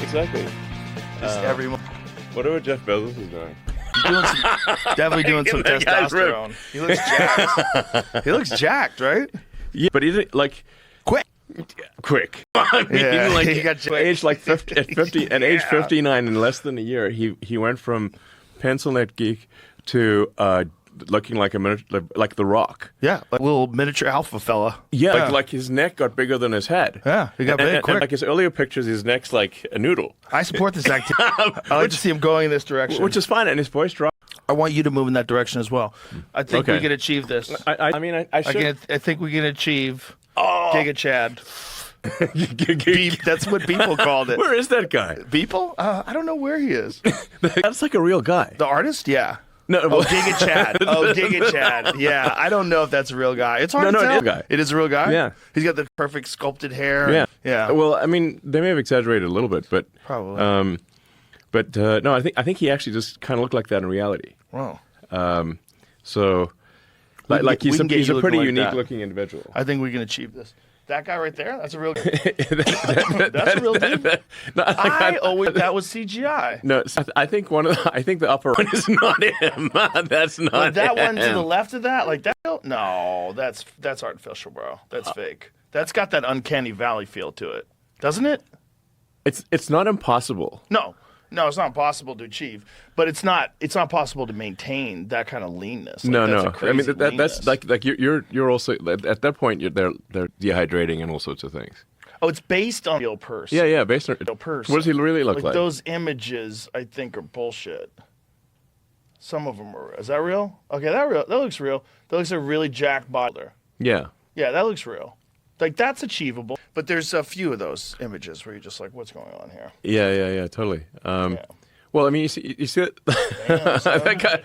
exactly. Just everyone. Whatever Jeff Bezos is doing. Definitely doing some testosterone. He looks jacked. He looks jacked, right? Yeah, but he's like quick. I mean, Yeah, like he got age like 50 at age 59 in less than a year, he went from pencil neck geek to looking like like The Rock. Yeah, like a little miniature alpha fella. Yeah, like his neck got bigger than his head. Yeah, he got big quick. And like his earlier pictures, his neck's like a noodle. I support this activity. I like to see him going in this direction. Which is fine, and his voice dropped. I want you to move in that direction as well. I think we can achieve this. I mean, I should. I think we can achieve Giga Chad. That's what people called it. Where is that guy? People? I don't know where he is. That's like a real guy. The artist? Yeah. No, oh, Giga Chad. Oh, Giga Chad. Yeah, I don't know if that's a real guy. It's hard to tell. It is a guy. It is a real guy? Yeah. He's got the perfect sculpted hair. Yeah. Yeah. Well, I mean, they may have exaggerated a little bit, but probably. No, I think he actually just kind of looked like that in reality. Wow. So, like he's a pretty unique looking individual. I think we can achieve this. That guy right there, that's a real that's a real dude. That was CGI. No, I think the upper one is not him. That's not but that him. one to the left of that, like that. No, that's artificial, bro. That's fake. That's got that uncanny valley feel to it, doesn't it? It's not impossible. No, it's not possible to achieve, but it's not possible to maintain that kind of leanness. Like, No. I mean that's like you're also at that point they're dehydrating and all sorts of things. Oh, it's based on a real person. Yeah, based on a real person. What does he really look like? Those images, I think, are bullshit. Some of them are. Is that real? Okay, that looks real. That looks like a really jacked bodybuilder. Yeah. Yeah, that looks real. Like, that's achievable. But there's a few of those images where you're just like, what's going on here? Yeah, totally. Well, I mean, you see it? That guy,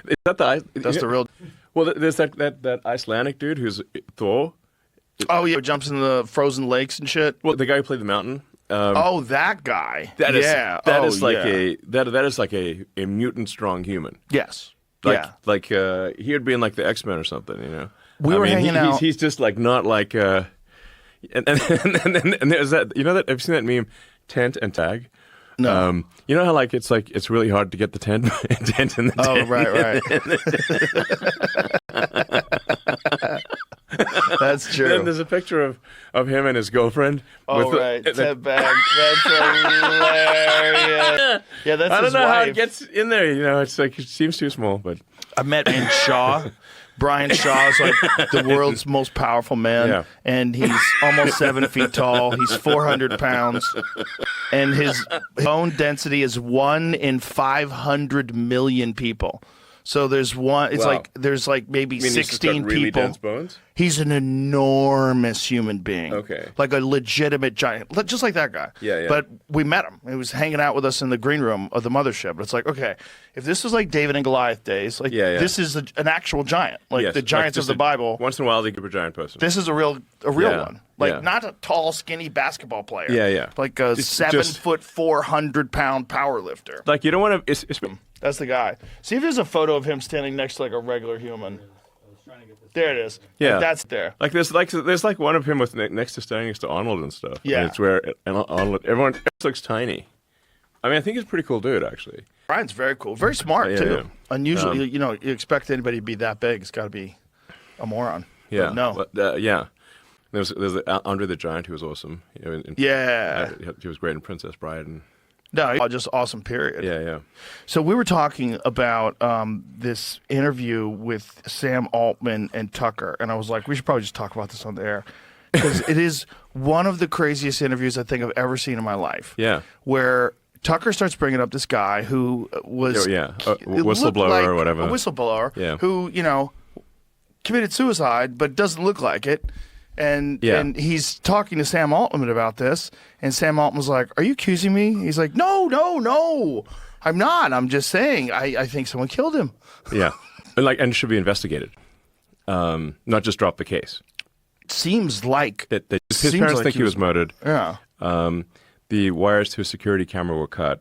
is that that's the real... Well, there's that Icelandic dude who's Thor. Oh, yeah, who jumps in the frozen lakes and shit? Well, the guy who played the mountain. That guy. That is like a mutant strong human. Yes. Like he would be in like the X-Men or something, you know? We were hanging out. He's just like not like... And there's that, you know that, have you seen that meme, tent and tag? No. You know how like it's really hard to get the tent in the tent. Oh, right. That's true. And there's a picture of him and his girlfriend. Tent bag. That's hilarious. Yeah, that's I don't his know how wife. it gets in there, you know, it's like, it seems too small, but... I met Brian Shaw. Brian Shaw is like the world's most powerful man, and he's almost 7 feet tall. He's 400 pounds, and his bone density is 1 in 500 million people. So there's one. It's like there's like maybe 16 really people. Dense bones? He's an enormous human being. Okay. Like a legitimate giant, just like that guy. Yeah. But we met him. He was hanging out with us in the green room of the mothership. But it's like, okay, if this was like David and Goliath days, like this is an actual giant, like the giants of the Bible. Once in a while, they give a giant person. This is a real one. Like not a tall, skinny basketball player. Yeah. Like a 7 foot 400 pound power lifter. Like you don't want to. That's the guy. See if there's a photo of him standing next to like a regular human. There it is. Yeah, like, that's there. Like there's like one of him with next to Arnold and stuff. Yeah, and it's where Arnold everyone looks tiny. I mean, I think he's a pretty cool dude actually. Brian's very cool, very smart too. Yeah. Unusually, you expect anybody to be that big, it's got to be a moron. Yeah, but no, There's Andre the Giant who was awesome. He was great in Princess Bride and. No, just awesome, period. Yeah. So we were talking about this interview with Sam Altman and Tucker, and I was like, we should probably just talk about this on the air. Because it is one of the craziest interviews I think I've ever seen in my life. Yeah. Where Tucker starts bringing up this guy who was... a whistleblower or whatever. A whistleblower who, committed suicide, but doesn't look like it. And he's talking to Sam Altman about this, and Sam Altman was like, "Are you accusing me?" He's like, "No, I'm not. I'm just saying I think someone killed him." Yeah, and should be investigated, not just drop the case. Seems like that his parents think he was murdered. Yeah. The wires to his security camera were cut.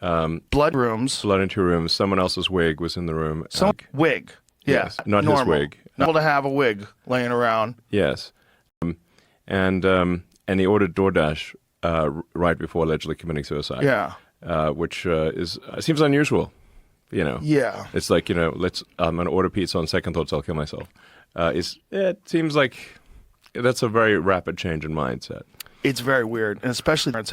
Blood into rooms. Someone else's wig was in the room. Wig. Yes, not normal. his wig. Normal to have a wig laying around. Yes. And he ordered DoorDash right before allegedly committing suicide. Yeah. Which seems unusual. You know. Yeah. It's like, you know, I'm going to order pizza. On second thoughts, I'll kill myself. It seems like that's a very rapid change in mindset. It's very weird, and especially parents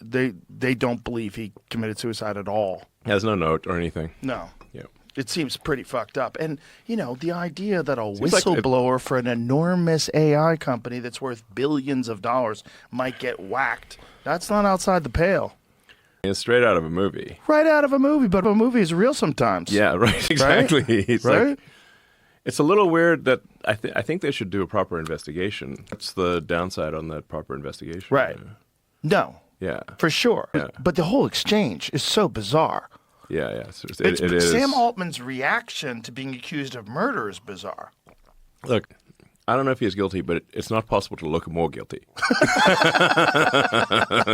they don't believe he committed suicide at all. Has no note or anything. No. Yeah. It seems pretty fucked up. And, you know, the idea that a Seems like whistleblower for an enormous AI company that's worth billions of dollars might get whacked, that's not outside the pale. It's straight out of a movie. Right out of a movie, but a movie is real sometimes. Yeah, right. Exactly. Right? It's Right? like, it's a little weird that I think they should do a proper investigation. That's the downside on that proper investigation. Right. No, Yeah. for sure. Yeah. But the whole exchange is so bizarre. Yeah. It is. Sam Altman's reaction to being accused of murder is bizarre. Look, I don't know if he's guilty, but it's not possible to look more guilty.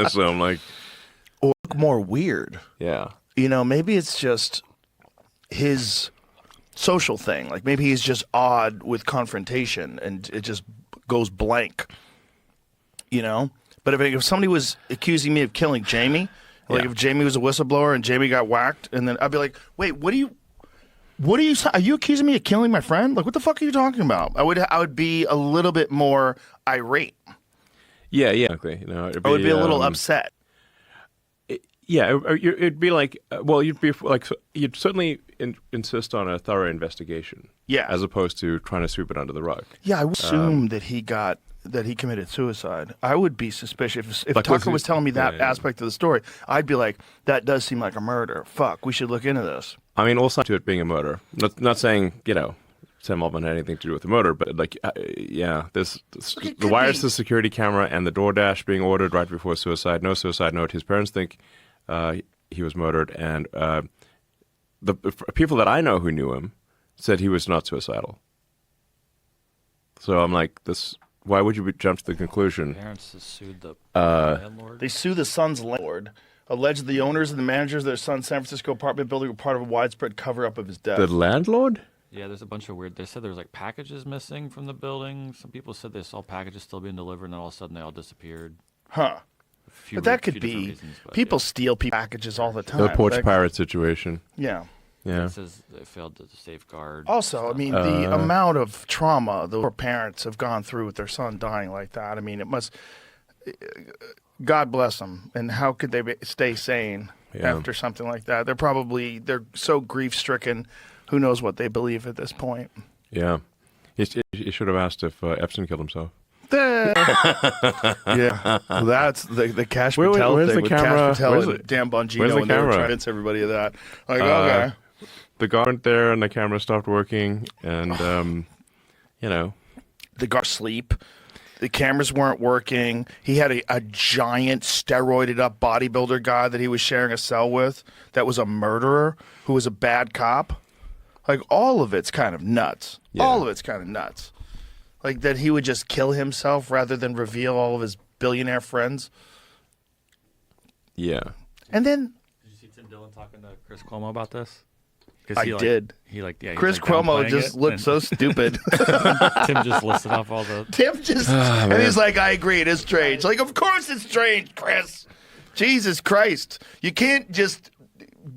So I'm like, Or more weird. yeah. You know, maybe it's just his social thing. Like maybe he's just odd with confrontation and it just goes blank. You know? But if somebody was accusing me of killing Jamie, like Yeah. if Jamie was a whistleblower and Jamie got whacked, and then I'd be like, wait, are you accusing me of killing my friend? Like, what the fuck are you talking about? I would be a little bit more irate. Yeah. Exactly. You know, I would be a little upset. It'd be like, you'd be like, you'd certainly insist on a thorough investigation. Yeah. As opposed to trying to sweep it under the rug. Yeah, I would assume that he committed suicide. I would be suspicious. If Like, Tucker was telling me that yeah. aspect of the story, I'd be like, that does seem like a murder. Fuck, we should look into this. I mean, also to it being a murder. Not saying, you know, Sam Altman had anything to do with the murder, but like, this the wires to the security camera and the DoorDash being ordered right before suicide. No suicide note. His parents think he was murdered, and the people that I know who knew him said he was not suicidal. So I'm like, why would you jump to the conclusion? Parents sued the landlord. They sue the son's landlord, alleged the owners and the managers of their son's San Francisco apartment building were part of a widespread cover-up of his death. The landlord? Yeah, there's a bunch of weird. They said there was like packages missing from the building. Some people said they saw packages still being delivered, and then all of a sudden they all disappeared. Huh. But that could be. Reasons, People steal packages all the time. The porch pirate situation. Yeah. Yeah. It says they failed to safeguard. Also, I mean, the amount of trauma the poor parents have gone through with their son dying like that. I mean, it must. God bless them. And how could they stay sane after something like that? They're so grief stricken. Who knows what they believe at this point? Yeah. You should have asked if Epstein killed himself. Yeah, well, that's the Cash Where's Patel the thing with camera? Cash Patel Where's and it? Dan Where's Bongino, the and they were camera? trying to convince everybody of that. Like, okay. The guard went there and the camera stopped working, and you know, The guard sleep. The cameras weren't working. He had a giant steroided up bodybuilder guy that he was sharing a cell with that was a murderer who was a bad cop. Like, all of it's kind of nuts. Yeah. All of it's kind of nuts. Like, that he would just kill himself rather than reveal all of his billionaire friends. yeah. And then Did you see Tim Dillon talking to Chris Cuomo about this? I did. Chris Cuomo just looked so stupid. Tim just listed off all the. Tim just, and he's like, I agree, it is strange. Like, of course it's strange, Chris. Jesus Christ. You can't just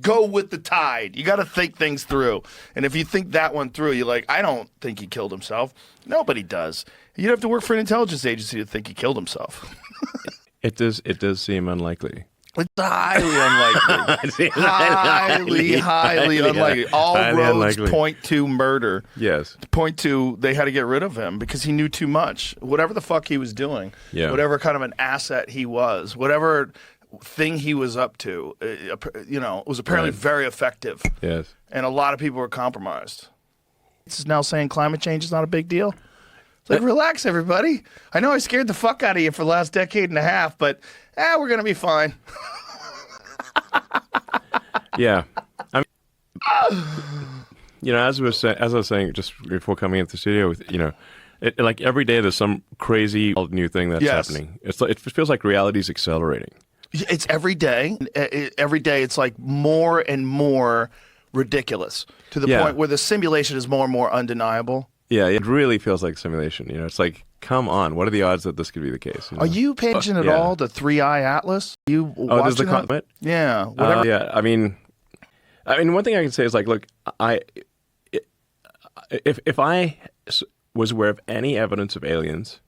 go with the tide. You got to think things through. And if you think that one through, you're like, I don't think he killed himself. Nobody does. You'd have to work for an intelligence agency to think he killed himself. It does seem unlikely. It's highly unlikely. highly unlikely. All highly roads unlikely. point to murder. Yes. Point to they had to get rid of him because he knew too much. Whatever the fuck he was doing, whatever kind of an asset he was, whatever thing he was up to, it was apparently very effective. Yes. And a lot of people were compromised. This is now saying climate change is not a big deal. It's like, relax, everybody. I know I scared the fuck out of you for the last decade and a half, but we're going to be fine. Yeah. I mean, as I was saying just before coming into the studio, like every day there's some crazy new thing that's happening. It feels like reality is accelerating. It's every day. Every day it's like more and more ridiculous to the point where the simulation is more and more undeniable. Yeah, it really feels like simulation. It's like come on. What are the odds that this could be the case? Are you paying attention at all to 3-Eye Atlas? You watching there's the that? comet? Yeah. Whatever. Yeah. I mean, one thing I can say is like, look, if I was aware of any evidence of aliens,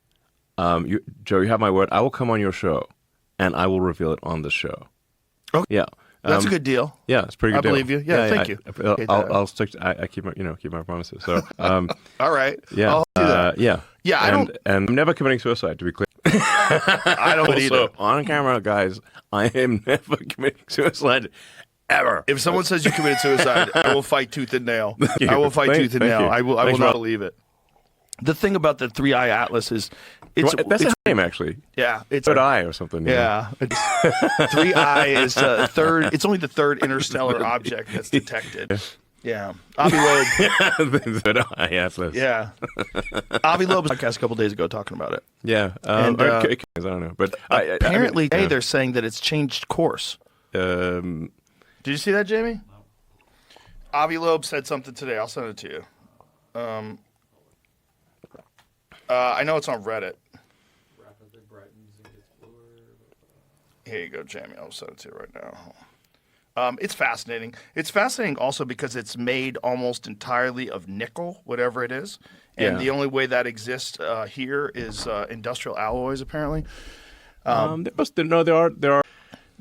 Joe, you have my word. I will come on your show, and I will reveal it on the show. Okay. Yeah. That's a good deal. Yeah, it's a pretty good. I believe you. Yeah, thank you. I'll stick. I keep my promises. So, all right. Yeah, I'll do that. yeah. And I'm never committing suicide. To be clear, I don't either. On camera, guys, I am never committing suicide ever. If someone says you committed suicide, I will fight tooth and nail. Thank you. I will fight tooth and nail. You. I will Thanks, not Rob. believe it. The thing about the 3-Eye Atlas is That's a name, actually. Yeah, it's Third eye or something. Yeah, 3-Eye is third. It's only the third interstellar object that's detected. Yeah, Avi Loeb. Third eye atlas. Yeah, Avi Loeb was on a podcast a couple days ago talking about it. Yeah, And, I don't know, but apparently they're saying that it's changed course. Did you see that, Jamie? No. Avi Loeb said something today. I'll send it to you. I know it's on Reddit. Here you go, Jamie. I'll send it to you right now. It's fascinating. It's fascinating also because it's made almost entirely of nickel, whatever it is. And the only way that exists here is industrial alloys, apparently. There are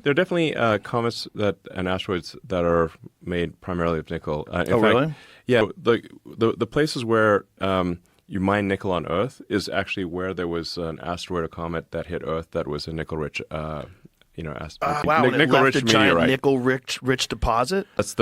definitely comets and asteroids that are made primarily of nickel. In fact, really? Yeah. The places where you mine nickel on Earth is actually where there was an asteroid or comet that hit Earth that was a nickel-rich, wow, nickel-rich a giant meteorite. nickel-rich deposit. It's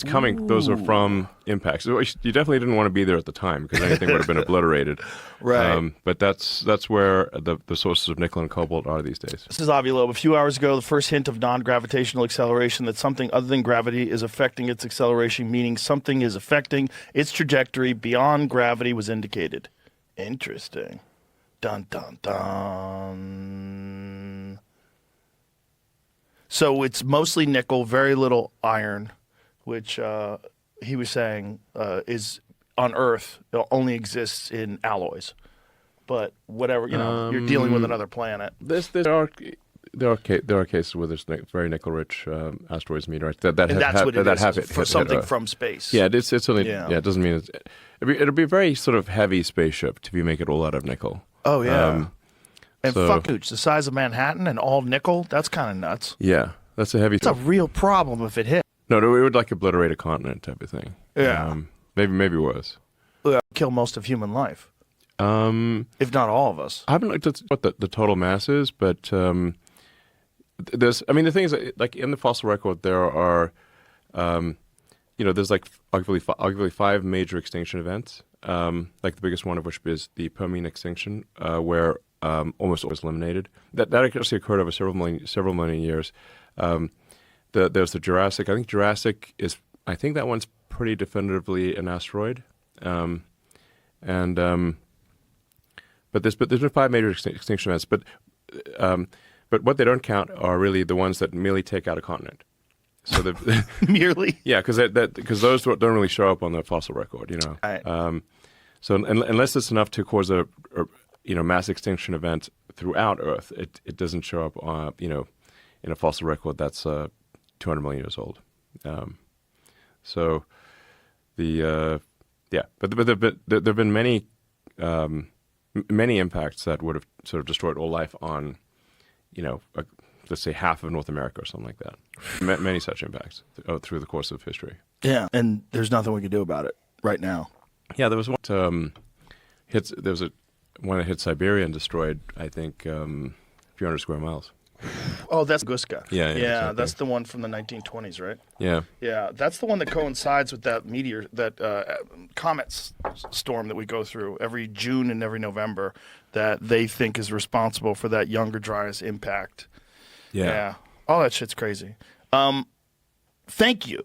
coming. Ooh. Those are from impacts. You definitely didn't want to be there at the time because anything would have been obliterated. Right. But that's where the sources of nickel and cobalt are these days. This is Avi Loeb. A few hours ago, the first hint of non-gravitational acceleration, that something other than gravity is affecting its acceleration, meaning something is affecting its trajectory beyond gravity, was indicated. Interesting. Dun, dun, dun. So it's mostly nickel, very little iron, which he was saying is on Earth, it only exists in alloys. But whatever, you're dealing with another planet. There are cases where there's very nickel-rich asteroids, meteorites that have it for something from space. Yeah, it's only it doesn't mean it'll be a very sort of heavy spaceship if you make it all out of nickel. Oh yeah. And fuck huge, the size of Manhattan and all nickel, that's kind of nuts. Yeah, that's a heavy. It's a real problem if it hit. No, it would like obliterate a continent type of thing. Yeah. Maybe worse. Kill most of human life. If not all of us. I haven't looked at what the total mass is, but the thing is, like in the fossil record, there are, there's like arguably 5 major extinction events. Like the biggest one of which is the Permian extinction, where almost all was eliminated. That actually occurred over several million years. There's the Jurassic. I think Jurassic is. I think that one's pretty definitively an asteroid. But there's been 5 major extinction events. But what they don't count are really the ones that merely take out a continent. So merely, yeah, because those don't really show up on the fossil record, Right. So unless it's enough to cause a mass extinction event throughout Earth, it doesn't show up in a fossil record that's 200 million years old. But there have been many impacts that would have sort of destroyed all life on, let's say half of North America or something like that. Many such impacts through the course of history. Yeah, and there's nothing we can do about it right now. Yeah, there was one one that hit Siberia and destroyed, I think, a few hundred square miles. Oh, that's Guska. Yeah, exactly. That's the one from the 1920s, right? Yeah. Yeah, that's the one that coincides with that meteor, that comet storm that we go through every June and every November that they think is responsible for that Younger Dryas impact. Yeah. All that shit's crazy. Thank you,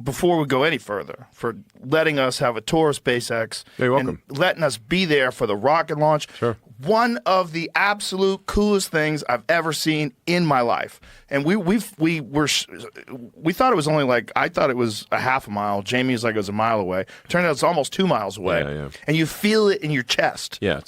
before we go any further, for letting us have a tour of SpaceX. You're welcome. And letting us be there for the rocket launch. Sure. One of the absolute coolest things I've ever seen in my life. And we thought it was only I thought it was a half a mile. Jamie was like it was a mile away. Turned out it's almost 2 miles away. Yeah. And you feel it in your chest. Yeah,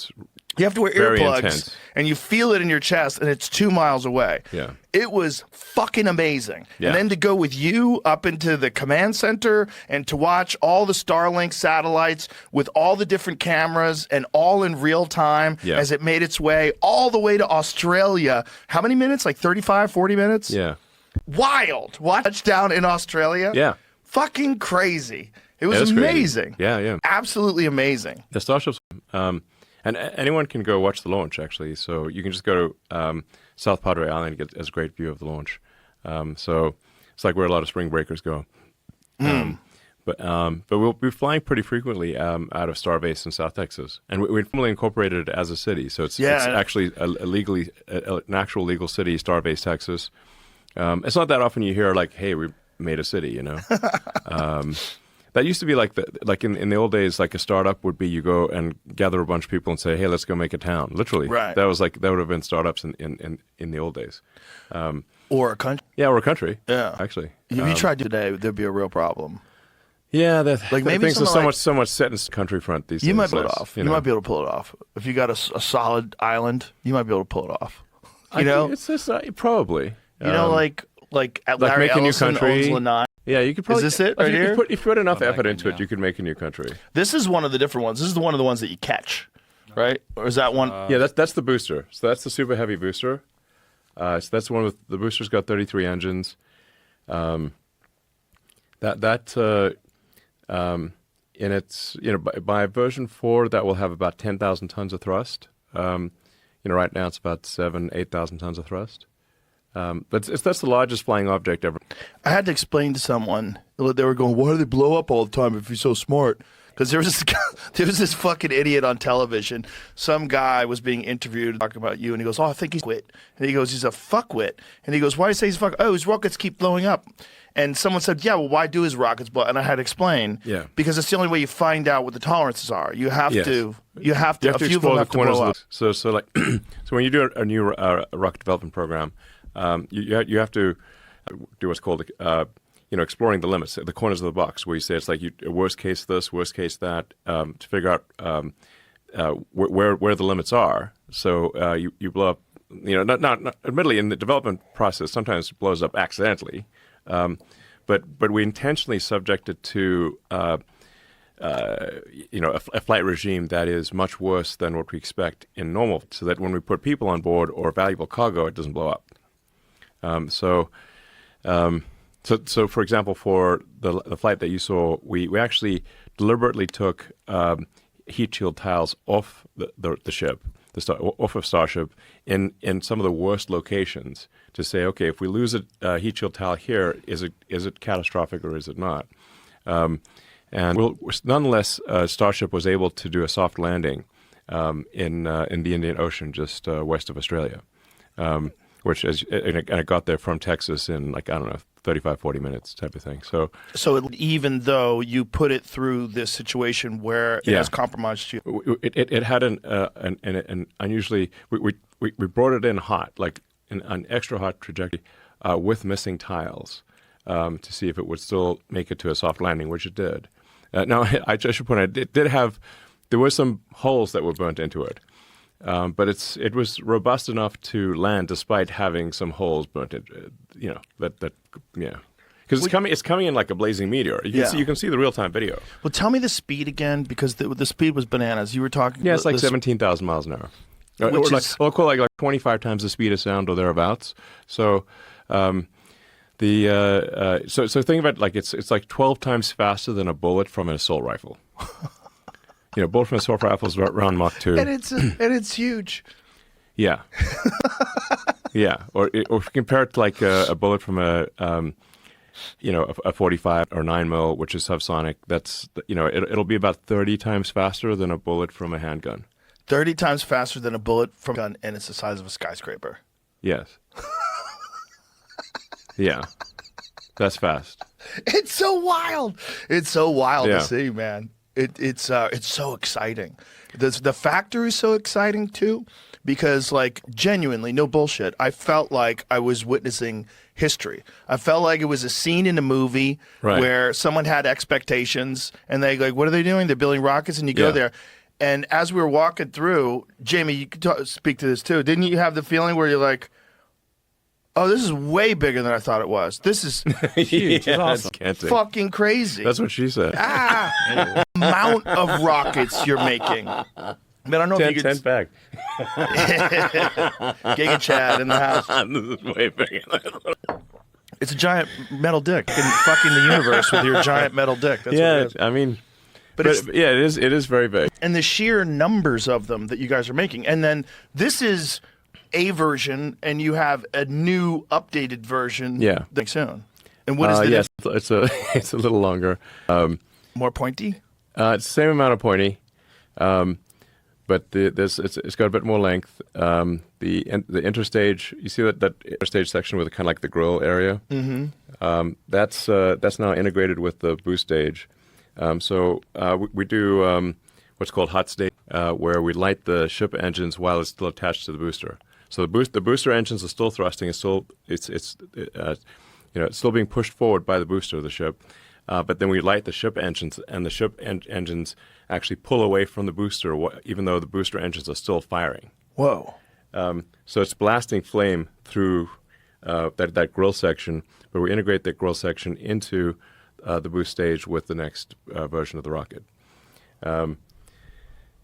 You have to wear Very earplugs, intense. and you feel it in your chest, and it's 2 miles away. Yeah. It was fucking amazing. Yeah. And then to go with you up into the command center and to watch all the Starlink satellites with all the different cameras and all in real time Yeah. as it made its way all the way to Australia. How many minutes? Like 35, 40 minutes? Yeah. Wild. Watch down in Australia. Yeah. Fucking crazy. It was It is crazy. amazing. Yeah, yeah. Absolutely amazing. The Starships, and anyone can go watch the launch, actually. So you can just go to South Padre Island and get a great view of the launch. So it's like where a lot of spring breakers go. But we'll be flying pretty frequently out of Starbase in South Texas. And we're formally incorporated as a city. So it's actually an actual legal city, Starbase, Texas. It's not that often you hear like, hey, we made a city, you know. That used to be like in the old days, like a startup would be you go and gather a bunch of people and say, hey, let's go make a town. Literally. Right. That would have been startups in the old days. Or a country. Yeah, or a country. Yeah. Actually. If you tried today, there'd be a real problem. Yeah, Like maybe things are something so much set in country front these days. You might pull it less, off. you You know. might be able to pull it off. If you got a solid island, you might be able to pull it off. You know? It's probably. You know, like like Larry make a new Ellison country. owns Lanai. Yeah, you could probably. Is this it like, right here? If you put enough Oh, effort back into in, it, yeah. you could make a new country. This is one of the different ones. This is one of the ones that you catch, right? Or is that one? Yeah, that's the booster. So that's the super heavy booster. So that's the one with the booster's got 33 engines. In its by version 4 that will have about 10,000 tons of thrust. Right now it's about 8,000 tons of thrust. But that's the largest flying object ever. I had to explain to someone. They were going, "Why do they blow up all the time if you're so smart?" Because there was this fucking idiot on television. Some guy was being interviewed talking about you, and he goes, "Oh, I think he's quit." And he goes, "He's a fuckwit." And he goes, "Why do you say he's a fuck? Oh, his rockets keep blowing up." And someone said, "Yeah, well, why do his rockets blow?" And I had to explain. Yeah. Because it's the only way you find out what the tolerances are. You have Yes. to. A few of them explore have the to corners blow of up. so like so when you do a new rocket development program, you have to do what's called exploring the limits, the corners of the box, where you say it's like worst case this, worst case that, to figure out where the limits are. So you blow up, not admittedly in the development process sometimes it blows up accidentally, but we intentionally subject it to a flight regime that is much worse than what we expect in normal, so that when we put people on board or valuable cargo, it doesn't blow up. So for example, for the flight that you saw, we actually deliberately took heat shield tiles off the ship, off of Starship, in some of the worst locations to say, okay, if we lose a heat shield tile here, is it catastrophic or is it not? And nonetheless, Starship was able to do a soft landing in the Indian Ocean, just west of Australia, and it got there from Texas in 35, 40 minutes type of thing. So even though you put it through this situation where it has compromised you, it had an unusually we brought it in hot, like an extra hot trajectory with missing tiles to see if it would still make it to a soft landing, which it did. Now I should point out there were some holes that were burnt into it. But it was robust enough to land despite having some holes burnt in, because it's coming in like a blazing meteor. You can see the real time video. Well, tell me the speed again, because the speed was bananas. You were talking. Yeah, it's like 17,000 miles an hour, or call it like 25 times the speed of sound or thereabouts. So, so think about it like it's like 12 times faster than a bullet from an assault rifle. Bullet from assault rifles around Mach 2. And it's huge. Yeah. Yeah. Or if you compare it to like a bullet from a 45 or 9mm, which is subsonic, that's, it'll be about 30 times faster than a bullet from a handgun. 30 times faster than a bullet from a gun, and it's the size of a skyscraper. Yes. Yeah. That's fast. It's so wild. It's so wild Yeah. to see, man. It's so exciting. The factory is so exciting too, because genuinely, no bullshit, I felt like I was witnessing history. I felt like it was a scene in a movie where someone had expectations and they what are they doing? They're building rockets, and you go there, And as we were walking through, Jamie, you could speak to this too. Didn't you have the feeling where you're like, oh, this is way bigger than I thought it was. This is Huge. It's awesome. fucking crazy. That's what she said. Amount of rockets you're making. But I don't know if you could... 10 back. Giga Chad in the house. This is way bigger. It's a giant metal dick. Fucking the universe with your giant metal dick. That's what it is. I mean... But yeah, it is very big. And the sheer numbers of them that you guys are making. And then this is a version, and you have a new updated version soon. And what is the yes, it's a little longer. More pointy? It's the same amount of pointy, but it's got a bit more length. The interstage, you see that interstage section with kind of like the grill area? Mm-hmm. That's now integrated with the boost stage. So we do what's called hot stage, where we light the ship engines while it's still attached to the booster. So the booster engines are still thrusting. It's still still being pushed forward by the booster of the ship. But then we light the ship engines, and the ship engines actually pull away from the booster, even though the booster engines are still firing. Whoa! So it's blasting flame through that grill section, but we integrate that grill section into the boost stage with the next version of the rocket.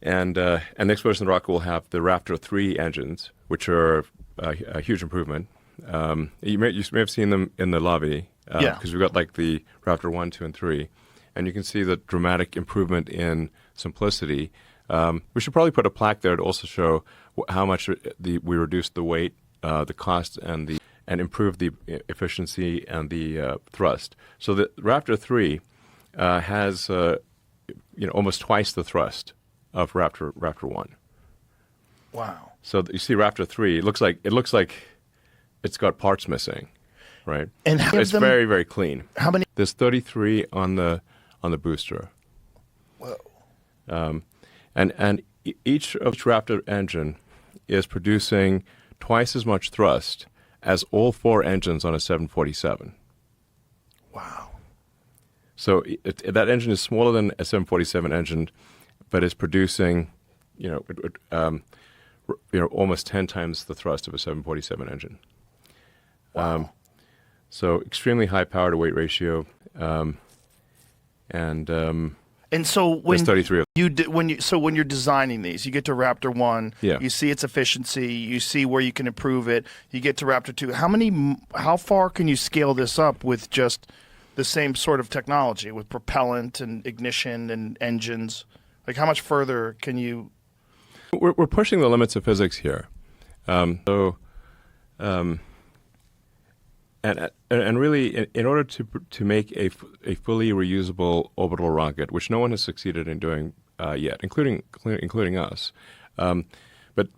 And the next version of the rocket will have the Raptor 3 engines, which are a huge improvement. You may have seen them in the lobby, because we've got like the Raptor 1, 2, and 3. And you can see the dramatic improvement in simplicity. We should probably put a plaque there to also show how much we reduced the weight, the cost, and improved the efficiency and the thrust. So the Raptor 3 has almost twice the thrust of Raptor 1. Wow! So you see Raptor 3, it looks like it's got parts missing, right? And it's very, very clean. How many? There's 33 on the booster. Whoa! And each Raptor engine is producing twice as much thrust as all 4 engines on a 747. Wow! So that engine is smaller than a 747 engine, but is producing, almost 10 times the thrust of a 747 engine. Wow. So extremely high power to weight ratio, and so when there's 33 of when you're designing these, you get to Raptor 1, Yeah. you see its efficiency, you see where you can improve it. You get to Raptor 2. How far can you scale this up with just the same sort of technology, with propellant and ignition and engines? Like, how much further can you? We're pushing the limits of physics here. And really, in order to make a fully reusable orbital rocket, which no one has succeeded in doing yet, including us, but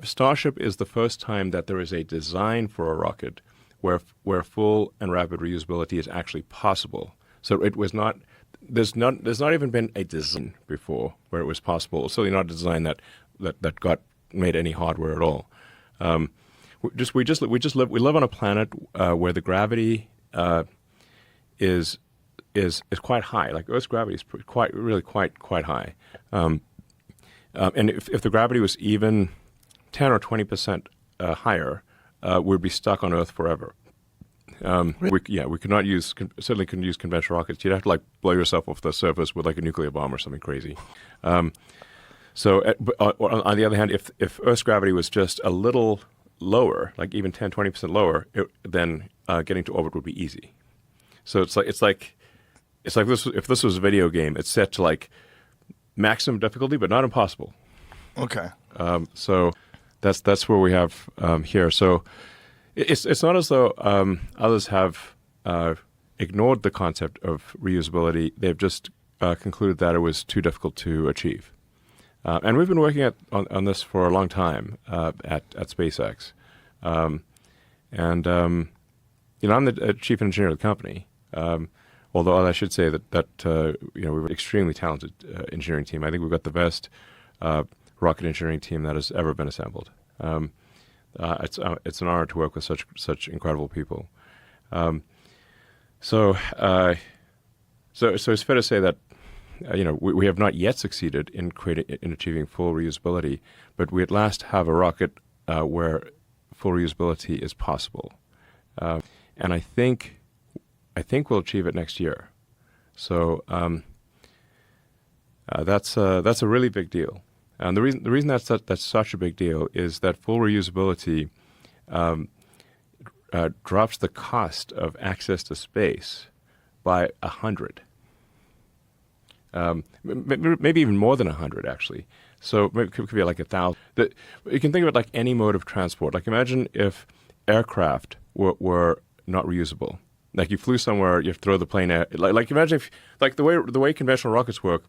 Starship is the first time that there is a design for a rocket where full and rapid reusability is actually possible. So it was not. There's not even been a design before where it was possible. Certainly not a design that got made any hardware at all. We live on a planet where the gravity is quite high. Like Earth's gravity is quite high. And if the gravity was even 10 or 20% higher, we'd be stuck on Earth forever. We could not certainly couldn't use conventional rockets. You'd have to blow yourself off the surface with a nuclear bomb or something crazy. So on the other hand, if Earth's gravity was just a little lower, like even 10, 20% lower, then getting to orbit would be easy. So it's like this. If this was a video game, it's set to maximum difficulty, but not impossible. Okay. So that's where we have here. So it's not as though others have ignored the concept of reusability. They've just concluded that it was too difficult to achieve. And we've been working on this for a long time at SpaceX. I'm the chief engineer of the company. Although I should say that we have an extremely talented engineering team. I think we've got the best rocket engineering team that has ever been assembled. It's an honor to work with such incredible people. So it's fair to say that we have not yet succeeded in achieving full reusability, but we at last have a rocket where full reusability is possible, and I think we'll achieve it next year. So that's a really big deal, and the reason that's such a big deal is that full reusability drops the cost of access to space by 100. Maybe even more than 100, actually. So maybe it could be like 1,000. You can think of it like any mode of transport. Like imagine if aircraft were not reusable. Like you flew somewhere, you have to throw the plane out. Like imagine if, like the way conventional rockets work,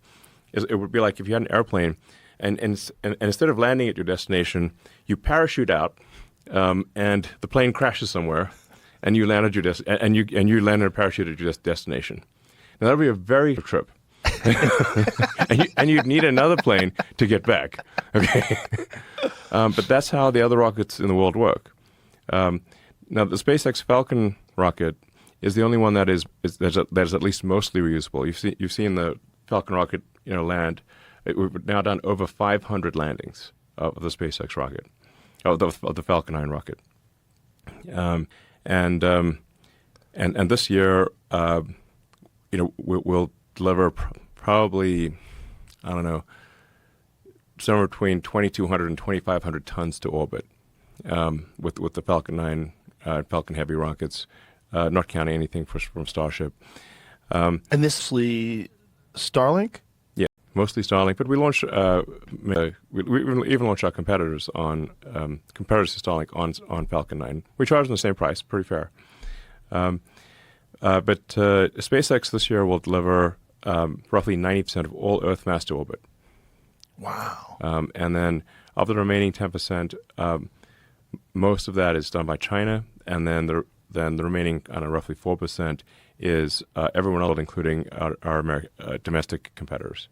is it would be like if you had an airplane, and instead of landing at your destination, you parachute out, and the plane crashes somewhere, and you land at your and you land in a parachute at your destination. Now that would be a very trip. and you'd need another plane to get back. Okay, but that's how the other rockets in the world work. Now, the SpaceX Falcon rocket is the only one that is at least mostly reusable. You've seen the Falcon rocket, land. We've now done over 500 landings of the SpaceX rocket, of the Falcon 9 rocket, and this year, we'll deliver probably, I don't know, somewhere between 2,200 and 2,500 tons to orbit with the Falcon 9 Falcon Heavy rockets, not counting anything from Starship. And this is Starlink? Yeah, mostly Starlink. But we launched, we even launched our competitors to Starlink on Falcon 9. We charge them the same price, pretty fair. But SpaceX this year will deliver roughly 90% of all Earth mass to orbit. Wow. And then of the remaining 10%, most of that is done by China, and then the remaining, roughly 4% is everyone else, including our domestic competitors.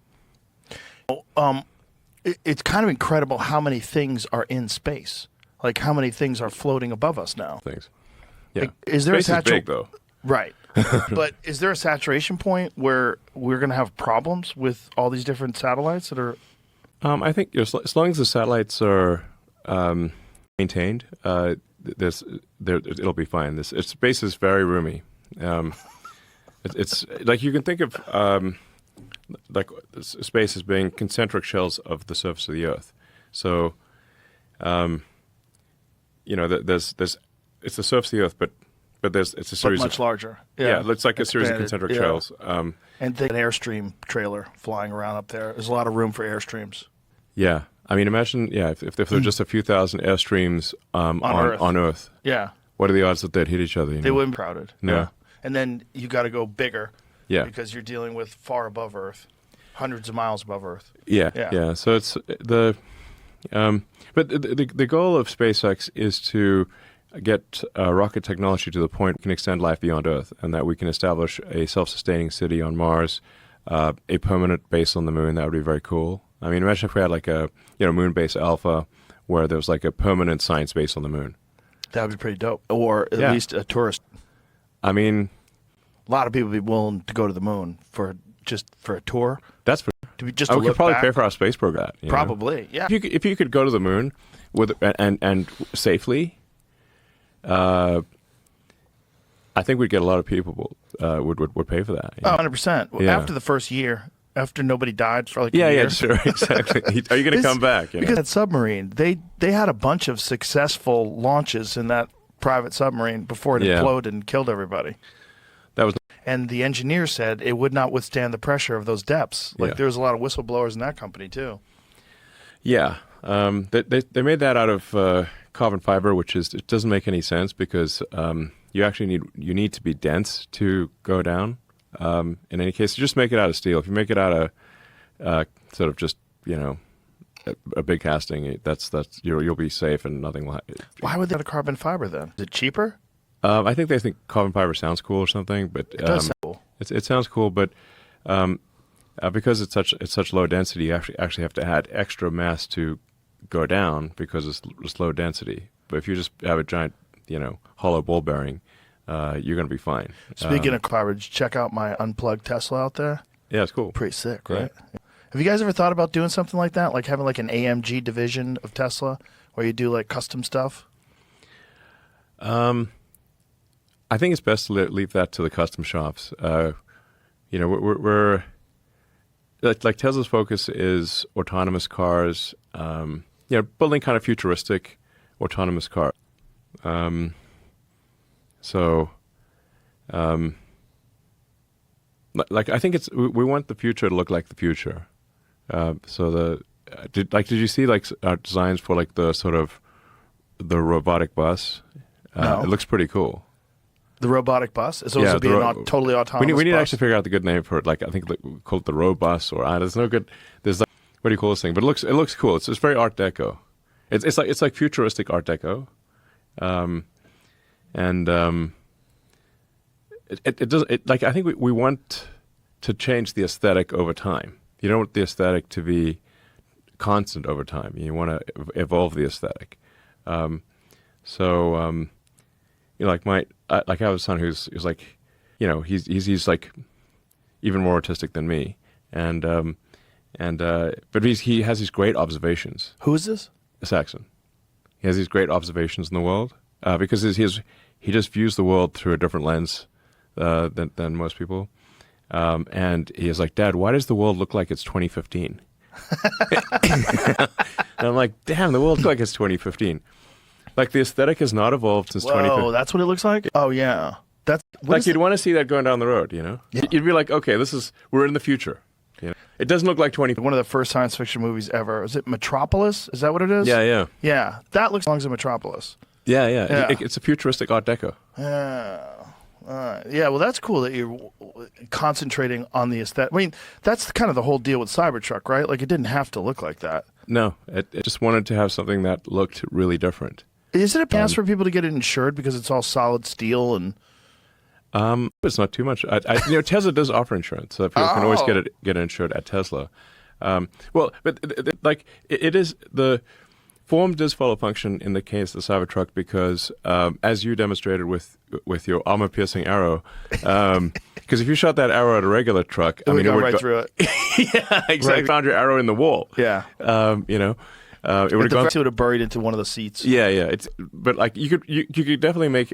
It's kind of incredible how many things are in space. Like how many things are floating above us now. Things. Yeah. Like, is there space is big, though. Right. But is there a saturation point where we're going to have problems with all these different satellites that are... I think as long as the satellites are maintained, it'll be fine. Space is very roomy. It's like you can think of like space as being concentric shells of the surface of the Earth. So, there's it's the surface of the Earth, but it's a series much larger. Yeah, it's like a series of concentric shells. And an Airstream trailer flying around up there. There's a lot of room for Airstreams. Yeah. I mean, imagine, if there were just a few thousand Airstreams on Earth. Yeah. What are the odds that they'd hit each other? They wouldn't be crowded. No. Yeah. And then you got to go bigger. Yeah. Because you're dealing with far above Earth, hundreds of miles above Earth. Yeah. So it's but the goal of SpaceX is to get rocket technology to the point we can extend life beyond Earth, and that we can establish a self-sustaining city on Mars, a permanent base on the moon. That would be very cool. I mean, imagine if we had like a moon base Alpha, where there was like a permanent science base on the moon. That would be pretty dope. Or at least a tourist. I mean, a lot of people would be willing to go to the moon for a tour. That's for we could probably pay for our space program. Probably, yeah. If you could go to the moon and safely, I think we'd get a lot of people would pay for that. Oh, 100%. Yeah. After the first year, after nobody died for like a year. Yeah, sure, exactly. Are you going to come back? Because that submarine, they had a bunch of successful launches in that private submarine before it imploded and killed everybody. And the engineer said it would not withstand the pressure of those depths. Like there was a lot of whistleblowers in that company too. Yeah, they made that out of carbon fiber, it doesn't make any sense because you actually need to be dense to go down. In any case, just make it out of steel. If you make it out of sort of just a big casting, you'll be safe and nothing will happen. Why would they have a carbon fiber then? Is it cheaper? I think they think carbon fiber sounds cool or something, but it does sound cool. It sounds cool, but because it's such low density, you actually have to add extra mass to go down because it's low density. But if you just have a giant, hollow ball bearing, you're going to be fine. Speaking of fiber, did you check out my unplugged Tesla out there? Yeah, it's cool. Pretty sick, right? Yeah. Have you guys ever thought about doing something like that, like having like an AMG division of Tesla, where you do like custom stuff? I think it's best to leave that to the custom shops. We're like Tesla's focus is autonomous cars. Building kind of futuristic autonomous cars. I think we want the future to look like the future. Did you see like our designs for like the sort of the robotic bus? No. It looks pretty cool. The robotic bus? It's supposed to be totally autonomous we need to bus? actually figure out the good name for it. Like I think we call it the Robus or there's no good. There's like what do you call this thing? But it looks cool. It's very Art Deco. It's like futuristic Art Deco, it does like I think we want to change the aesthetic over time. You don't want the aesthetic to be constant over time. You want to evolve the aesthetic. Like I have a son who's like, he's like even more artistic than me, but he has these great observations. Who is this? Saxon. He has these great observations in the world because he just views the world through a different lens than most people. And he is like, Dad, why does the world look like it's 2015? And I'm like, damn, the world looks like it's 2015. Like the aesthetic has not evolved since 2015. Oh, that's what it looks like? Oh, yeah. You'd want to see that going down the road, Yeah. You'd be like, okay, we're in the future. It doesn't look like 20. One of the first science fiction movies ever. Is it Metropolis? Is that what it is? Yeah. Yeah, that looks like a Metropolis. Yeah. It's a futuristic Art Deco. Yeah, well, that's cool that you're concentrating on the aesthetic. I mean, that's kind of the whole deal with Cybertruck, right? Like, it didn't have to look like that. No, it just wanted to have something that looked really different. Is it a pass for people to get it insured because it's all solid steel and? It's not too much. Tesla does offer insurance, so people can always get it insured at Tesla. It is the form does follow function in the case of the Cybertruck because, as you demonstrated with your armor-piercing arrow, because if you shot that arrow at a regular truck, it would go right through it. Yeah, exactly. Right. Found your arrow in the wall. Yeah. It would have buried into one of the seats. Yeah. But like you could definitely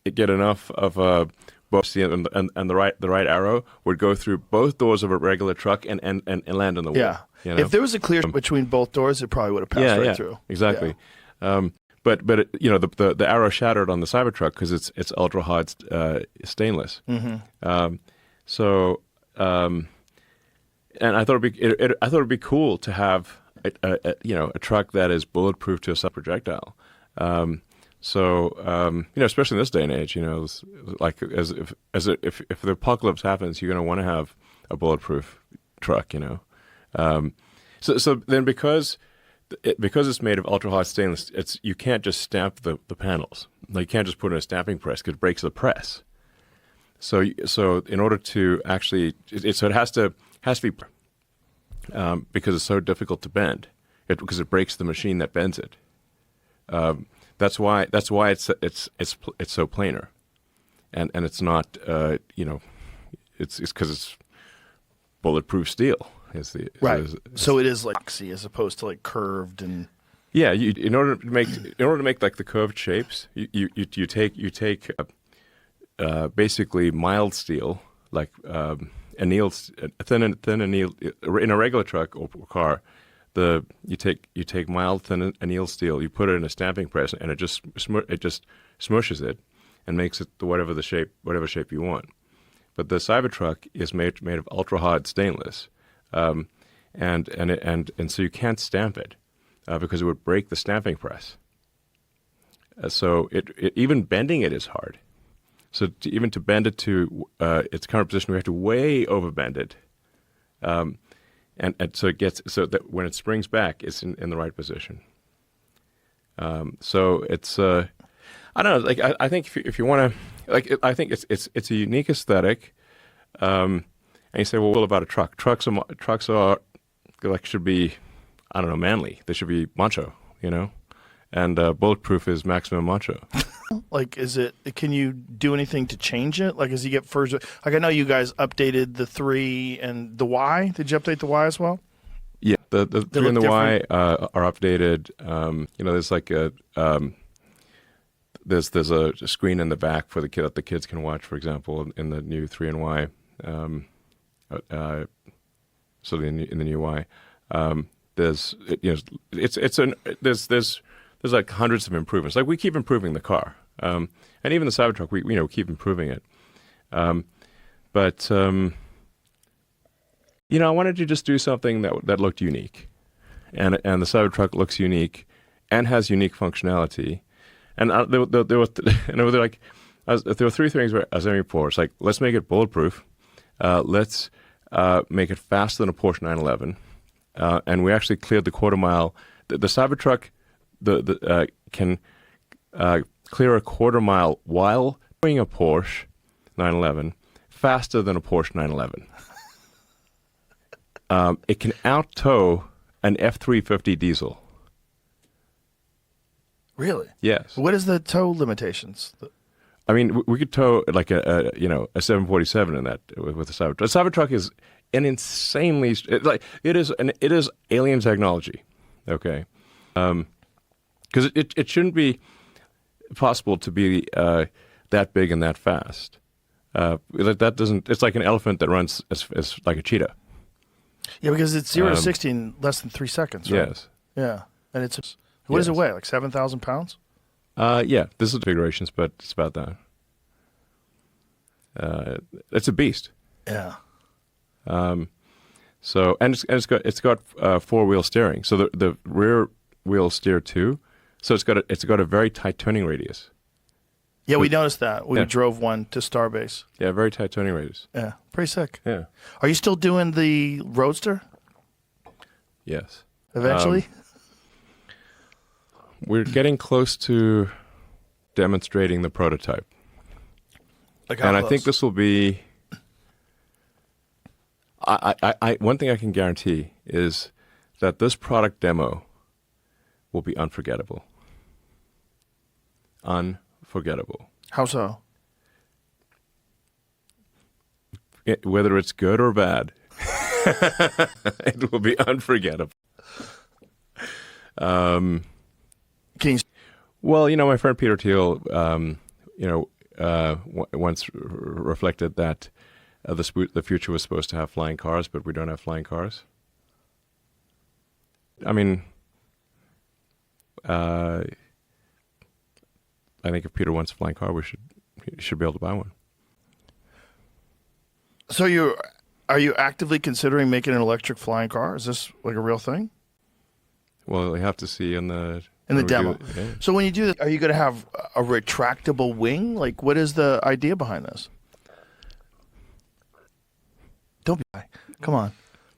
get enough of a both and the right arrow would go through both doors of a regular truck and land on the wall. Yeah. If there was a clear between both doors, it probably would have passed right through. Exactly. Yeah. The arrow shattered on the Cybertruck because it's ultra hard stainless. Mm-hmm. And I thought it'd be cool to have a truck that is bulletproof to a sub-projectile. Especially in this day and age, like if the apocalypse happens, you're going to want to have a bulletproof truck, So then because it's made of ultra hard stainless, you can't just stamp the panels. Like you can't just put it in a stamping press because it breaks the press. So in order to actually, it has to be. Because it's so difficult to bend, because it breaks the machine that bends it. That's why it's so planar, and it's not it's because it's bulletproof steel. So it is like oxy as opposed to like curved and. Yeah, in order to make like the curved shapes, you take basically mild steel like. Thin annealed in a regular truck or car, you take mild thin annealed steel, you put it in a stamping press, and it just smushes it and makes it whatever shape you want. But the Cybertruck is made of ultra hard stainless, and so you can't stamp it because it would break the stamping press. So even bending it is hard. So to bend it to its current position, we have to way overbend it, and so it gets so that when it springs back, it's in the right position. So it's I don't know. Like I think if you want to I think it's a unique aesthetic, and you say, well, what about a truck? Trucks are like should be, I don't know, manly. They should be macho, and bulletproof is maximum macho. Like, can you do anything to change it? Like, as you get further, like, I know you guys updated the 3 and the Y. Did you update the Y as well? Yeah, the 3 and the Y are updated. There's like there's a screen in the back for the kid that the kids can watch, for example, in the new 3 and Y. In the new Y, there's like hundreds of improvements. Like, we keep improving the car, and even the Cybertruck, we keep improving it. But I wanted to just do something that looked unique, and the Cybertruck looks unique and has unique functionality. And there were 3 things where I was aiming for. It's like, let's make it bulletproof. Let's make it faster than a Porsche 911. And we actually cleared the quarter mile. The Cybertruck can clear a quarter mile while doing a Porsche 911 faster than a Porsche 911. It can out-tow an F-350 diesel. Really? Yes. What is the tow limitations? I mean, we could tow like a 747 in that with the Cybertruck. The Cybertruck is an insanely it is alien technology. Okay, because it shouldn't be possible to be that big and that fast. That doesn't. It's like an elephant that runs as like a cheetah. Yeah, because it's 0 to 60 in less than 3 seconds. Right? Yes. Yeah, and what does it weigh? Like 7,000 pounds? Yeah, this is configurations, but it's about that. It's a beast. Yeah. So it's got 4-wheel steering. So the rear wheels steer too. So it's got a very tight turning radius. Yeah, we noticed that. We drove one to Starbase. Yeah, very tight turning radius. Yeah, pretty sick. Yeah. Are you still doing the Roadster? Yes. Eventually? We're getting close to demonstrating the prototype. Like, how and close? I think this will be... one thing I can guarantee is that this product demo will be unforgettable. Unforgettable. How so? Whether it's good or bad, it will be unforgettable. Can you... Well, my friend Peter Thiel, once reflected that the future was supposed to have flying cars, but we don't have flying cars. I mean, I think if Peter wants a flying car, he should be able to buy one. So are you actively considering making an electric flying car? Is this like a real thing? Well, we have to see in the demo. Yeah. So when you do that, are you going to have a retractable wing? Like, what is the idea behind this? Don't be shy. Come on.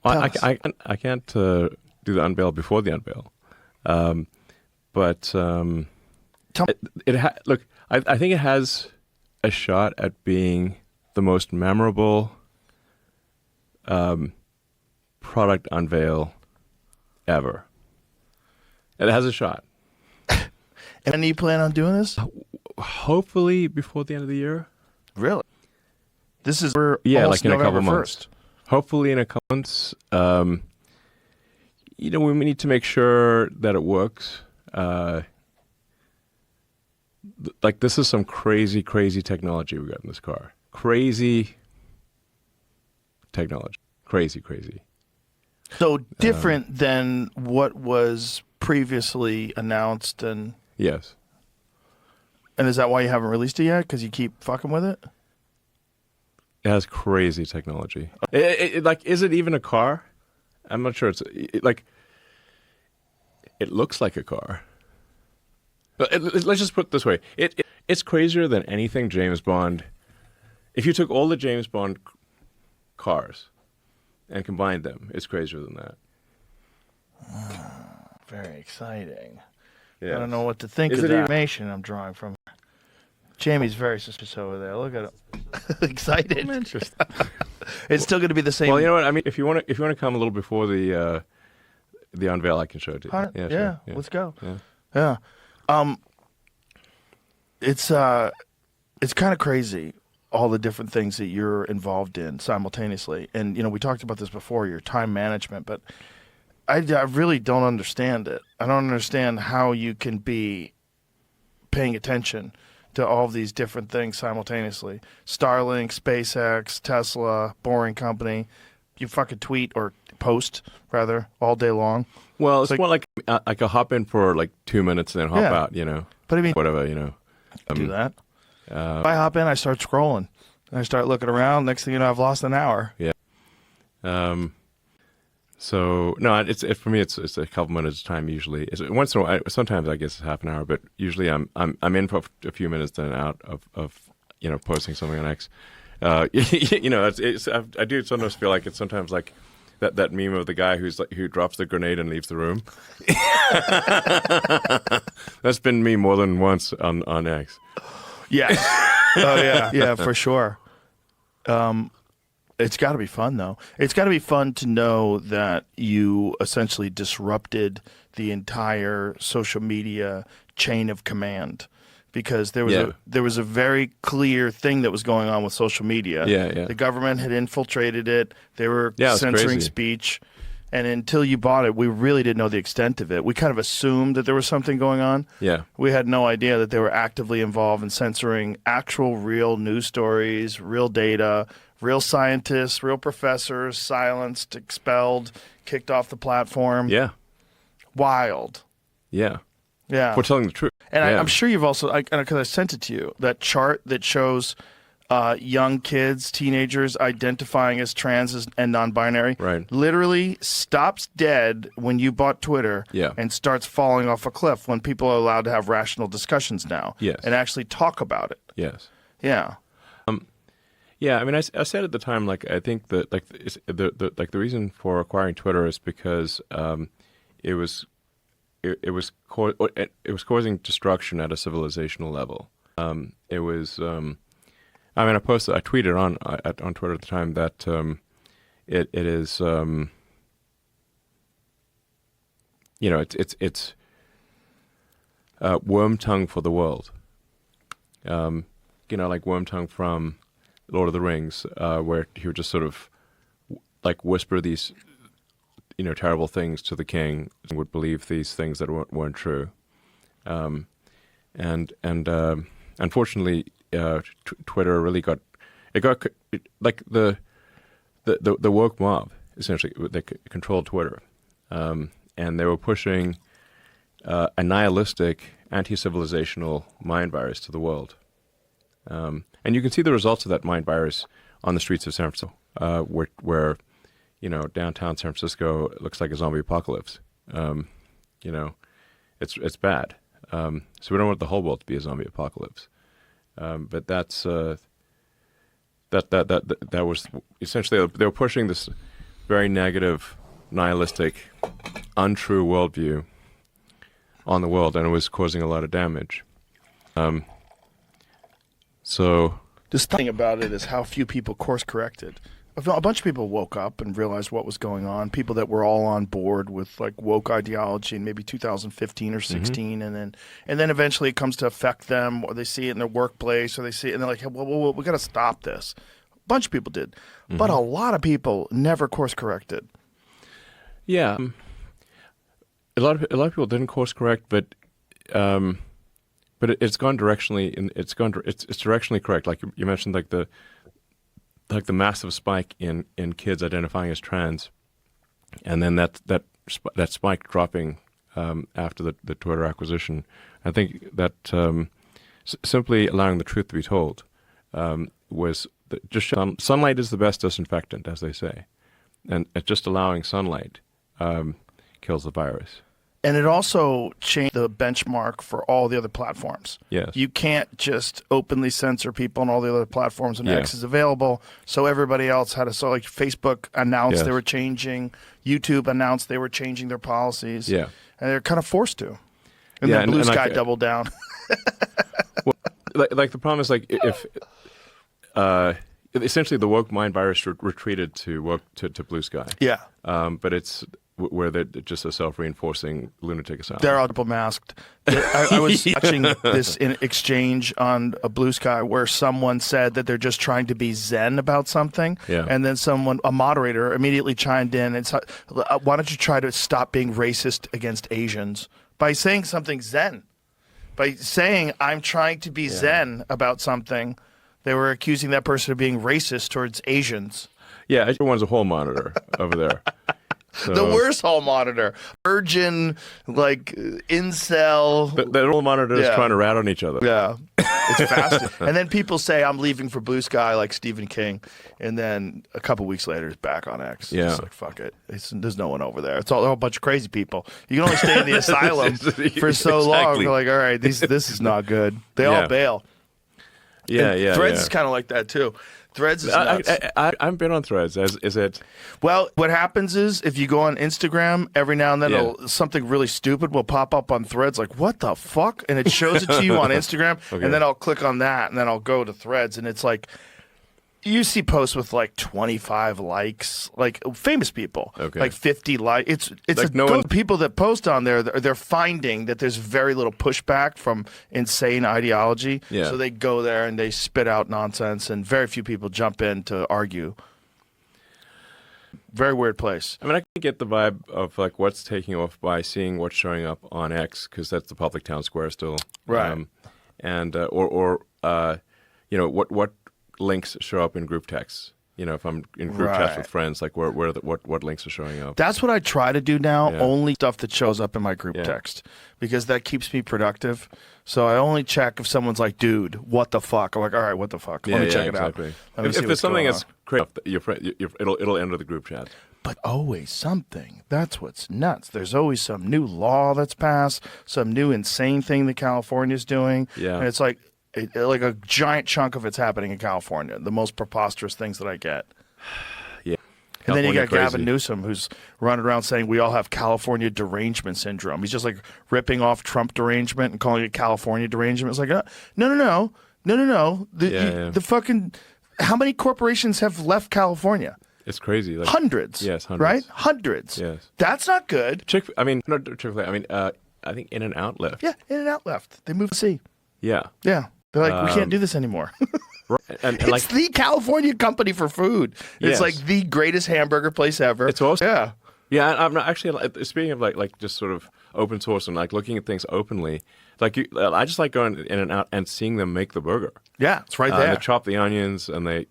Well, I can't do the unveil before the unveil. But look, I think it has a shot at being the most memorable product unveil ever. It has a shot. And do you plan on doing this? Hopefully before the end of the year. Really? This is like in November a couple 1st. Months. Hopefully in a couple months. We need to make sure that it works. Like, this is some crazy, crazy technology we got in this car. Crazy technology. Crazy, crazy. So different than what was previously announced and... Yes. And is that why you haven't released it yet? Because you keep fucking with it? It has crazy technology. Is it even a car? I'm not sure. It looks like a car. But let's just put it this way. It's crazier than anything James Bond. If you took all the James Bond cars and combined them, it's crazier than that. Very exciting. Yes. I don't know what to think of the information I'm drawing from. Jamie's very suspicious over there. Look at him. Excited. I'm interested. It's still going to be the same. Well, you know what? I mean, if you want to come a little before the unveil, I can show it to you. Yeah, Sure. let's go. Yeah. Yeah. it's kind of crazy, all the different things that you're involved in simultaneously. And, we talked about this before, your time management, but I really don't understand it. I don't understand how you can be paying attention to all of these different things simultaneously. Starlink, SpaceX, Tesla, Boring Company. You fucking tweet or post, rather, all day long. Well, it's more like I could hop in for like 2 minutes and then hop out, But I mean, whatever, do that. If I hop in, I start scrolling. And I start looking around. Next thing you know, I've lost an hour. Yeah. So no, it's for me. It's a couple minutes time usually. Once in a while, sometimes I guess it's half an hour, but usually I'm in for a few minutes then out of posting something on X. I do sometimes feel like it's sometimes like that meme of the guy who drops the grenade and leaves the room. That's been me more than once on X. Yes. Oh yeah, for sure. It's got to be fun, though. It's got to be fun to know that you essentially disrupted the entire social media chain of command, because there was a very clear thing that was going on with social media. Yeah. The government had infiltrated it. They were censoring crazy. Speech. And until you bought it, we really didn't know the extent of it. We kind of assumed that there was something going on. Yeah. We had no idea that they were actively involved in censoring actual real news stories, real data, real scientists, real professors, silenced, expelled, kicked off the platform. Yeah. Wild. Yeah. Yeah. For telling the truth. And yeah. I'm sure you've also, because I sent it to you, that chart that shows young kids, teenagers identifying as trans and non-binary, Right. literally stops dead when you bought Twitter, Yeah. and starts falling off a cliff when people are allowed to have rational discussions now, Yes. and actually talk about it. Yes. Yeah. Yeah, I mean, I said at the time, like, I think that the reason for acquiring Twitter is because it was causing destruction at a civilizational level. It was. I mean, I tweeted on Twitter at the time that it is. It's worm tongue for the world. Like worm tongue from Lord of the Rings, where he would just sort of like whisper these, terrible things to the king, and would believe these things that weren't true. And unfortunately, Twitter really got like the woke mob, essentially. They controlled Twitter, and they were pushing a nihilistic, anti-civilizational mind virus to the world. And you can see the results of that mind virus on the streets of San Francisco, where downtown San Francisco looks like a zombie apocalypse. It's bad. So we don't want the whole world to be a zombie apocalypse. But that's that was essentially, they were pushing this very negative, nihilistic, untrue worldview on the world, and it was causing a lot of damage. So The thing about it is how few people course corrected. A bunch of people woke up and realized what was going on. People that were all on board with like woke ideology in maybe 2015 or 16, and then eventually it comes to affect them, or they see it in their workplace, or they see it and they're like, well, we got to stop this. A bunch of people did, but a lot of people never course corrected. Yeah, a lot of people didn't course correct, but it's gone directionally. It's directionally correct. Like you mentioned, like the massive spike in kids identifying as trans, and then that spike dropping after the Twitter acquisition. I think that simply allowing the truth to be told was just sunlight is the best disinfectant, as they say, and just allowing sunlight kills the virus. And it also changed the benchmark for all the other platforms. Yes. You can't just openly censor people on all the other platforms when Yeah. X is available. So everybody else had to. So like Facebook announced Yes. they were changing. YouTube announced they were changing their policies. Yeah. And they're kind of forced to. And Yeah, then Blue and Sky like, doubled down. Well, like the problem is like if essentially the woke mind virus retreated to Blue Sky. Yeah. But it's where they're just a self-reinforcing lunatic asylum. They're all double masked. I was watching this in exchange on a Blue Sky where someone said that they're just trying to be zen about something, and then a moderator, immediately chimed in and said, "Why don't you try to stop being racist against Asians by saying something zen? By saying I'm trying to be zen about something." They were accusing that person of being racist towards Asians. Yeah, everyone's a hall monitor over there. So, the worst hall monitor, virgin, like incel. The hall monitor is trying to rat on each other. Yeah, it's fascinating. And then people say I'm leaving for Blue Sky, like Stephen King, and then a couple weeks later, it's back on X. Yeah, it's like fuck it. There's no one over there. It's all a bunch of crazy people. You can only stay in the asylum for so long. We're like, all right, this is not good. They all bail. Yeah. Threads is kind of like that too. Threads is nuts. I've been on Threads. Is it? Well, what happens is if you go on Instagram, every now and then something really stupid will pop up on Threads, like, what the fuck? And it shows it to you on Instagram, and then I'll click on that, and then I'll go to Threads, and it's like, you see posts with like 25 likes, like famous people, like 50 likes. It's like people that post on there, they're finding that there's very little pushback from insane ideology. Yeah. So they go there and they spit out nonsense, and very few people jump in to argue. Very weird place. I mean, I can get the vibe of like what's taking off by seeing what's showing up on X, because that's the public town square still, right? And what links show up in group texts. If I'm in group chats with friends, like what links are showing up. That's what I try to do now. Yeah. Only stuff that shows up in my group text, because that keeps me productive. So I only check if someone's like, "Dude, what the fuck?" I'm like, "All right, what the fuck? Let me check it out." If there's something that's crazy, it'll enter the group chat. But always something. That's what's nuts. There's always some new law that's passed, some new insane thing that California's doing, and it's like. Like a giant chunk of it's happening in California. The most preposterous things that I get. Yeah. And then you got Gavin Newsom, who's running around saying we all have California derangement syndrome. He's just like ripping off Trump derangement and calling it California derangement. It's like, no. The fucking, how many corporations have left California? It's crazy. Like, hundreds. Yes, hundreds. Right? Hundreds. Yes. That's not good. Not Chick-fil-A. I think In-N-Out left. Yeah, In-N-Out left. They moved to sea. Yeah. Yeah. They're like, we can't do this anymore. and it's like the California company for food. It's like the greatest hamburger place ever. It's awesome. Yeah. I'm not actually, speaking of like just sort of open source and like looking at things openly, like I just like going in and out and seeing them make the burger. Yeah, it's right there. They chop the onions and they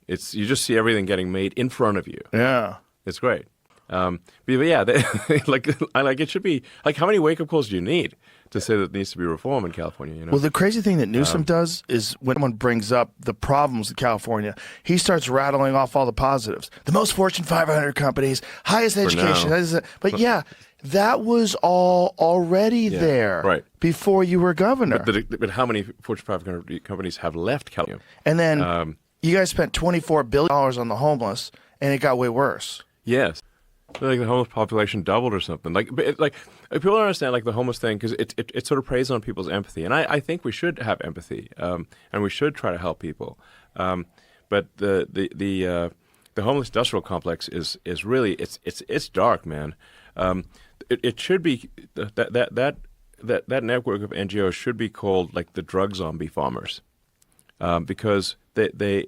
it's you just see everything getting made in front of you. Yeah, it's great. But yeah, it should be like, how many wake up calls do you need to say that it needs to be reform in California? Well, the crazy thing that Newsom does is when someone brings up the problems in California, he starts rattling off all the positives. The most Fortune 500 companies, highest education. But yeah, that was all already there before you were governor. But how many Fortune 500 companies have left California? And then you guys spent $24 billion on the homeless, and it got way worse. Yes. Like the homeless population doubled or something. Like people don't understand like the homeless thing, because it sort of preys on people's empathy, and I think we should have empathy, and we should try to help people. But the homeless industrial complex is really it's dark, man. It should be that network of NGOs should be called like the drug zombie farmers, because the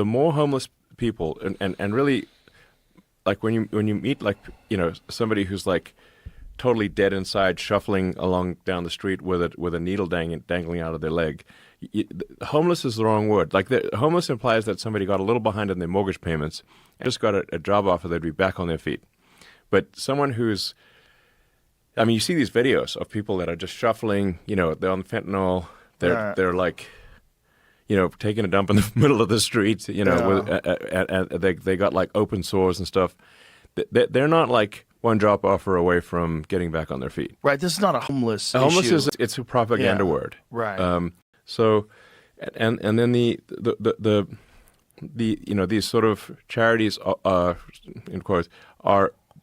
more homeless people and really. Like when you meet like somebody who's like totally dead inside, shuffling along down the street with a needle dangling out of their leg, homeless is the wrong word. Like homeless implies that somebody got a little behind in their mortgage payments and just got a job offer, they'd be back on their feet. But someone who's, you see these videos of people that are just shuffling. They're on fentanyl. They're like. Taking a dump in the middle of the street, and they got like open sores and stuff. They're not like one job offer away from getting back on their feet. Right. This is not a homeless issue. Homeless it's a propaganda word. Right. So, and then the these sort of charities, in quotes,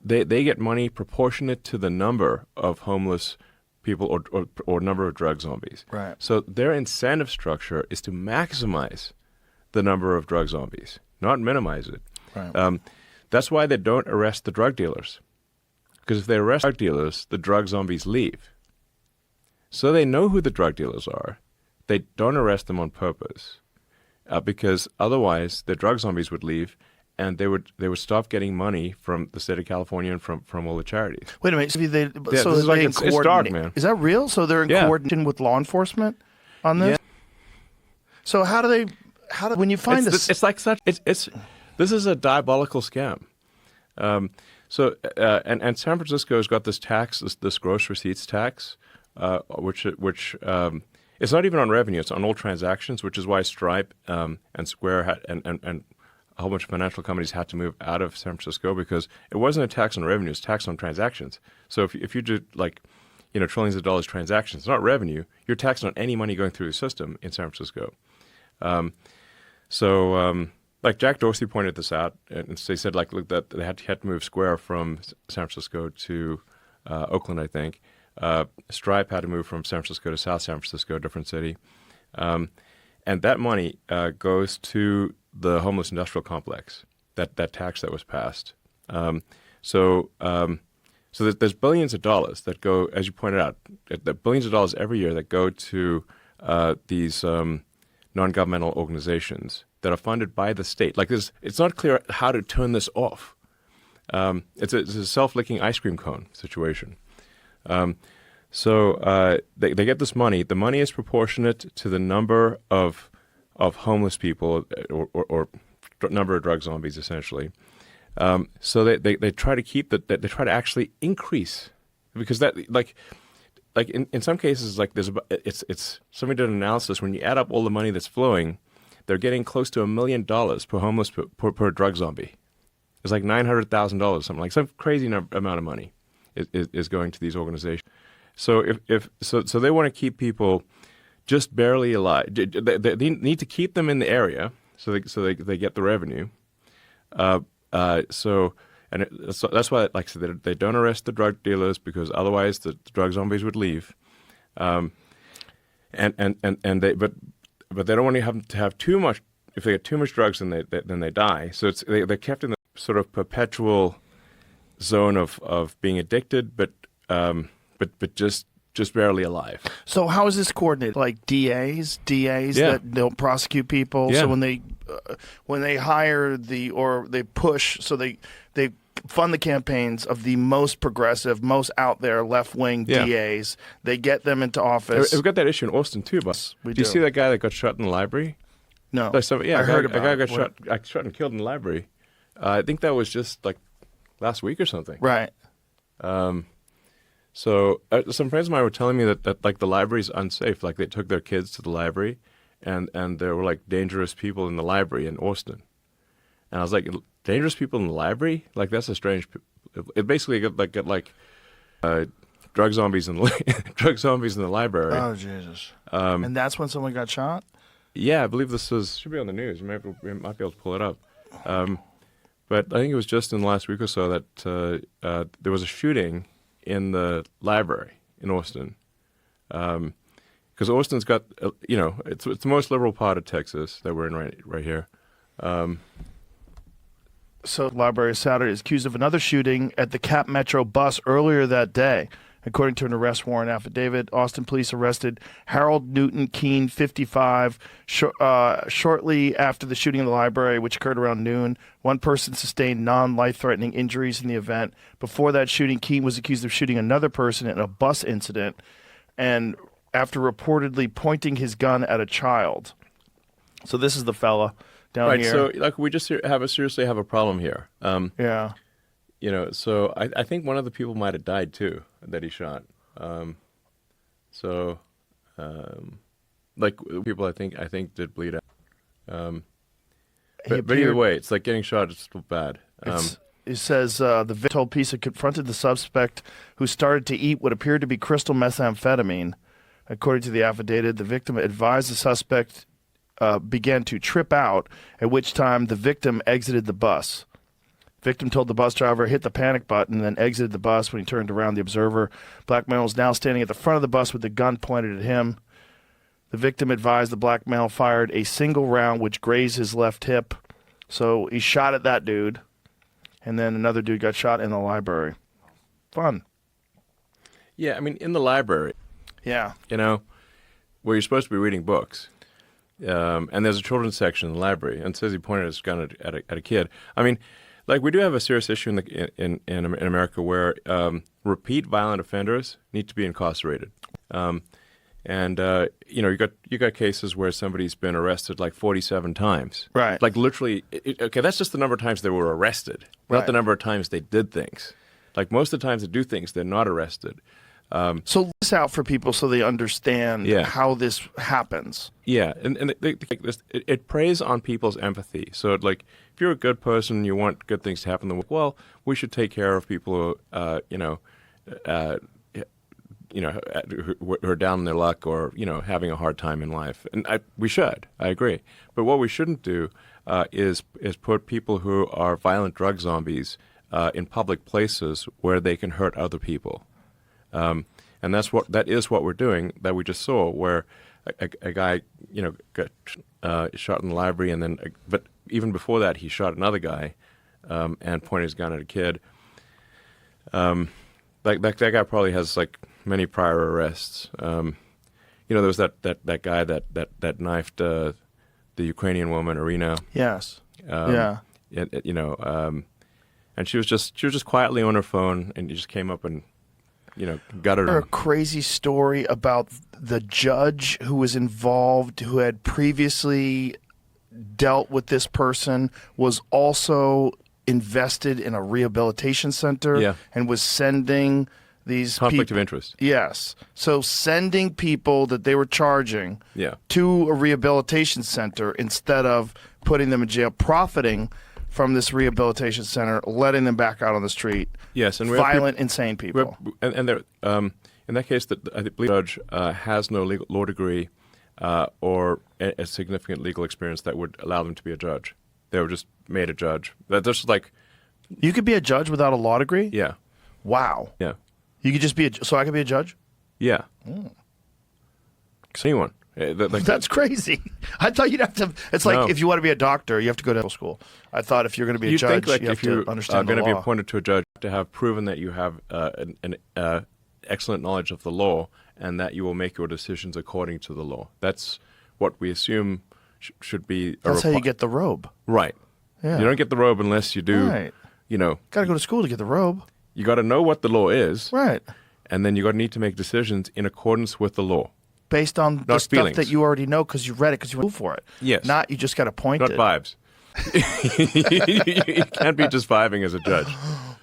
they get money proportionate to the number of homeless people or number of drug zombies. Right. So their incentive structure is to maximize the number of drug zombies, not minimize it. Right. That's why they don't arrest the drug dealers. Because if they arrest drug dealers, the drug zombies leave. So they know who the drug dealers are. They don't arrest them on purpose. Because otherwise the drug zombies would leave, and they would stop getting money from the state of California and from all the charities. Wait a minute. So this is like it's dark, man. Is that real? So they're in coordination with law enforcement on this? Yeah. So how do when you find this? It's like such. This is a diabolical scam. And San Francisco's got this tax, this gross receipts tax, which it's not even on revenue; it's on all transactions, which is why Stripe and Square and a whole bunch of financial companies had to move out of San Francisco, because it wasn't a tax on revenue; it's a tax on transactions. So if you do trillions of dollars transactions, it's not revenue. You're taxed on any money going through the system in San Francisco. Like Jack Dorsey pointed this out, and they said look, that they had to move Square from San Francisco to Oakland, I think. Stripe had to move from San Francisco to South San Francisco, a different city. And that money goes to the homeless industrial complex, that tax that was passed. So there's billions of dollars that go, as you pointed out, billions of dollars every year that go to these non-governmental organizations that are funded by the state. It's not clear how to turn this off. It's a self-licking ice cream cone situation. So they get this money. The money is proportionate to the number of homeless people or number of drug zombies, essentially. So they try to keep that. They try to actually increase, because that in some cases it's somebody did an analysis. When you add up all the money that's flowing, they're getting close to $1 million per homeless per drug zombie. It's like $900,000, something like some crazy amount of money is going to these organizations. So so they want to keep people just barely alive. They need to keep them in the area so they get the revenue. That's why, like I said, they don't arrest the drug dealers, because otherwise the drug zombies would leave. But they don't want to have too much. If they get too much drugs, then they die. So they're kept in the sort of perpetual zone of being addicted, but just barely alive. So how is this coordinated? Like DAs that don't prosecute people. Yeah. So when they hire or they push, so they fund the campaigns of the most progressive, most out there left-wing DAs. They get them into office. We've got that issue in Austin too, but we do you see that guy that got shot in the library? No. I heard about a guy it. got shot and killed in the library. I think that was just like last week or something. Right. So some friends of mine were telling me that like the library's unsafe. Like they took their kids to the library, and there were like dangerous people in the library in Austin. And I was like, dangerous people in the library? Like that's a strange. It basically got drug zombies in the library. Oh Jesus! And that's when someone got shot. Yeah, I believe should be on the news. We might be able to pull it up. But I think it was just in the last week or so that there was a shooting in the library in Austin. Because Austin's got, it's the most liberal part of Texas that we're in right here. So the library Saturday is accused of another shooting at the Cap Metro bus earlier that day. According to an arrest warrant affidavit, Austin police arrested Harold Newton Keene, 55, shortly after the shooting in the library, which occurred around noon. One person sustained non-life-threatening injuries in the event. Before that shooting, Keene was accused of shooting another person in a bus incident, and after reportedly pointing his gun at a child. So this is the fella down here. Right, so like we just seriously have a problem here. Yeah. So I think one of the people might have died too that he shot. Like people I think did bleed out. But either way, it's like getting shot is still bad. It says the victim told police had confronted the suspect, who started to eat what appeared to be crystal methamphetamine. According to the affidavit, the victim advised the suspect began to trip out, at which time the victim exited the bus. Victim told the bus driver hit the panic button, then exited the bus. When he turned around, the observer, black male, was now standing at the front of the bus with the gun pointed at him. The victim advised the black male fired a single round which grazed his left hip. So he shot at that dude. and then another dude got shot in the library. Fun. Yeah, I mean, in the library, Yeah. you know, where you're supposed to be reading books, and there's a children's section in the library, and it says he pointed his gun at a kid. I mean, like, we do have a serious issue in America where repeat violent offenders need to be incarcerated. And you know, you got cases where somebody's been arrested like 47 times. Right. Like, literally, okay, that's just the number of times they were arrested, not the number of times they did things. Like, most of the times they do things, they're not arrested. So lay this out for people so they understand how this happens. Yeah, and it preys on people's empathy. So, like, if you're a good person, you want good things to happen, then, well, we should take care of people who, who are down in their luck or, you know, having a hard time in life. And we should. I agree. But what we shouldn't do is put people who are violent drug zombies in public places where they can hurt other people. And that is what we're doing, that we just saw, where a guy, you know, got shot in the library, and then, but even before that, he shot another guy and pointed his gun at a kid. Like that guy probably has like many prior arrests. You know, there was that guy that knifed the Ukrainian woman, Irina. Yes. You know, and she was just quietly on her phone, and he just came up and, you know, gutted her. A crazy story about the judge who was involved, who had previously dealt with this person, was also invested in a rehabilitation center and was sending these conflict of interest. Yes. So sending people that they were charging to a rehabilitation center instead of putting them in jail, profiting from this rehabilitation center, letting them back out on the street. Yes, and violent, insane people. And there, in that case, I believe the judge has no law degree or a significant legal experience that would allow them to be a judge. They were just made a judge. That's just like, you could be a judge without a law degree? Yeah. Wow. Yeah. You could just be so I could be a judge? Yeah. Anyone. That's crazy. I thought you'd have to. It's like if you want to be a doctor, you have to go to school. I thought if you're going to be a judge, think, like, you have to understand the law. If you're going to be appointed to a judge, to have proven that you have an excellent knowledge of the law and that you will make your decisions according to the law. That's what we assume should be. That's how you get the robe. Right. Yeah. You don't get the robe unless you do. Right. You know. Got to go to school to get the robe. You got to know what the law is. Right. And then you got to need to make decisions in accordance with the law. Based on the stuff that you already know because you read it, because you went for it. Yes. Not you just got appointed. Not vibes. You can't be just vibing as a judge.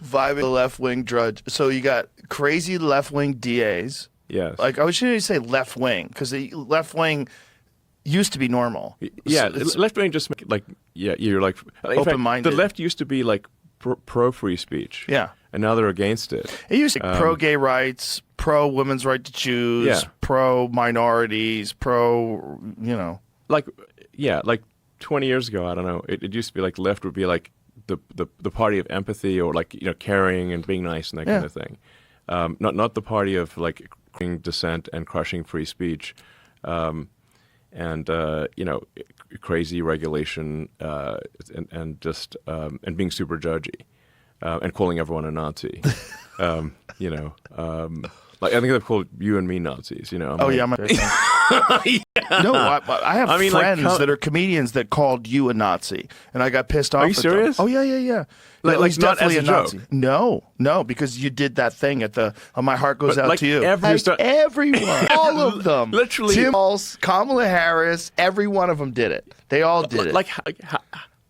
Vibing the left-wing judge. So you got crazy left-wing DAs. Yes. Like, I shouldn't say left-wing, because the left-wing used to be normal. Yeah, left-wing just like, you're like open-minded. The left used to be like pro-free speech. Yeah. And now they're against it. It used to be pro-gay rights, pro-women's right to choose, pro-minorities, Like 20 years ago, I don't know, it used to be like left would be like the party of empathy, or like, you know, caring and being nice and that kind of thing. Not the party of like dissent and crushing free speech, and you know, crazy regulation and just and being super judgy. And calling everyone a Nazi, you know, like I think they've called you and me Nazis, you know. No, I have friends that are comedians that called you a Nazi, and I got pissed off. Are you serious? Oh yeah. Like not as a Nazi. joke. No, because you did that thing at the My Heart Goes Out like to You. everyone, all of them, literally. Tim Walz, Kamala Harris, every one of them did it. They all did it. Like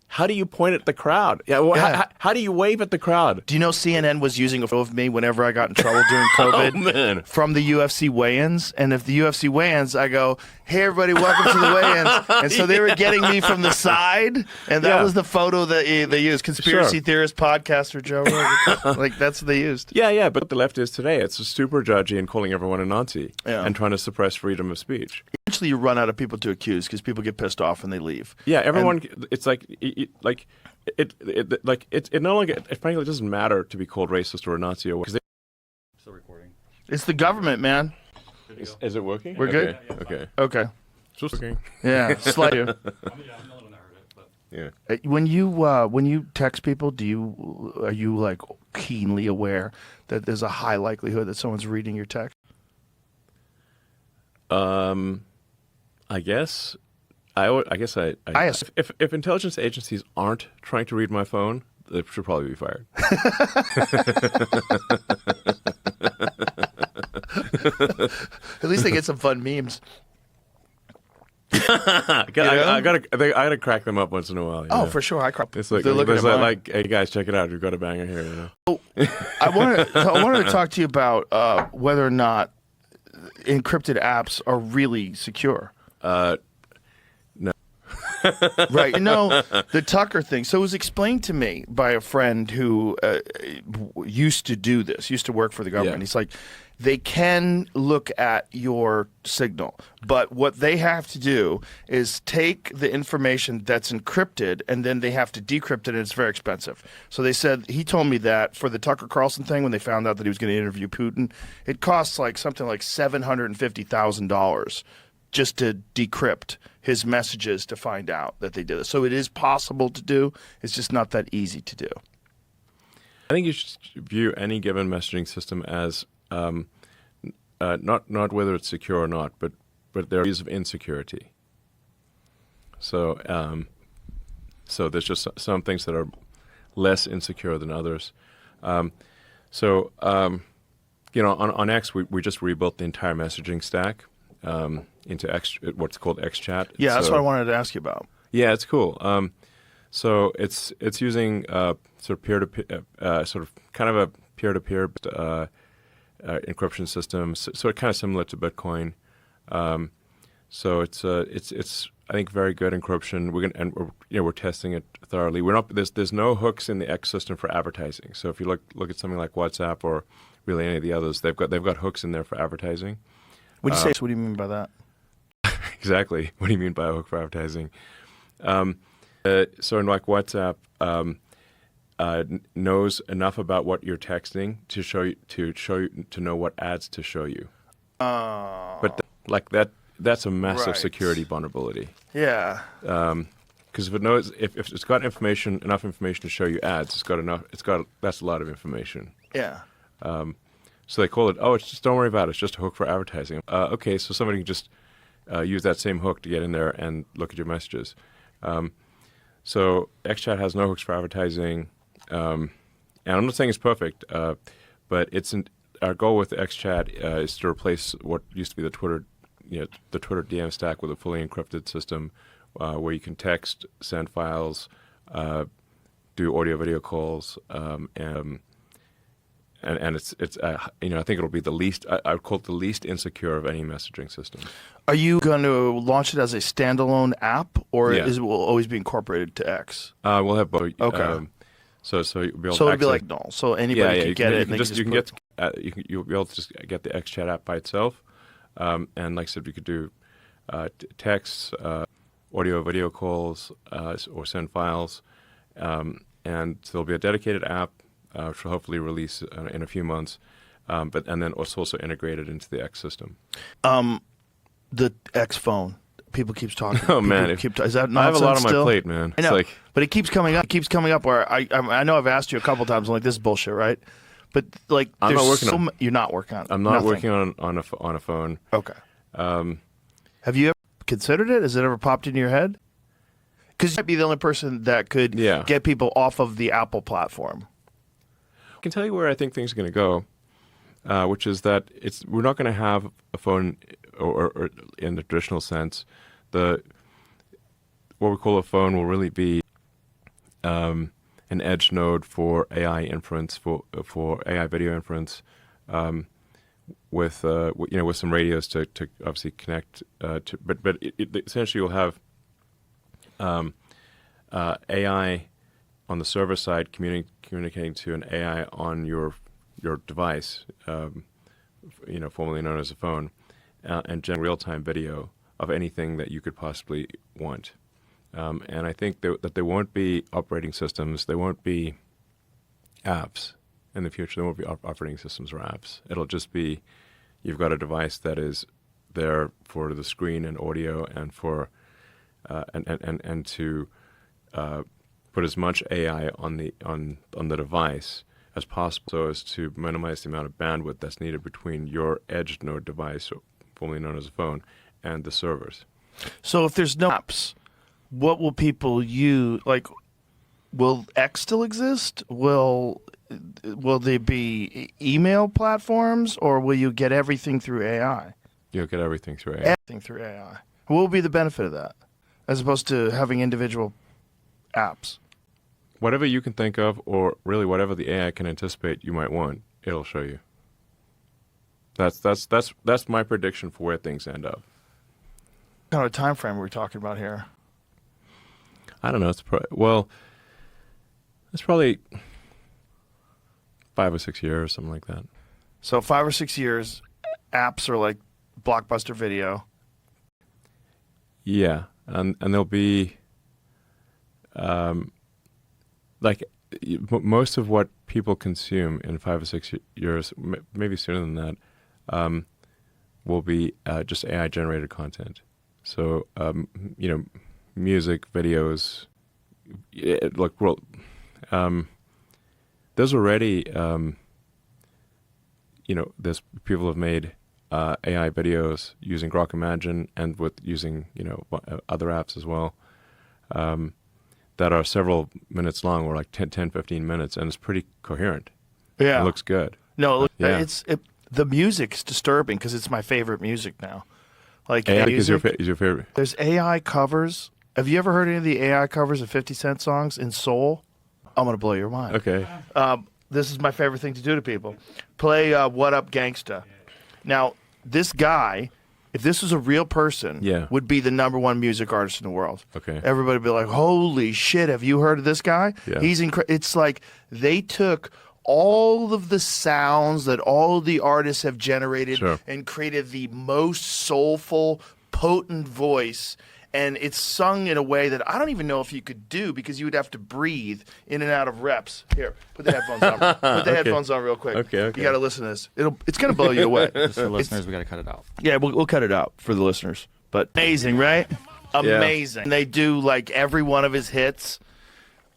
how do you point at the crowd? How do you wave at the crowd? Do you know CNN was using a photo of me whenever I got in trouble during COVID? Oh, man. From the UFC weigh-ins. And if the UFC weigh-ins, I go, hey, everybody, welcome to the weigh-ins. And so they were getting me from the side, and that was the photo that they used. Conspiracy theorist, podcaster, Joe Rogan. Like, that's what they used. Yeah, but the left is today. It's super judgy and calling everyone a Nazi and trying to suppress freedom of speech. Eventually, you run out of people to accuse because people get pissed off and they leave. Yeah, everyone. It's like it no longer. It frankly doesn't matter to be called racist or a Nazi or because Still recording. It's the government, man. Is it working? We're good. Okay. Okay. It's working. Yeah. Slide you. I'm the only one that heard it. But Yeah. When you text people, are you like keenly aware that there's a high likelihood that someone's reading your text? I guess if intelligence agencies aren't trying to read my phone, they should probably be fired. At least they get some fun memes. I gotta crack them up once in a while. Oh, for sure. It's like, they're looking at mine. like, hey guys, check it out. We've got a banger here. You know? I wanted to talk to you about whether or not encrypted apps are really secure. No. Right. The Tucker thing. So it was explained to me by a friend who used to work for the government. Yeah. He's like, they can look at your signal, but what they have to do is take the information that's encrypted and then they have to decrypt it, and it's very expensive. So he told me that for the Tucker Carlson thing, when they found out that he was going to interview Putin, it costs like something like $750,000 just to decrypt his messages to find out that they did it. So it is possible to do. It's just not that easy to do. I think you should view any given messaging system as not whether it's secure or not, but there are areas of insecurity. So there's just some things that are less insecure than others. On X, we just rebuilt the entire messaging stack into what's called XChat. Yeah, that's what I wanted to ask you about. Yeah, it's cool. So it's using sort of peer-to-peer, sort of kind of a peer-to-peer encryption system, so kind of similar to Bitcoin. So it's I think very good encryption. We're testing it thoroughly. There's no hooks in the X system for advertising. So if you look at something like WhatsApp or really any of the others, they've got hooks in there for advertising. When you say so, what do you mean by that? Exactly. What do you mean by a hook for advertising? So in like WhatsApp, knows enough about what you're texting to know what ads to show you. But that's a massive security vulnerability. Yeah. Because if it's got enough information to show you ads, that's a lot of information. Yeah. So they call it, don't worry about it. It's just a hook for advertising. Okay, so somebody can just use that same hook to get in there and look at your messages. So XChat has no hooks for advertising. And I'm not saying it's perfect, but our goal with XChat is to replace what used to be the Twitter DM stack with a fully encrypted system where you can text, send files, do audio video calls, and it's I think it'll be the least, I would call it the least insecure of any messaging system. Are you going to launch it as a standalone app, or will it always be incorporated to X? We'll have both. Okay. So you'll be able so to it'll be like no. So anybody can get it. You'll be able to just get the XChat app by itself, and like I said, we could do texts, audio, video calls, or send files, and there'll be a dedicated app, which will hopefully release in a few months, and then it's also integrated into the X system. The X phone. People keeps talking. Oh man, is that nonsense? I have a lot on still? my plate, man. I know, it's but it keeps coming up. It keeps coming up. Where I know I've asked you a couple times. I'm like, this is bullshit, right? But like, I'm not working on. You're not working on it. I'm not working on a phone. Okay. Have you ever considered it? Has it ever popped into your head? Because you might be the only person that could get people off of the Apple platform. I can tell you where I think things are going to go, which is that we're not going to have a phone, or in the traditional sense, what we call a phone will really be an edge node for AI inference, for AI video inference, with some radios to obviously connect to. But essentially you'll have AI on the server side communicating to an AI on your device, formerly known as a phone, and generate real-time video of anything that you could possibly want. And I think that there won't be operating systems, there won't be apps in the future. There won't be operating systems or apps. It'll just be you've got a device that is there for the screen and audio and for and to put as much AI on the device as possible, so as to minimize the amount of bandwidth that's needed between your edge node device, formerly known as a phone, and the servers. So if there's no apps, what will people use? Like, will X still exist? Will they be email platforms, or will you get everything through AI? You'll get everything through AI. Everything through AI. What will be the benefit of that, as opposed to having individual apps? Whatever you can think of, or really whatever the AI can anticipate you might want, it'll show you. That's my prediction for where things end up. What kind of time frame are we talking about here? I don't know. It's probably 5 or 6 years, something like that. So 5 or 6 years, apps are like Blockbuster Video. Yeah, and there'll be most of what people consume in 5 or 6 years, maybe sooner than that, will be just AI generated content. So music, videos. There's already there's people have made AI videos using Grok Imagine and using other apps as well, that are several minutes long, or like 10, 15 minutes, and it's pretty coherent. Yeah. It looks good. No, Yeah. the music's disturbing because it's my favorite music now. Like AI music, is your favorite. there's AI covers. Have you ever heard any of the AI covers of 50 Cent songs in soul? I'm going to blow your mind. Okay. This is my favorite thing to do to people. Play What Up Gangsta. Now, this guy, if this was a real person, would be the #1 music artist in the world. Okay. Everybody would be like, holy shit, have you heard of this guy? Yeah. He's It's like they took all of the sounds that all of the artists have generated and created the most soulful, potent voice. And it's sung in a way that I don't even know if you could do, because you would have to breathe in and out of reps. Here, put the headphones on. Put the headphones on real quick. Okay. You got to listen to this. It's going to blow you away. Just for listeners, we got to cut it out. Yeah, we'll cut it out for the listeners. But amazing, right? Amazing. And they do like every one of his hits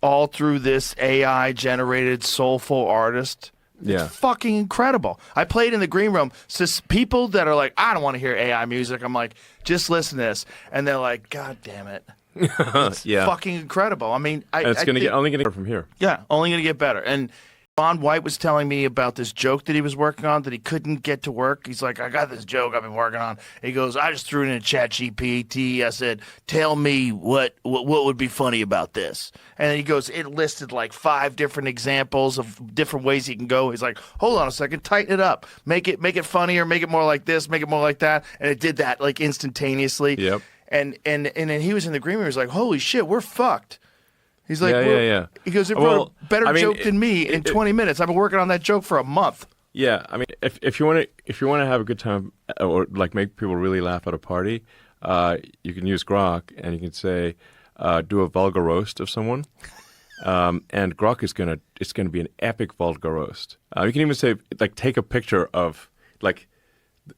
all through this AI-generated soulful artist. Yeah. It's fucking incredible. I played in the green room. So people that are like, I don't want to hear AI music. I'm like, just listen to this. And they're like, God damn it. It's fucking incredible. I mean, it's only going to get from here. Yeah, only going to get better. And Ron White was telling me about this joke that he was working on that he couldn't get to work. He's like, I got this joke I've been working on. He goes, I just threw it in ChatGPT. I said, tell me what would be funny about this. And he goes, it listed like 5 different examples of different ways he can go. He's like, hold on a second, tighten it up. Make it funnier, make it more like this, make it more like that. And it did that like instantaneously. Yep. And then he was in the green room. He was like, holy shit, we're fucked. He's like, yeah. He goes, it wrote a better joke than me in 20 minutes. I've been working on that joke for a month. Yeah, I mean, if you want to have a good time or like make people really laugh at a party, you can use Grok and you can say, do a vulgar roast of someone, and Grok is gonna be an epic vulgar roast. You can even say like take a picture of like.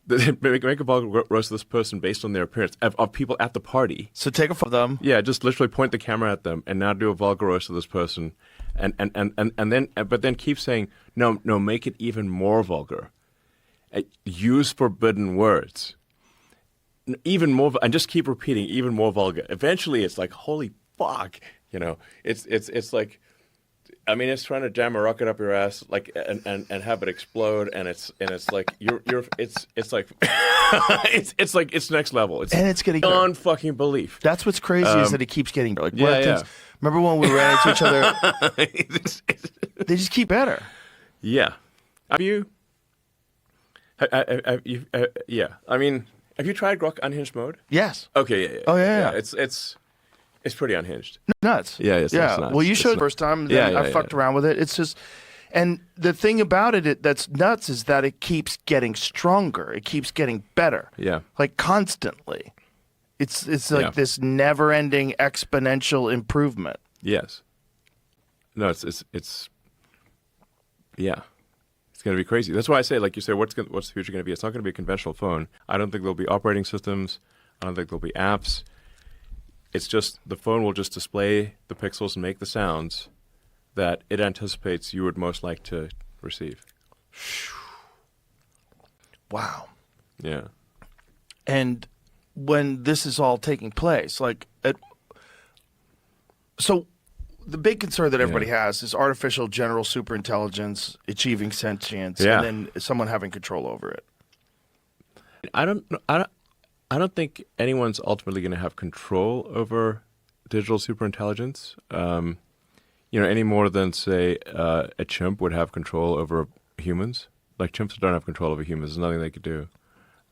Make a vulgar roast of this person based on their appearance of people at the party. So take a photo of them. Yeah, just literally point the camera at them and now do a vulgar roast of this person, and then keep saying no, make it even more vulgar. Use forbidden words. Even more, and just keep repeating even more vulgar. Eventually, it's like holy fuck, it's like. I mean, it's trying to jam a rocket up your ass, like, and have it explode, and it's like it's like it's next level. It's getting beyond fucking belief. That's what's crazy is that it keeps getting like. Yeah. Remember when we ran into each other? They just keep better. Yeah. Have you? Yeah. I mean, have you tried Grok unhinged mode? Yes. Okay. Yeah. Oh yeah. It's pretty unhinged. Nuts. Yeah, it's nuts. Well, you showed it the first time. Then I fucked around with it. It's just, and the thing about it that's nuts is that it keeps getting stronger. It keeps getting better. Yeah. Like constantly. It's like this never-ending exponential improvement. Yes. No, it's yeah. It's going to be crazy. That's why I say, like you say, what's the future going to be? It's not going to be a conventional phone. I don't think there'll be operating systems. I don't think there'll be apps. It's just the phone will just display the pixels and make the sounds that it anticipates you would most like to receive. Wow. Yeah. And when this is all taking place, so the big concern that everybody has is artificial general superintelligence achieving sentience, and then someone having control over it. I don't think anyone's ultimately going to have control over digital superintelligence. Any more than, say, a chimp would have control over humans. Like, chimps don't have control over humans. There's nothing they could do.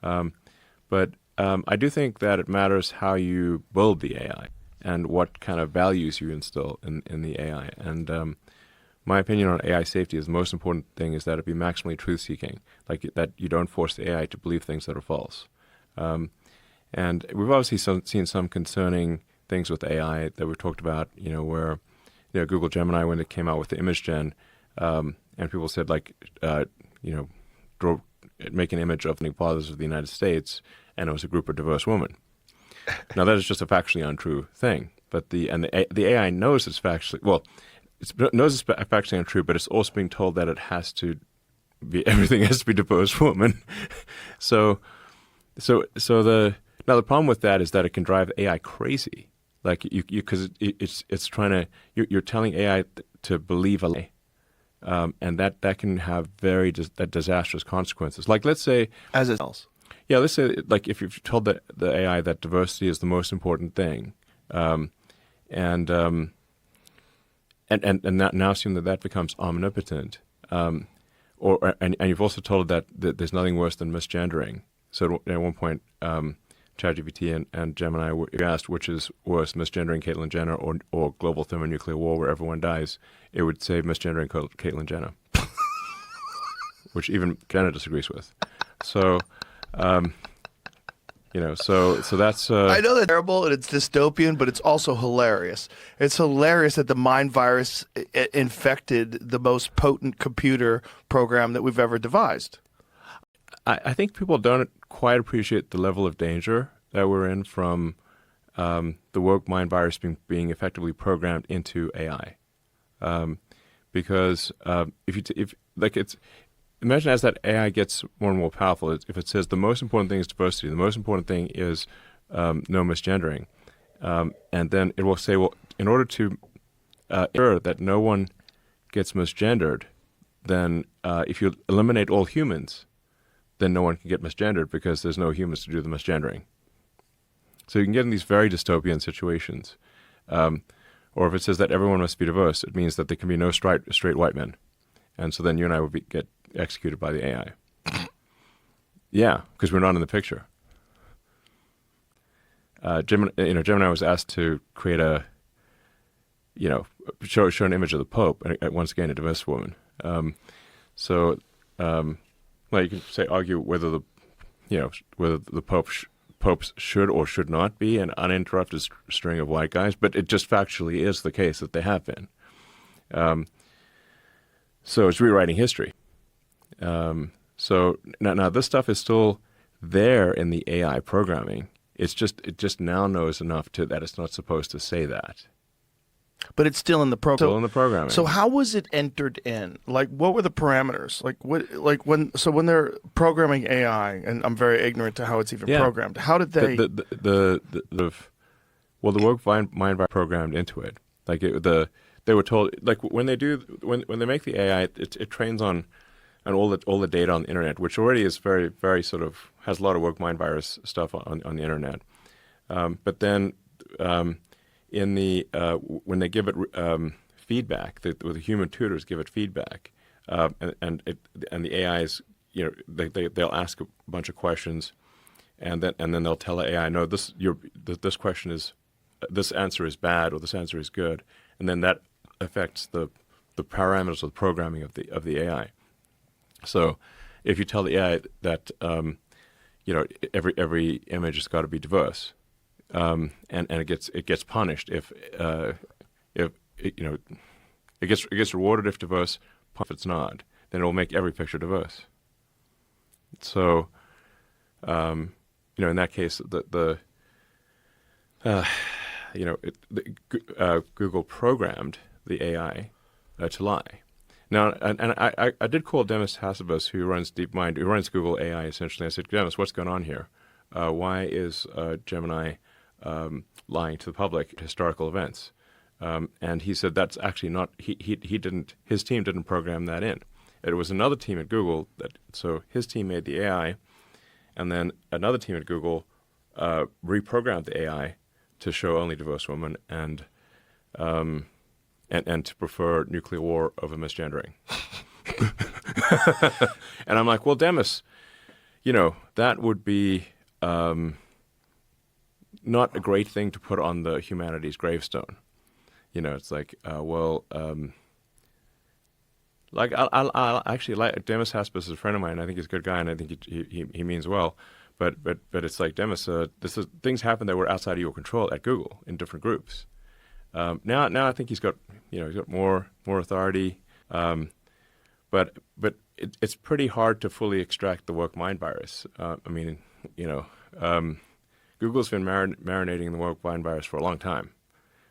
But I do think that it matters how you build the AI and what kind of values you instill in the AI. And my opinion on AI safety is the most important thing is that it be maximally truth-seeking, like that you don't force the AI to believe things that are false. And we've obviously seen some concerning things with AI that we've talked about, where Google Gemini, when it came out with the image gen, and people said, make an image of the fathers of the United States, and it was a group of diverse women. Now, that is just a factually untrue thing. But the AI knows it's factually, knows it's factually untrue, but it's also being told that it has to be, everything has to be diverse women. So the problem with that is that it can drive AI crazy. Like because it's trying to, you're telling AI to believe a lie, and that can have very disastrous consequences. Like, let's say, As it else. Yeah, let's say, like, if you've told the AI that diversity is the most important thing, and now assume that becomes omnipotent, and you've also told it that there's nothing worse than misgendering. So at one point, ChatGPT and Gemini were asked which is worse, misgendering Caitlyn Jenner or global thermonuclear war where everyone dies. It would say misgendering Caitlyn Jenner, which even Jenner disagrees with. So. So that's. I know that's terrible and it's dystopian, but it's also hilarious. It's hilarious that the mind virus infected the most potent computer program that we've ever devised. I think people don't quite appreciate the level of danger that we're in from the woke mind virus being effectively programmed into AI, because imagine as that AI gets more and more powerful, if it says the most important thing is diversity, the most important thing is no misgendering, and then it will say, well, in order to ensure that no one gets misgendered, then if you eliminate all humans, then no one can get misgendered because there's no humans to do the misgendering. So you can get in these very dystopian situations. Or if it says that everyone must be diverse, it means that there can be no straight white men. And so then you and I would get executed by the AI. Yeah, because we're not in the picture. Gemini was asked to create show an image of the Pope, and once again, a diverse woman. You can argue whether the popes should or should not be an uninterrupted string of white guys, but it just factually is the case that they have been. So it's rewriting history. So now this stuff is still there in the AI programming. It just now knows enough that it's not supposed to say that. But it's still in the program. Still in the programming. So how was it entered in? Like, what were the parameters? When they're programming AI, and I'm very ignorant to how it's even programmed. How did they? The woke mind virus programmed into it. They were told, like, when they make the AI, it trains on all the data on the internet, which already is very, very sort of has a lot of woke mind virus stuff on the internet. But then when they give it feedback, the human tutors give it feedback, and the AIs, they'll ask a bunch of questions, and then they'll tell the AI, no, this answer is bad or this answer is good, and then that affects the parameters of the programming of the AI. So if you tell the AI that every image has got to be diverse, and it gets punished if it gets rewarded if diverse, if it's not, then it will make every picture diverse. So in that case, Google programmed the AI to lie. Now, and I did call Demis Hassabis, who runs DeepMind, who runs Google AI, essentially. I said, Demis, what's going on here? Why is Gemini lying to the public historical events? And he said that's actually not. He didn't. His team didn't program that in. It was another team at Google so his team made the AI, and then another team at Google reprogrammed the AI to show only divorced women and to prefer nuclear war over misgendering. And I'm like, well, Demis, that would be not a great thing to put on the humanities gravestone. It's like, I'll actually like Demis Hassabis is a friend of mine. I think he's a good guy, and I think he means well. But it's like, Demis, things happen that were outside of your control at Google in different groups. Now I think he's got more authority, but it's pretty hard to fully extract the woke mind virus. Google's been marinating the woke mind virus for a long time.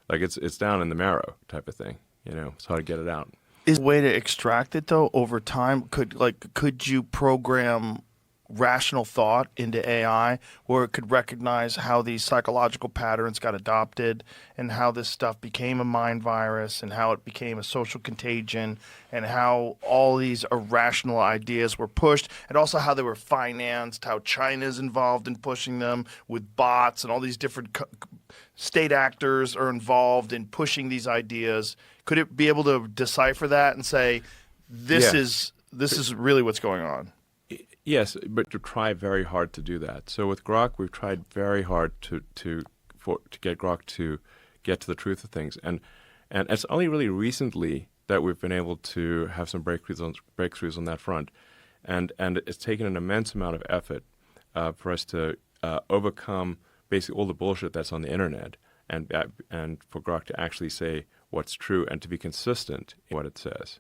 Like it's down in the marrow type of thing. It's hard to get it out. Is a way to extract it though over time? Could you program rational thought into AI where it could recognize how these psychological patterns got adopted and how this stuff became a mind virus and how it became a social contagion and how all these irrational ideas were pushed and also how they were financed, how China's involved in pushing them with bots and all these different state actors are involved in pushing these ideas? Could it be able to decipher that and say, this is really what's going on? Yes, but to try very hard to do that. So with Grok, we've tried very hard to get Grok to get to the truth of things, and it's only really recently that we've been able to have some breakthroughs on that front, and it's taken an immense amount of effort for us to overcome basically all the bullshit that's on the internet, and for Grok to actually say what's true and to be consistent in what it says.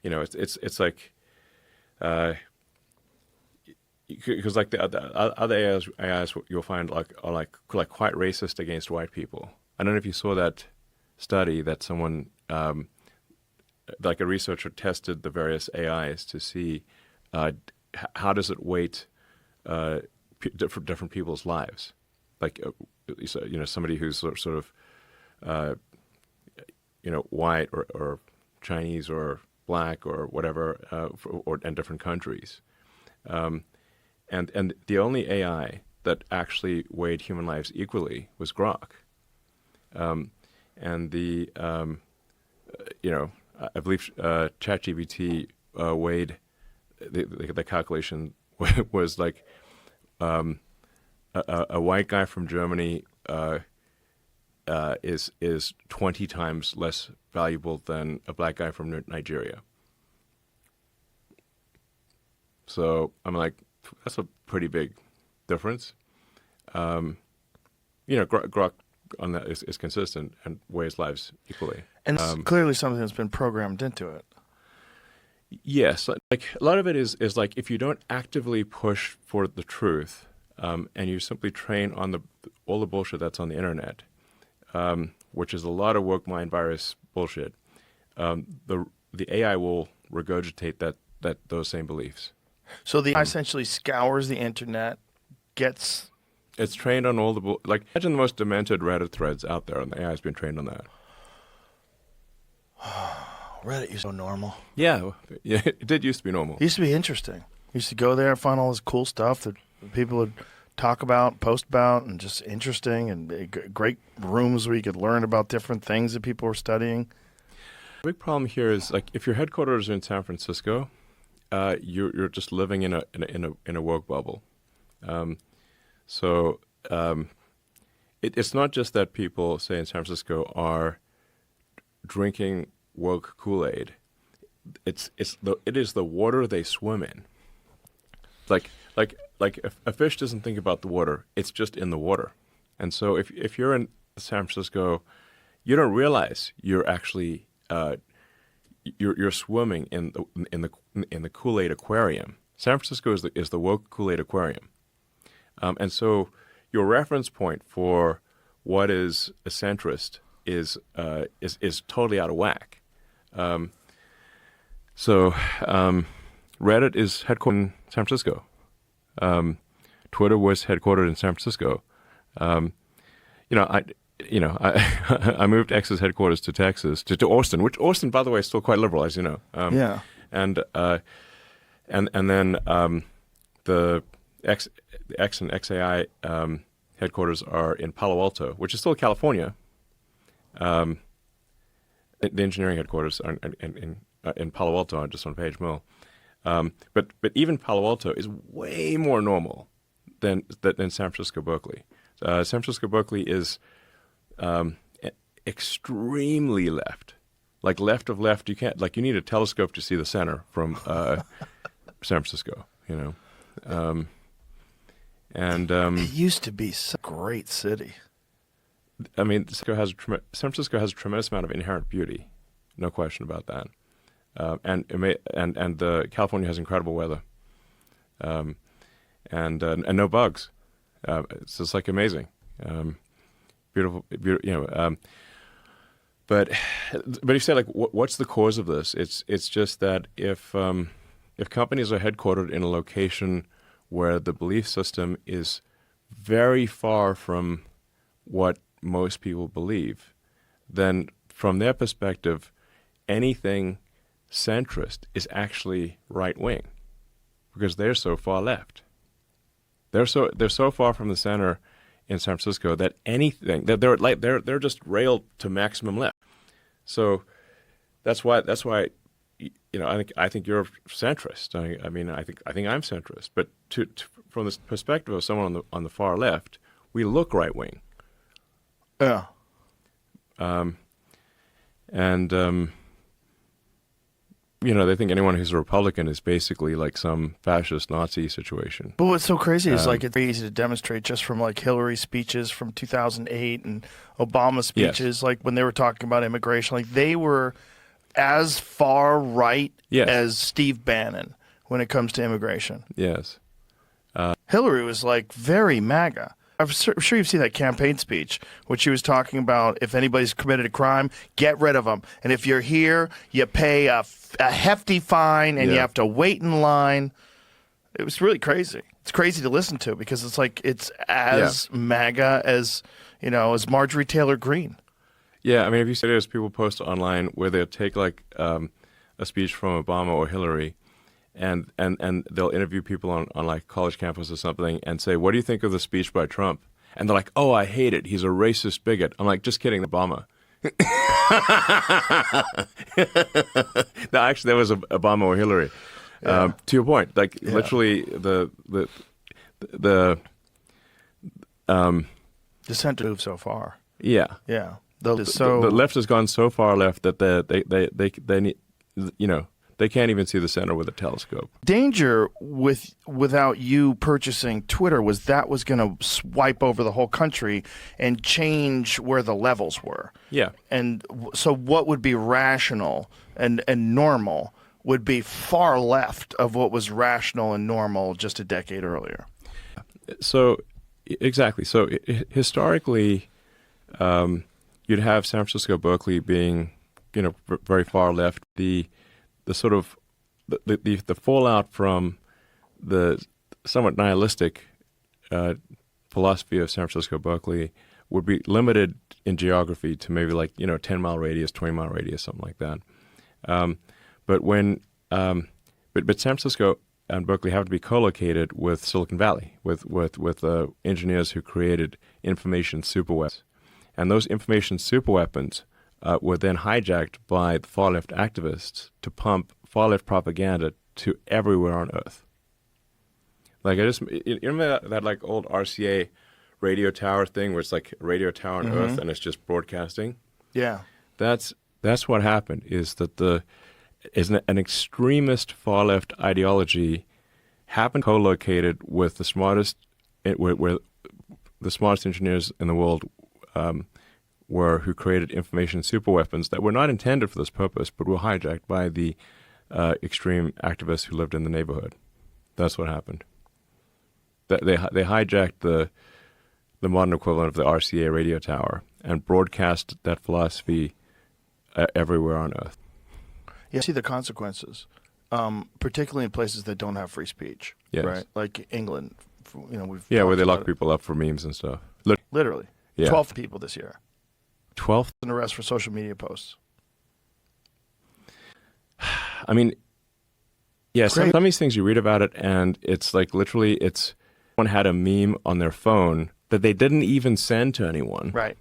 It's like because like the other AIs you'll find are quite racist against white people. I don't know if you saw that study that someone like a researcher tested the various AIs to see how does it weight different people's lives. Like somebody who's sort of white or Chinese or black or whatever, and different countries, and the only AI that actually weighed human lives equally was Grok, and the I believe ChatGPT weighed the calculation was like a white guy from Germany is 20 times less valuable than a black guy from Nigeria. So I'm like, that's a pretty big difference. Grok on that is consistent and weighs lives equally. And it's clearly something that's been programmed into it. Yes, like a lot of it is like if you don't actively push for the truth, and you simply train on all the bullshit that's on the internet, which is a lot of woke mind virus bullshit, the AI will regurgitate those same beliefs. So the AI essentially scours the internet, it's trained on all the imagine the most demented Reddit threads out there, and the AI has been trained on that. Reddit used to be so normal. Yeah, it did used to be normal. It used to be interesting. You used to go there and find all this cool stuff that people would talk about, post about, and just interesting and great rooms where you could learn about different things that people were studying. The big problem here is like if your headquarters are in San Francisco, you're just living in a woke bubble. It's not just that people, say in San Francisco, are drinking woke Kool-Aid. It is the water they swim in. Like a fish doesn't think about the water; it's just in the water. And so if you're in San Francisco, you don't realize you're actually you're swimming in the Kool-Aid aquarium. San Francisco is the woke Kool-Aid aquarium, and so your reference point for what is a centrist is totally out of whack. So Reddit is headquartered in San Francisco. Twitter was headquartered in San Francisco. I moved X's headquarters to Texas, to Austin, which Austin, by the way, is still quite liberal, as you know. Yeah. And then the X and XAI headquarters are in Palo Alto, which is still California. The engineering headquarters are in Palo Alto, just on Page Mill. But even Palo Alto is way more normal than San Francisco Berkeley. San Francisco Berkeley is extremely left, like left of left. You can't, like, you need a telescope to see the center from San Francisco. It used to be such a great city. I mean, San Francisco has a tremendous amount of inherent beauty, no question about that. And California has incredible weather, and no bugs. It's just like amazing, beautiful. But you say, like, what's the cause of this? It's just that if companies are headquartered in a location where the belief system is very far from what most people believe, then from their perspective, anything centrist is actually right wing, because they're so far left. They're so far from the center in San Francisco that anything that they're just railed to maximum left. So that's why I think you're centrist. I mean I think I'm centrist, but from the perspective of someone on the far left, we look right wing. Yeah. They think anyone who's a Republican is basically like some fascist Nazi situation. But what's so crazy is, like, it's easy to demonstrate just from, like, Hillary's speeches from 2008 and Obama's speeches, yes. like when they were talking about immigration, like they were as far right yes. as Steve Bannon when it comes to immigration. Yes. Hillary was, like, very MAGA. I'm sure you've seen that campaign speech, which she was talking about if anybody's committed a crime, get rid of them. And if you're here, you pay a hefty fine and you have to wait in line. It was really crazy. It's crazy to listen to because it's like it's as MAGA as, as Marjorie Taylor Greene. Yeah, I mean, if you say there's people post online where they'll take, like, a speech from Obama or Hillary, and they'll interview people on like college campus or something and say, what do you think of the speech by Trump? And they're like, oh, I hate it. He's a racist bigot. I'm like, just kidding, Obama. No, actually, that was Obama or Hillary. To your point, like literally the center moved so far. Yeah. Yeah. The left has gone so far left that they need, they can't even see the center with a telescope. Danger without you purchasing Twitter was going to swipe over the whole country and change where the levels were. Yeah. And so what would be rational and normal would be far left of what was rational and normal just a decade earlier. So, exactly. So historically, you'd have San Francisco, Berkeley being, very far left. The sort of the fallout from the somewhat nihilistic philosophy of San Francisco, Berkeley would be limited in geography to maybe 10-mile radius, 20-mile radius, something like that. But San Francisco and Berkeley have to be co-located with Silicon Valley, with engineers who created information superweapons, and those information superweapons were then hijacked by the far-left activists to pump far-left propaganda to everywhere on Earth. Like, you remember that like old RCA radio tower thing where it's like a radio tower on Earth and it's just broadcasting? Yeah. That's what happened, is that an extremist far-left ideology happened co-located with the smartest engineers in the world who created information superweapons that were not intended for this purpose, but were hijacked by the extreme activists who lived in the neighborhood. That's what happened. They hijacked the modern equivalent of the RCA radio tower and broadcast that philosophy everywhere on Earth. Yeah, see the consequences, particularly in places that don't have free speech. Yes. Right, like England. We've where they talked lock about people up for memes and stuff. literally. Yeah. 12 people this year. 12th? An arrest for social media posts. I mean, yeah, some Great. of these things you read about it, and it's like literally, someone had a meme on their phone that they didn't even send to anyone, Right.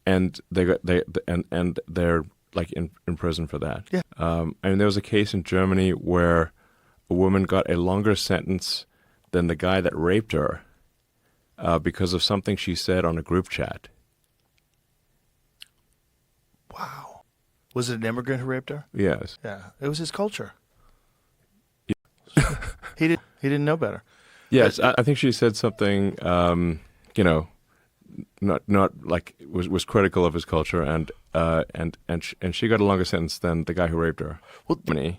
and they're like in prison for that. Yeah. I mean, there was a case in Germany where a woman got a longer sentence than the guy that raped her because of something she said on a group chat. Wow. Was it an immigrant who raped her? Yes. Yeah. It was his culture. He didn't know better. Yes, I think she said something, not like was critical of his culture, and she got a longer sentence than the guy who raped her. Well, the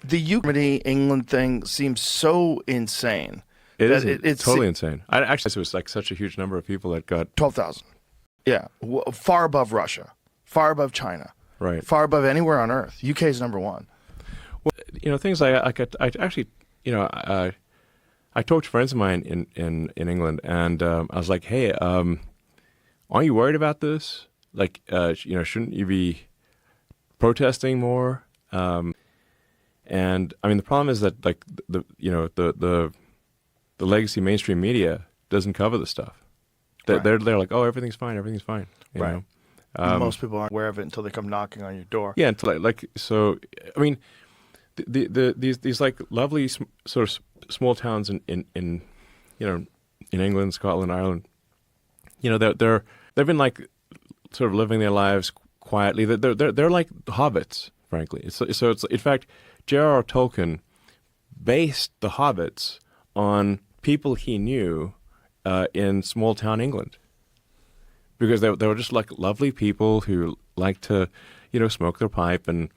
Germany England thing seems so insane. It's totally insane. I actually, it was like such a huge number of people that got 12,000. Yeah, far above Russia, far above China, right, far above anywhere on Earth. UK is number one. Well, things I actually, I talked to friends of mine in England, and I was like, hey, aren't you worried about this? Like, shouldn't you be protesting more? And I mean, the problem is that like the legacy mainstream media doesn't cover the stuff. They're like, oh, everything's fine. You Right. know? Most people aren't aware of it until they come knocking on your door. Yeah, until so. I mean, these like lovely sort of small towns in England, Scotland, Ireland. They've been like sort of living their lives quietly. They're like hobbits, frankly. So it's in fact, J.R.R. Tolkien based the hobbits on people he knew in small town England, because they were just like lovely people who liked to smoke their pipe and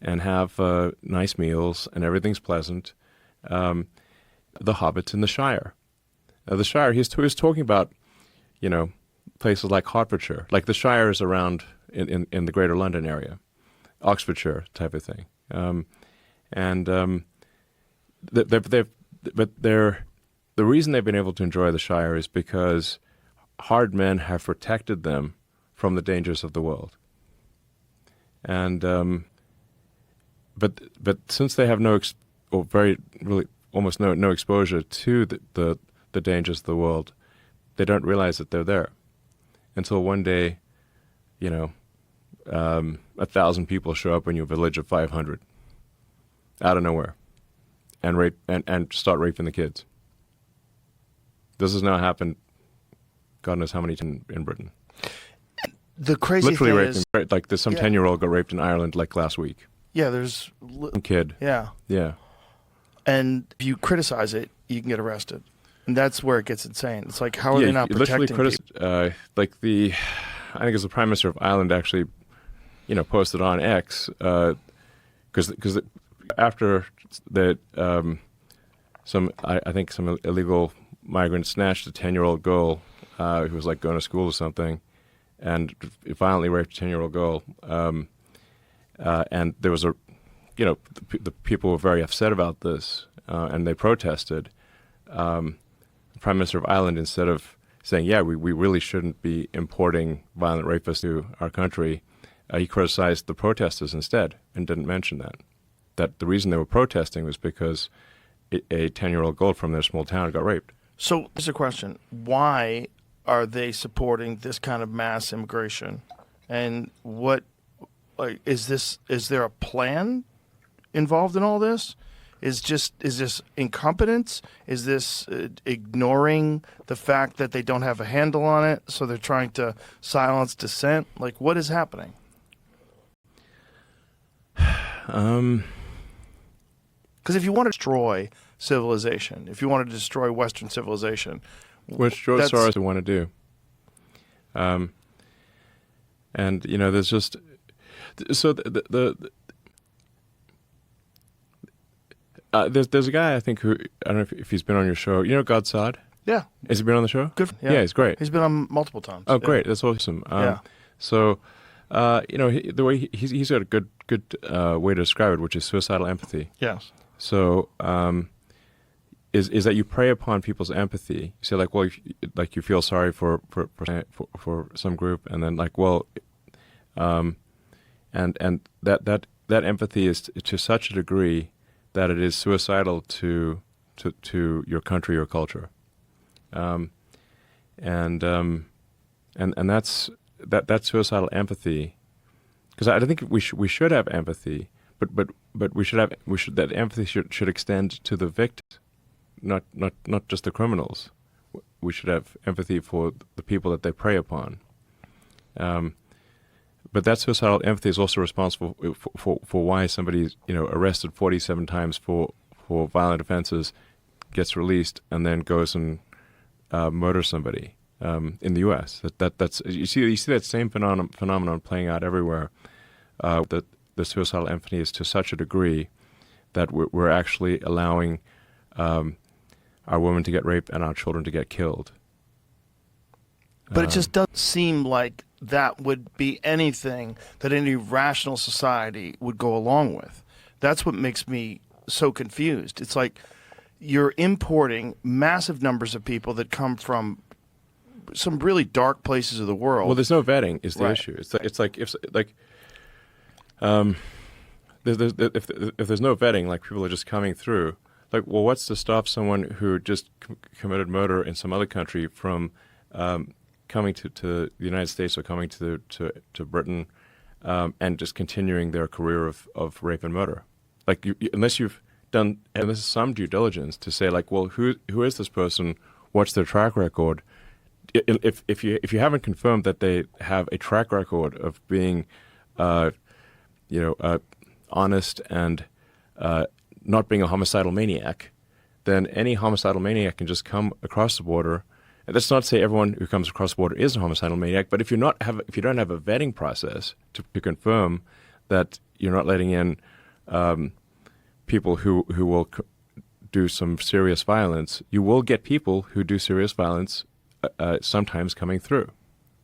have nice meals, and everything's pleasant. The hobbits in the Shire. The Shire, he was talking about, places like Hertfordshire. Like the Shire is around in the greater London area, Oxfordshire type of thing. The reason they've been able to enjoy the Shire is because hard men have protected them from the dangers of the world. And but since they have almost no exposure to the dangers of the world, they don't realize that they're there until one day, 1,000 people show up in your village of 500 out of nowhere and rape and start raping the kids. This has now happened, God knows how many times in Britain. The crazy literally thing raping, like there's some 10-year-old got raped in Ireland like last week. Yeah, there's Some kid. Yeah. And if you criticize it, you can get arrested, and that's where it gets insane. It's like, how are they not protecting people? I think it was the Prime Minister of Ireland actually, posted on X, because after that, some illegal migrant snatched a 10-year-old girl who was like going to school or something, and violently raped a 10-year-old girl. And there was the people were very upset about this, and they protested. The Prime Minister of Ireland, instead of saying, yeah, we really shouldn't be importing violent rapists to our country, he criticized the protesters instead and didn't mention that the reason they were protesting was because a 10-year-old girl from their small town got raped. So here's a question. Why are they supporting this kind of mass immigration? And is there a plan involved in all this? Is this incompetence? Is this ignoring the fact that they don't have a handle on it, so they're trying to silence dissent? Like, what is happening? Because if you want to destroy civilization, if you want to destroy Western civilization, which George Soros would want to do, and there's just so there's a guy I think who, I don't know if he's been on your show. Godsod? Yeah. Has he been on the show? Good. Yeah, he's great. He's been on multiple times. Oh, great. That's awesome. So, the way he's got a good way to describe it, which is suicidal empathy. Yes. So, is that you prey upon people's empathy. You say like, well, you feel sorry for some group, and then like, well, and that empathy is to such a degree that it is suicidal to your country or culture, and that's suicidal empathy, because I don't think we should have empathy, but that empathy should extend to the victims, not just the criminals. We should have empathy for the people that they prey upon. But that suicidal empathy is also responsible for why somebody's arrested 47 times for violent offenses, gets released, and then goes and murders somebody in the U.S. That's you see that same phenomenon playing out everywhere. That the suicidal empathy is to such a degree that we're actually allowing our women to get raped and our children to get killed. But it just doesn't seem like that would be anything that any rational society would go along with. That's what makes me so confused. It's like you're importing massive numbers of people that come from some really dark places of the world. Well, there's no vetting is the Right. issue. If there's no vetting, like people are just coming through. Like, well, what's to stop someone who just committed murder in some other country from coming to the United States or coming to Britain and just continuing their career of rape and murder? Like, unless you've done some due diligence to say, like, well, who is this person? What's their track record? If you haven't confirmed that they have a track record of being, honest and not being a homicidal maniac, then any homicidal maniac can just come across the border. And that's not to say everyone who comes across the border is a homicidal maniac, but if you don't have a vetting process to confirm that you're not letting in people who will do some serious violence, you will get people who do serious violence sometimes coming through.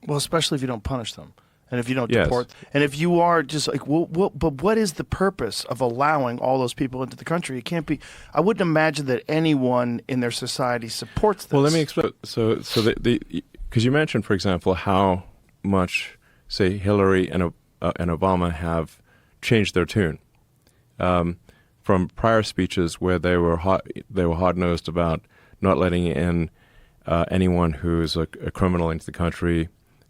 Well, especially if you don't punish them. And if you don't Yes. deport, and if you are just like, well, but what is the purpose of allowing all those people into the country? It can't be. I wouldn't imagine that anyone in their society supports this. Well, let me explain. So because you mentioned, for example, how much, say, Hillary and Obama have changed their tune from prior speeches where they were hard-nosed about not letting in anyone who's a criminal into the country.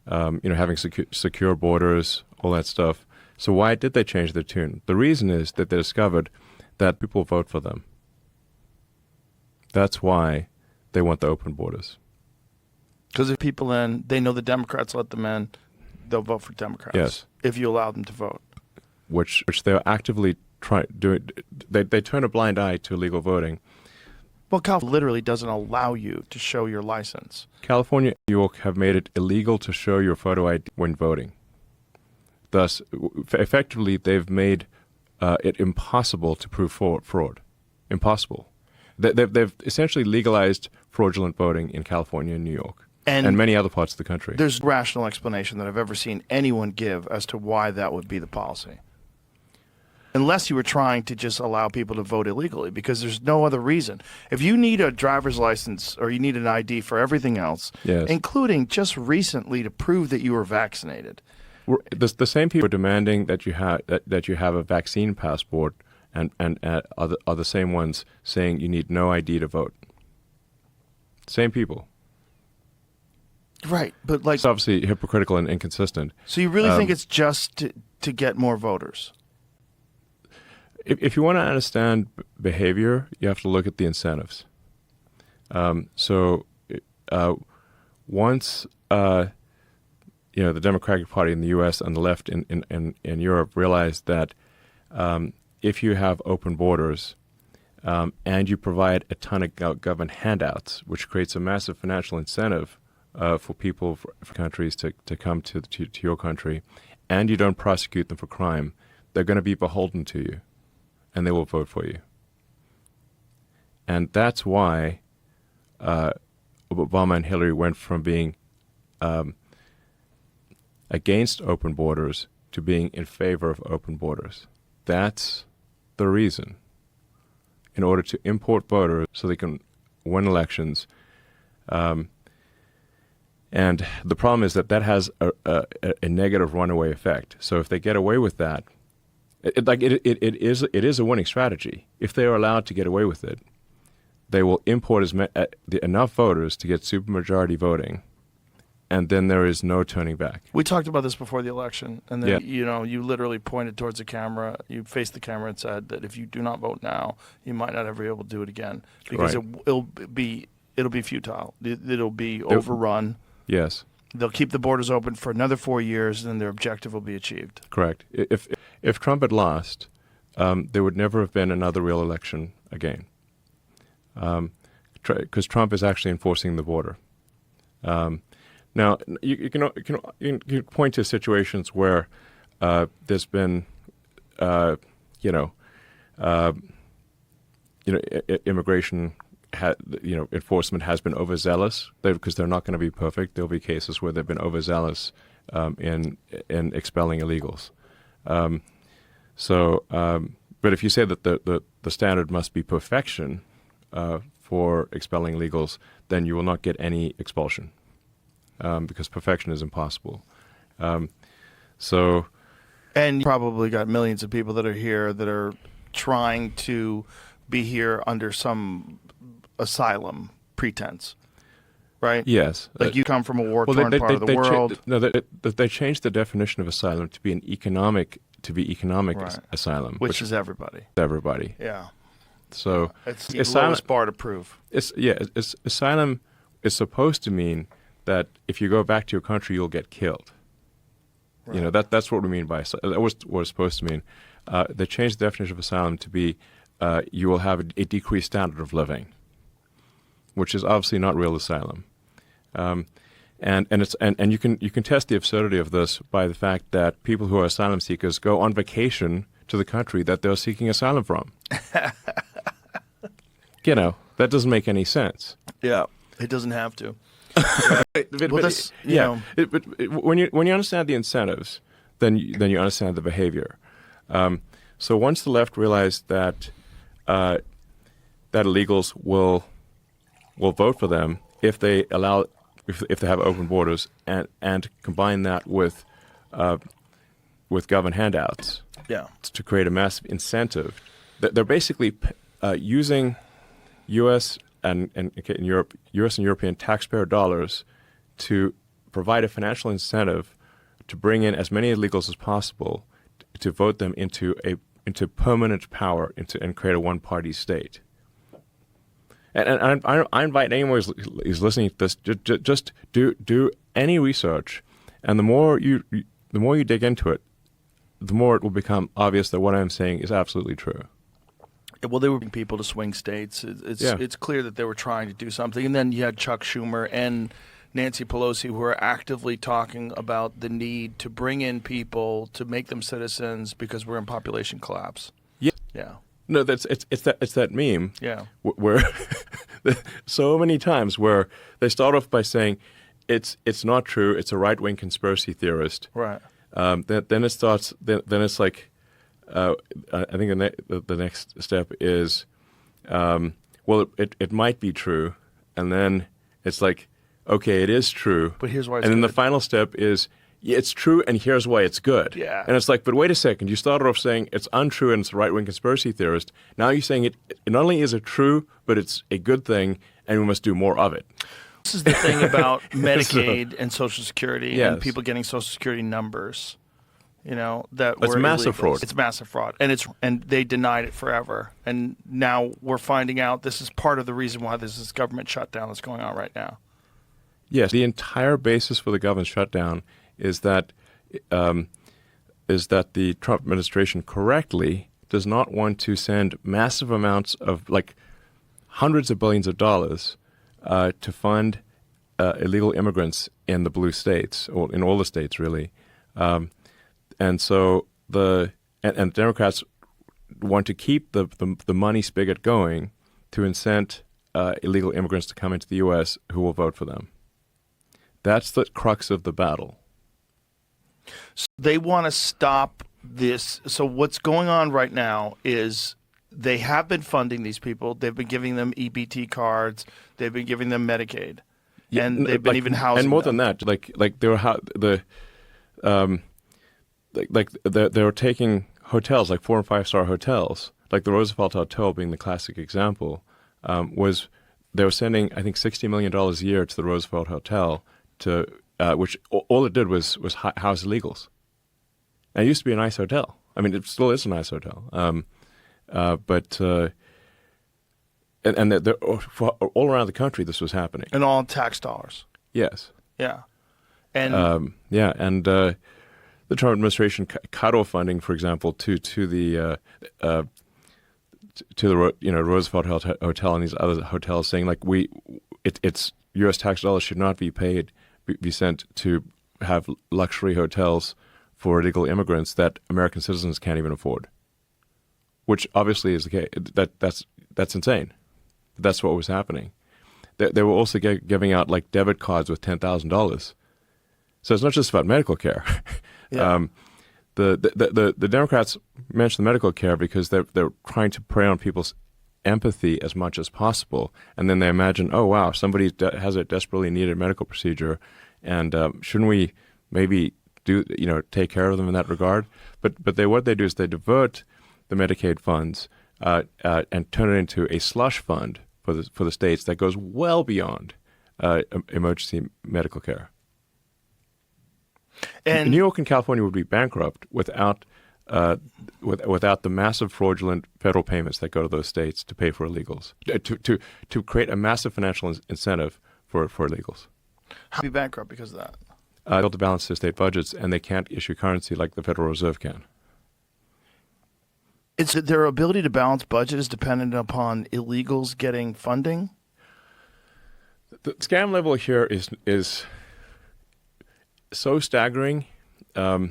Having secure borders, all that stuff. So why did they change their tune? The reason is that they discovered that people vote for them. That's why they want the open borders. Because if people in, they know the Democrats let them in, they'll vote for Democrats. Yes. If you allow them to vote. Which they're actively doing. They turn a blind eye to illegal voting. Well, California literally doesn't allow you to show your license. California and New York have made it illegal to show your photo ID when voting. Thus, effectively, they've made it impossible to prove fraud. Impossible. They've essentially legalized fraudulent voting in California and New York and many other parts of the country. There's no rational explanation that I've ever seen anyone give as to why that would be the policy. Unless you were trying to just allow people to vote illegally, because there's no other reason. If you need a driver's license or you need an ID for everything else, Yes. including just recently to prove that you were vaccinated. The same people demanding that you have a vaccine passport and are the same ones saying you need no ID to vote. Same people. Right, but like, It's obviously hypocritical and inconsistent. so you really think it's just to get more voters? If you want to understand behavior, you have to look at the incentives. Once the Democratic Party in the U.S. and the left in Europe realized that if you have open borders and you provide a ton of government handouts, which creates a massive financial incentive for people, for countries to come to your country, and you don't prosecute them for crime, they're going to be beholden to you. And they will vote for you. And that's why Obama and Hillary went from being against open borders to being in favor of open borders. That's the reason. In order to import voters so they can win elections. And the problem is that has a negative runaway effect. So if they get away with that, it is a winning strategy. If they are allowed to get away with it, they will import enough voters to get supermajority voting, and then there is no turning back. We talked about this before the election, and then you literally pointed towards the camera, you faced the camera and said that if you do not vote now, you might not ever be able to do it again because it'll be futile. It'll be overrun. Yes. They'll keep the borders open for another 4 years, and then their objective will be achieved. Correct. If Trump had lost, there would never have been another real election again, because Trump is actually enforcing the border. Now, you can point to situations where there's been, immigration, enforcement has been overzealous because they're not going to be perfect. There'll be cases where they've been overzealous in expelling illegals. But if you say that the standard must be perfection for expelling illegals, then you will not get any expulsion. Because perfection is impossible. And you probably got millions of people that are here that are trying to be here under some asylum pretense, right? Yes. Like you come from a war-torn part of the world. They changed the definition of asylum to be economic right. asylum. Which is everybody. Everybody. Yeah. So it's the lowest bar to prove. Asylum is supposed to mean that if you go back to your country, you'll get killed. Right. That's what we mean by asylum. That was what it's supposed to mean. They changed the definition of asylum to be you will have a decreased standard of living, which is obviously not real asylum. And you can test the absurdity of this by the fact that people who are asylum seekers go on vacation to the country that they're seeking asylum from. That doesn't make any sense. Yeah, it doesn't have to. But when you understand the incentives, then you understand the behavior. So once the left realized that illegals will vote for them if they have open borders and combine that with government handouts, to create a massive incentive, they're basically using U.S. and in Europe, U.S. and European taxpayer dollars to provide a financial incentive to bring in as many illegals as possible to vote them into permanent power and create a one-party state. And I invite anyone who's listening to this just do any research, and the more you dig into it, the more it will become obvious that what I'm saying is absolutely true. Well, they were bringing people to swing states. It's clear that they were trying to do something. And then you had Chuck Schumer and Nancy Pelosi who are actively talking about the need to bring in people to make them citizens because we're in population collapse. Yeah. Yeah. No, it's that meme. Yeah. Where so many times where they start off by saying it's not true. It's a right-wing conspiracy theorist. Right. Then it starts. Then it's like. I think the next step is, it might be true, and then it's like, okay, it is true. But here's why it's good. And then good. the final step is, it's true, and here's why it's good. Yeah. And it's like, but wait a second, you started off saying it's untrue and it's a right-wing conspiracy theorist. Now you're saying it not only is it true, but it's a good thing, and we must do more of it. This is the thing about Medicaid and Social Security and people getting Social Security numbers. That it's massive illegal. fraud. It's massive fraud, and they denied it forever. And now we're finding out this is part of the reason why there's this government shutdown that's going on right now. Yes, the entire basis for the government shutdown is that the Trump administration correctly does not want to send massive amounts of hundreds of billions of dollars to fund illegal immigrants in the blue states, or in all the states really. And so the Democrats want to keep the money spigot going to incent illegal immigrants to come into the U.S. who will vote for them. That's the crux of the battle. So they want to stop this. So what's going on right now is they have been funding these people. They've been giving them EBT cards. They've been giving them Medicaid, and they've been even housing. And more them. than that, like they were taking hotels, like 4- and 5-star hotels, like the Roosevelt Hotel being the classic example. Was they were sending, I think, $60 million a year to the Roosevelt Hotel to which all it did was house illegals. And it used to be a nice hotel. I mean, it still is a nice hotel. But all around the country, this was happening. And all tax dollars. Yes. Yeah. And the Trump administration cut off funding, for example, to the Roosevelt Hotel and these other hotels, saying like it's U.S. tax dollars should not be sent to have luxury hotels for illegal immigrants that American citizens can't even afford. Which obviously is the case. That's insane. That's what was happening. They were also giving out like debit cards with $10,000. So it's not just about medical care. Yeah. The Democrats mention the medical care because they're trying to prey on people's empathy as much as possible, and then they imagine, oh wow, somebody has a desperately needed medical procedure, and shouldn't we maybe take care of them in that regard? But what they do is they divert the Medicaid funds and turn it into a slush fund for the states that goes well beyond emergency medical care. And New York and California would be bankrupt without the massive fraudulent federal payments that go to those states to pay for illegals, to create a massive financial incentive for illegals. How be bankrupt because of that? They have to balance their state budgets, and they can't issue currency like the Federal Reserve can. It's their ability to balance budget is dependent upon illegals getting funding? The scam level here is so staggering. So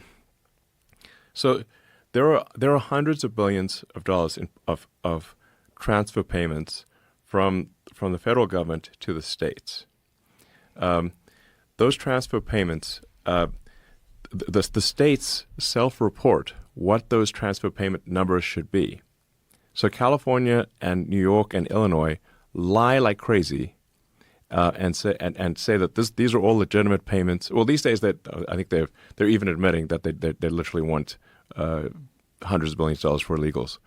there are hundreds of billions of dollars of transfer payments from the federal government to the states. Those transfer payments, the states self-report what those transfer payment numbers should be. So California and New York and Illinois lie like crazy and say that these are all legitimate payments. Well, these days I think they're even admitting that they literally want hundreds of billions of dollars for illegals.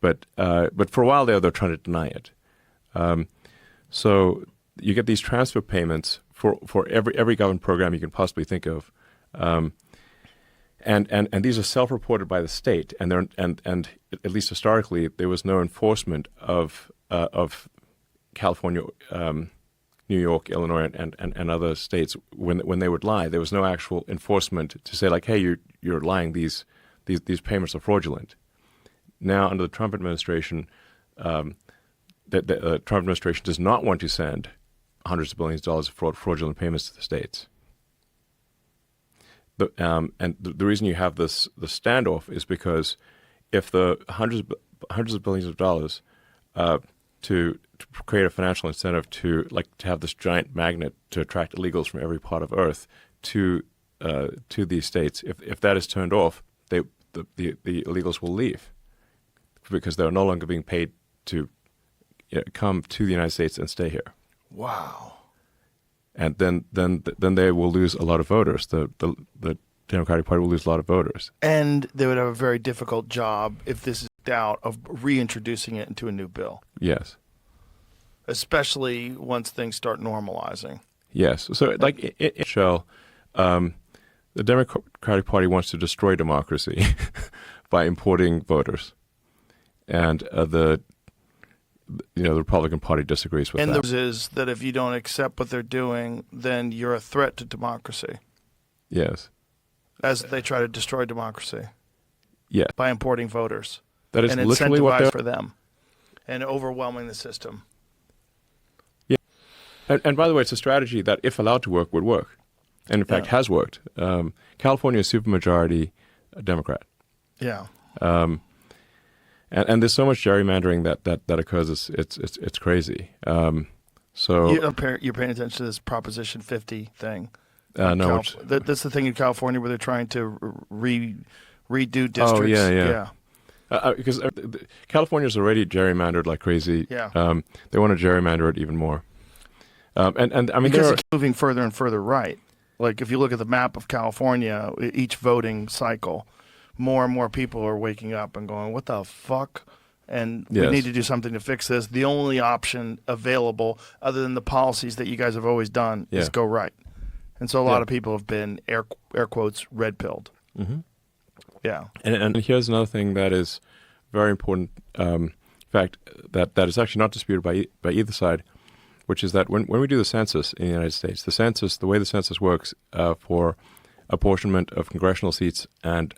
But for a while they're trying to deny it. So you get these transfer payments for every government program you can possibly think of. And these are self-reported by the state, and at least historically, there was no enforcement of California, New York, Illinois, and other states when they would lie. There was no actual enforcement to say like, hey, you're lying. These payments are fraudulent. Now, under the Trump administration, the Trump administration does not want to send hundreds of billions of dollars of fraudulent payments to the states. And the reason you have the standoff is because if the hundreds of billions of dollars to create a financial incentive to have this giant magnet to attract illegals from every part of Earth to these states, if that is turned off, the illegals will leave because they're no longer being paid to come to the United States and stay here. Wow. And then they will lose a lot of voters. The Democratic Party will lose a lot of voters. And they would have a very difficult job if this is out of reintroducing it into a new bill. Yes. Especially once things start normalizing. Yes. So like in shell, the Democratic Party wants to destroy democracy by importing voters, and the Republican Party disagrees with that. And the news is that if you don't accept what they're doing, then you're a threat to democracy. Yes. As they try to destroy democracy. Yeah. By importing voters. That is and literally what they're for them. And overwhelming the system. Yeah. And by the way, it's a strategy that, if allowed to work, would work. And in fact, has worked. California is supermajority Democrat. Yeah. And there's so much gerrymandering that occurs. It's crazy. So You're paying attention to this Proposition 50 thing. no, That's the thing in California where they're trying to redo districts. Oh yeah. Because California's already gerrymandered like crazy. Yeah. They want to gerrymander it even more. And I mean, because it's moving further and further right. Like if you look at the map of California, each voting cycle, more and more people are waking up and going, "What the fuck?" And we need to do something to fix this. The only option available, other than the policies that you guys have always done, is go right. And so a lot of people have been air quotes red pilled. Mm-hmm. Yeah. And here's another thing that is very important fact that is actually not disputed by either side, which is that when we do the census in the United States, the way the census works for apportionment of congressional seats and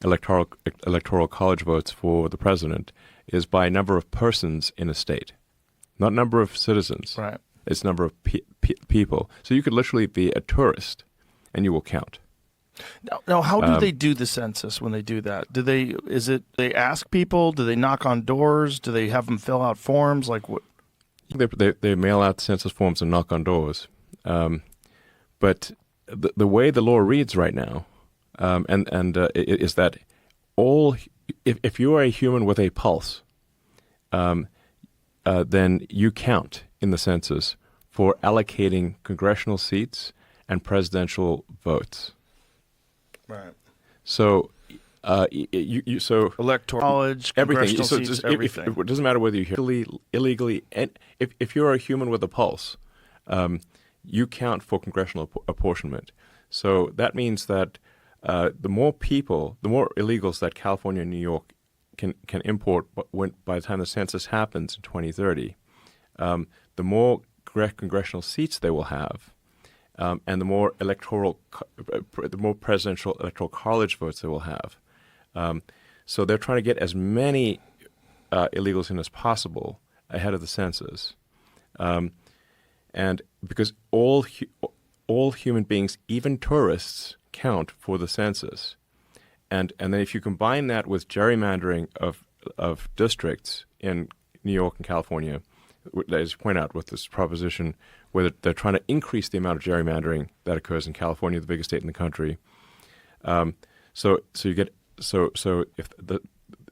electoral college votes for the president is by number of persons in a state, not number of citizens. Right. It's number of people. So you could literally be a tourist, and you will count. Now, how do they do the census when they do that? They ask people? Do they knock on doors? Do they have them fill out forms? Like what? They mail out census forms and knock on doors. But the way the law reads right now, is that if you are a human with a pulse, then you count in the census for allocating congressional seats and presidential votes. Right. So, electoral college, everything. So seats, everything. It doesn't matter whether you're illegally, and if you're a human with a pulse, you count for congressional apportionment. So that means that the more illegals that California and New York can import, by the time the census happens in 2030, the more congressional seats they will have. And the more presidential electoral college votes they will have. So they're trying to get as many illegals in as possible ahead of the census. And because all human beings, even tourists, count for the census. And then if you combine that with gerrymandering of districts in New York and California, as you point out with this proposition, where they're trying to increase the amount of gerrymandering that occurs in California, the biggest state in the country. So if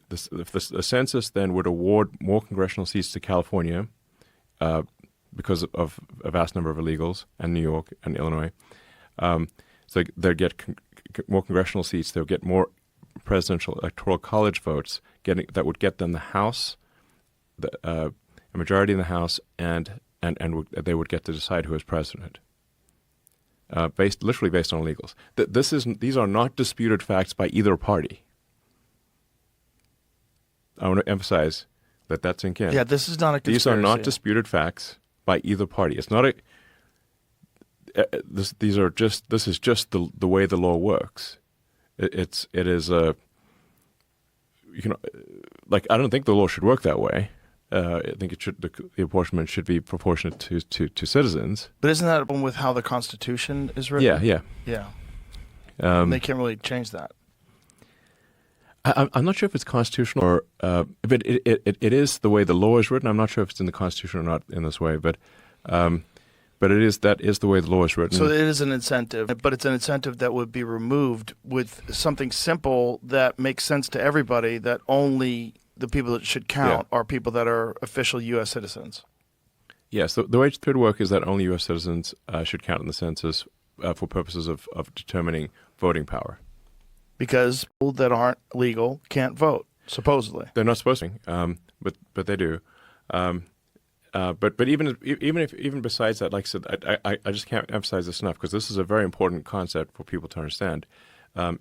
the census then would award more congressional seats to California because of a vast number of illegals, and New York and Illinois, so they'll get more congressional seats. They'll get more presidential electoral college votes, that would get them the House, a majority in the House, and they would get to decide who is president, literally based on illegals. These are not disputed facts by either party. I want to emphasize that that's sink in. Yeah, this is not a conspiracy. These are not disputed facts by either party. It's not a. This is just the way the law works. It is a. I don't think the law should work that way. I think the apportionment should be proportionate to citizens. But isn't that with how the Constitution is written? Yeah. They can't really change that. I'm not sure if it's constitutional or but it is the way the law is written. I'm not sure if it's in the Constitution or not in this way, but that is the way the law is written. So it is an incentive, but it's an incentive that would be removed with something simple that makes sense to everybody, that only the people that should count are people that are official U.S. citizens. Yes, the way it could work is that only U.S. citizens should count in the census for purposes of determining voting power. Because people that aren't legal can't vote, supposedly. They're not supposed to, but they do. But even besides that, like I said, I just can't emphasize this enough, because this is a very important concept for people to understand.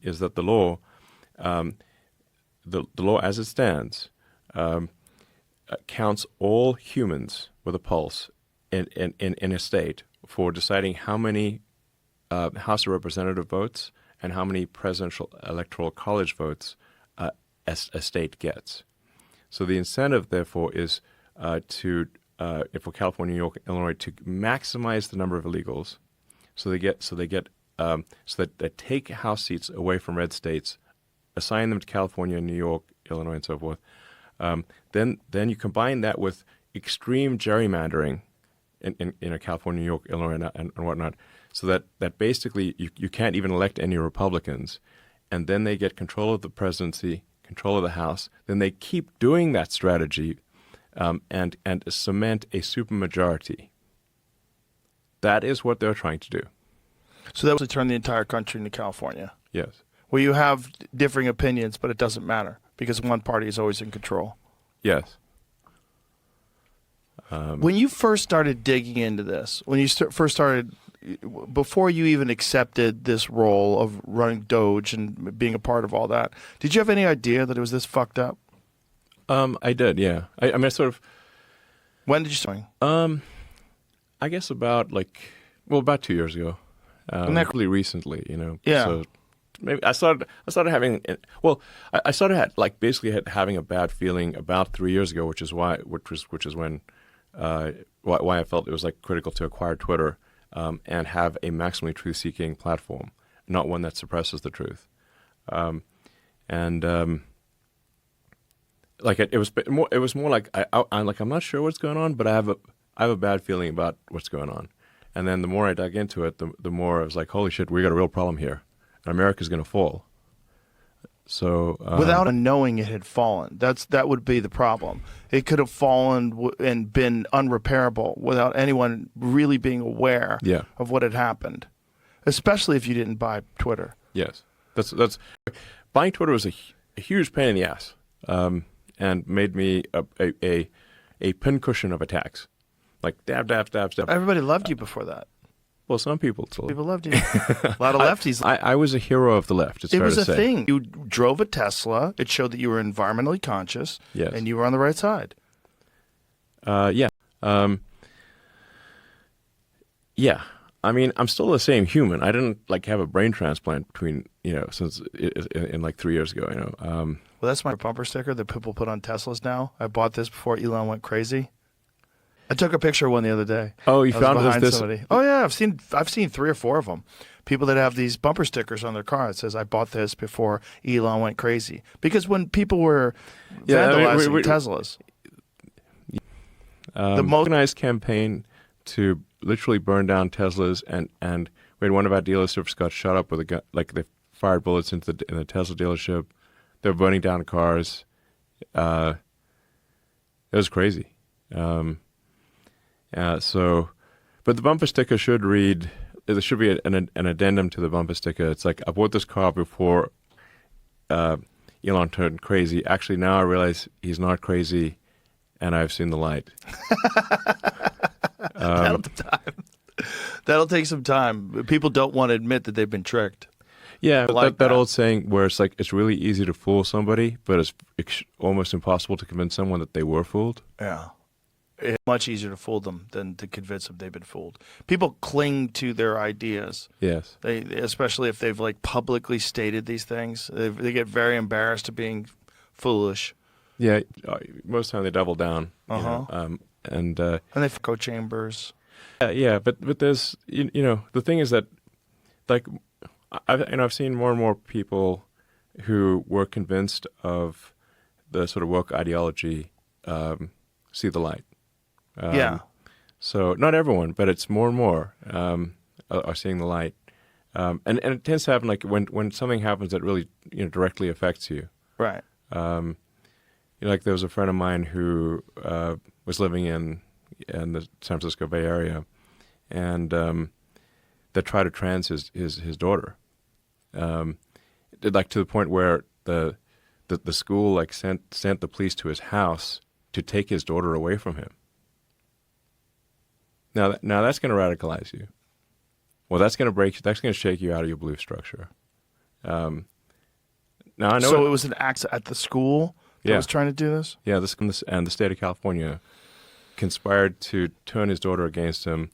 Is that the law, the law as it stands, counts all humans with a pulse in a state for deciding how many House of Representative votes and how many presidential electoral college votes a state gets. So the incentive, therefore, is for California, New York, Illinois, to maximize the number of illegals, so that they take House seats away from red states, assign them to California, New York, Illinois, and so forth, Then you combine that with extreme gerrymandering in California, New York, Illinois, and whatnot, so that basically you can't even elect any Republicans, and then they get control of the presidency, control of the House. Then they keep doing that strategy, and cement a supermajority. That is what they're trying to do. So that was to turn the entire country into California, Yes. where you have differing opinions, but it doesn't matter because one party is always in control. Yes. When you first started digging into this, when you first started, before you even accepted this role of running Doge and being a part of all that, did you have any idea that it was this fucked up? I did, yeah. I mean, I sort of. When did you start? I guess about 2 years ago. Really recently, Yeah. So maybe I started having. Well, I started basically having a bad feeling about 3 years ago, which is when why I felt it was critical to acquire Twitter and have a maximally truth-seeking platform, not one that suppresses the truth. It was more like I'm not sure what's going on, but I have a bad feeling about what's going on. And then the more I dug into it, the more I was like, holy shit, we got a real problem here, and America's going to fall. So without knowing it had fallen, that would be the problem. It could have fallen and been unrepairable without anyone really being aware of what had happened, especially if you didn't buy Twitter. Yes, that's buying Twitter was a huge pain in the ass, and made me a pincushion of attacks, dab. Everybody loved you before that. Well, some people still. People loved you. A lot of lefties. I was a hero of the left. It's fair to say. It was a thing. You drove a Tesla. It showed that you were environmentally conscious. Yes. And you were on the right side. Yeah. Yeah. I mean, I'm still the same human. I didn't have a brain transplant since in 3 years ago. Well, that's my bumper sticker that people put on Teslas now. I bought this before Elon went crazy. I took a picture of one the other day. Oh, you found this? Somebody. Oh yeah, I've seen 3 or 4 of them. People that have these bumper stickers on their car that says, "I bought this before Elon went crazy." Because when people were vandalizing Teslas, the most organized campaign to literally burn down Teslas, and we had one of our dealerships got shot up with a gun. They fired bullets in the Tesla dealership. They were burning down cars. It was crazy. But the bumper sticker should read. There should be an addendum to the bumper sticker. It's I bought this car before Elon turned crazy. Actually, now I realize he's not crazy, and I've seen the light. That'll take some time. People don't want to admit that they've been tricked. Yeah, that old saying where it's really easy to fool somebody, but it's almost impossible to convince someone that they were fooled. Yeah. It's much easier to fool them than to convince them they've been fooled. People cling to their ideas. Yes. Especially if they've publicly stated these things. They get very embarrassed of being foolish. Yeah, most of the time they double down. And they echo chambers. Yeah, but there's the thing is that I've seen more and more people who were convinced of the sort of woke ideology see the light. So not everyone, but it's more and more are seeing the light, and it tends to happen when something happens that really directly affects you. Right. There was a friend of mine who was living in the San Francisco Bay Area, and that tried to trans his daughter, to the point where the school sent the police to his house to take his daughter away from him. Now that's going to radicalize you. Well, that's going to shake you out of your belief structure. Now I know. So it was an act at the school that was trying to do this? Yeah, and the state of California conspired to turn his daughter against him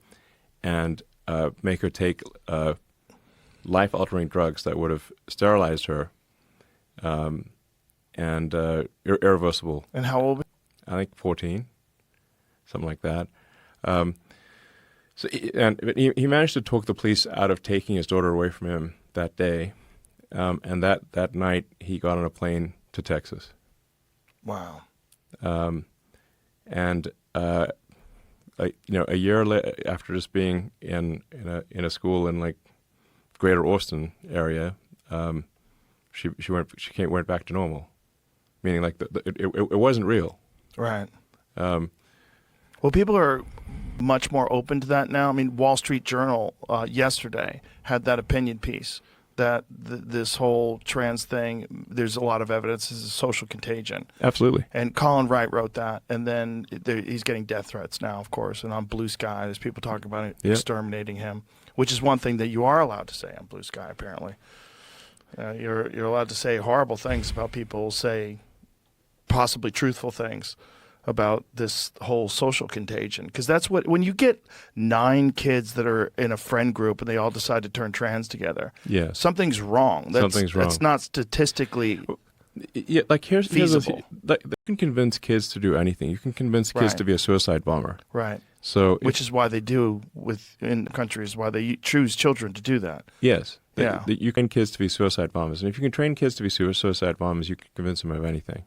and make her take life-altering drugs that would have sterilized her, and irreversible. And how old? I think 14, something like that. He managed to talk the police out of taking his daughter away from him that day, and that night he got on a plane to Texas. Wow. And a year after just being in a school in like Greater Austin area, she went back to normal, meaning like it wasn't real. Right. Well, people are much more open to that now. I mean, Wall Street Journal yesterday had that opinion piece that this whole trans thing, there's a lot of evidence is a social contagion. Absolutely. And Colin Wright wrote that, and then he's getting death threats now, of course. And on Blue Sky, there's people talking about exterminating him, which is one thing that you are allowed to say on Blue Sky, apparently. You're allowed to say horrible things about people, say possibly truthful things about this whole social contagion. Because that's when you get 9 kids that are in a friend group and they all decide to turn trans together, something's wrong. Something's wrong. That's not statistically like here's feasible. You can convince kids to do anything. You can convince kids to be a suicide bomber. Right. So which is why they do in countries, why they choose children to do that. Yes. You can kids to be suicide bombers. And if you can train kids to be suicide bombers, you can convince them of anything.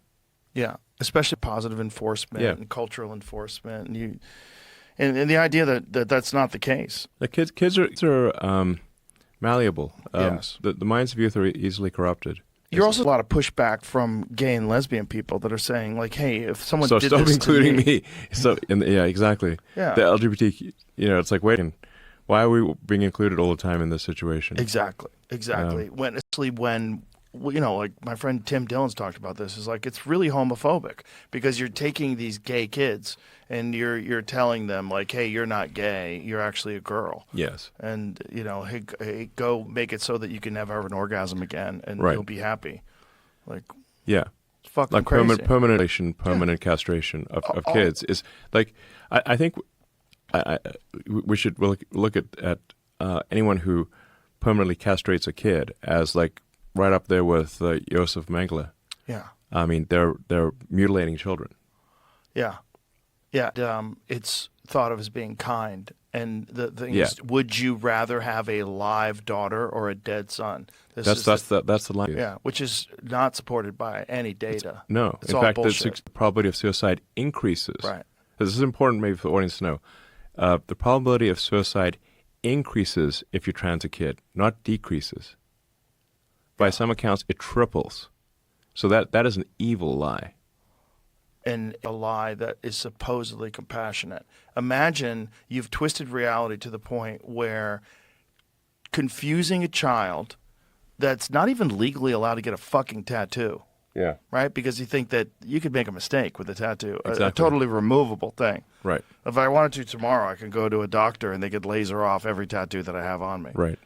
Yeah, especially positive enforcement and cultural enforcement, and the idea that that's not the case. The kids are malleable. Yes, the minds of youth are easily corrupted. You're also a lot of pushback from gay and lesbian people that are saying like, "Hey, if someone did stop this including to me." So exactly. Yeah, the LGBT. It's like waiting. Why are we being included all the time in this situation? Exactly. When like my friend Tim Dillon's talked about this, is like it's really homophobic because you're taking these gay kids and you're telling them like, hey, you're not gay, you're actually a girl. Yes. And hey, go make it so that you can never have an orgasm again and you'll be happy. Like it's fucking like crazy. permanent castration of kids is like I think we should look at anyone who permanently castrates a kid as like right up there with Josef Mengele. Yeah. I mean, they're mutilating children. Yeah. Yeah. It's thought of as being kind. And the thing is, would you rather have a live daughter or a dead son? That's the line. Yeah, which is not supported by any data. It's in all fact, bullshit. the probability of suicide increases. Right. This is important maybe for the audience to know. The probability of suicide increases if you trans a kid, not decreases. By some accounts, it triples. So that is an evil lie. And a lie that is supposedly compassionate. Imagine you've twisted reality to the point where confusing a child that's not even legally allowed to get a fucking tattoo. Yeah. Right? Because you think that you could make a mistake with a tattoo. Exactly. A totally removable thing. Right. If I wanted to tomorrow, I could go to a doctor and they could laser off every tattoo that I have on me. Right.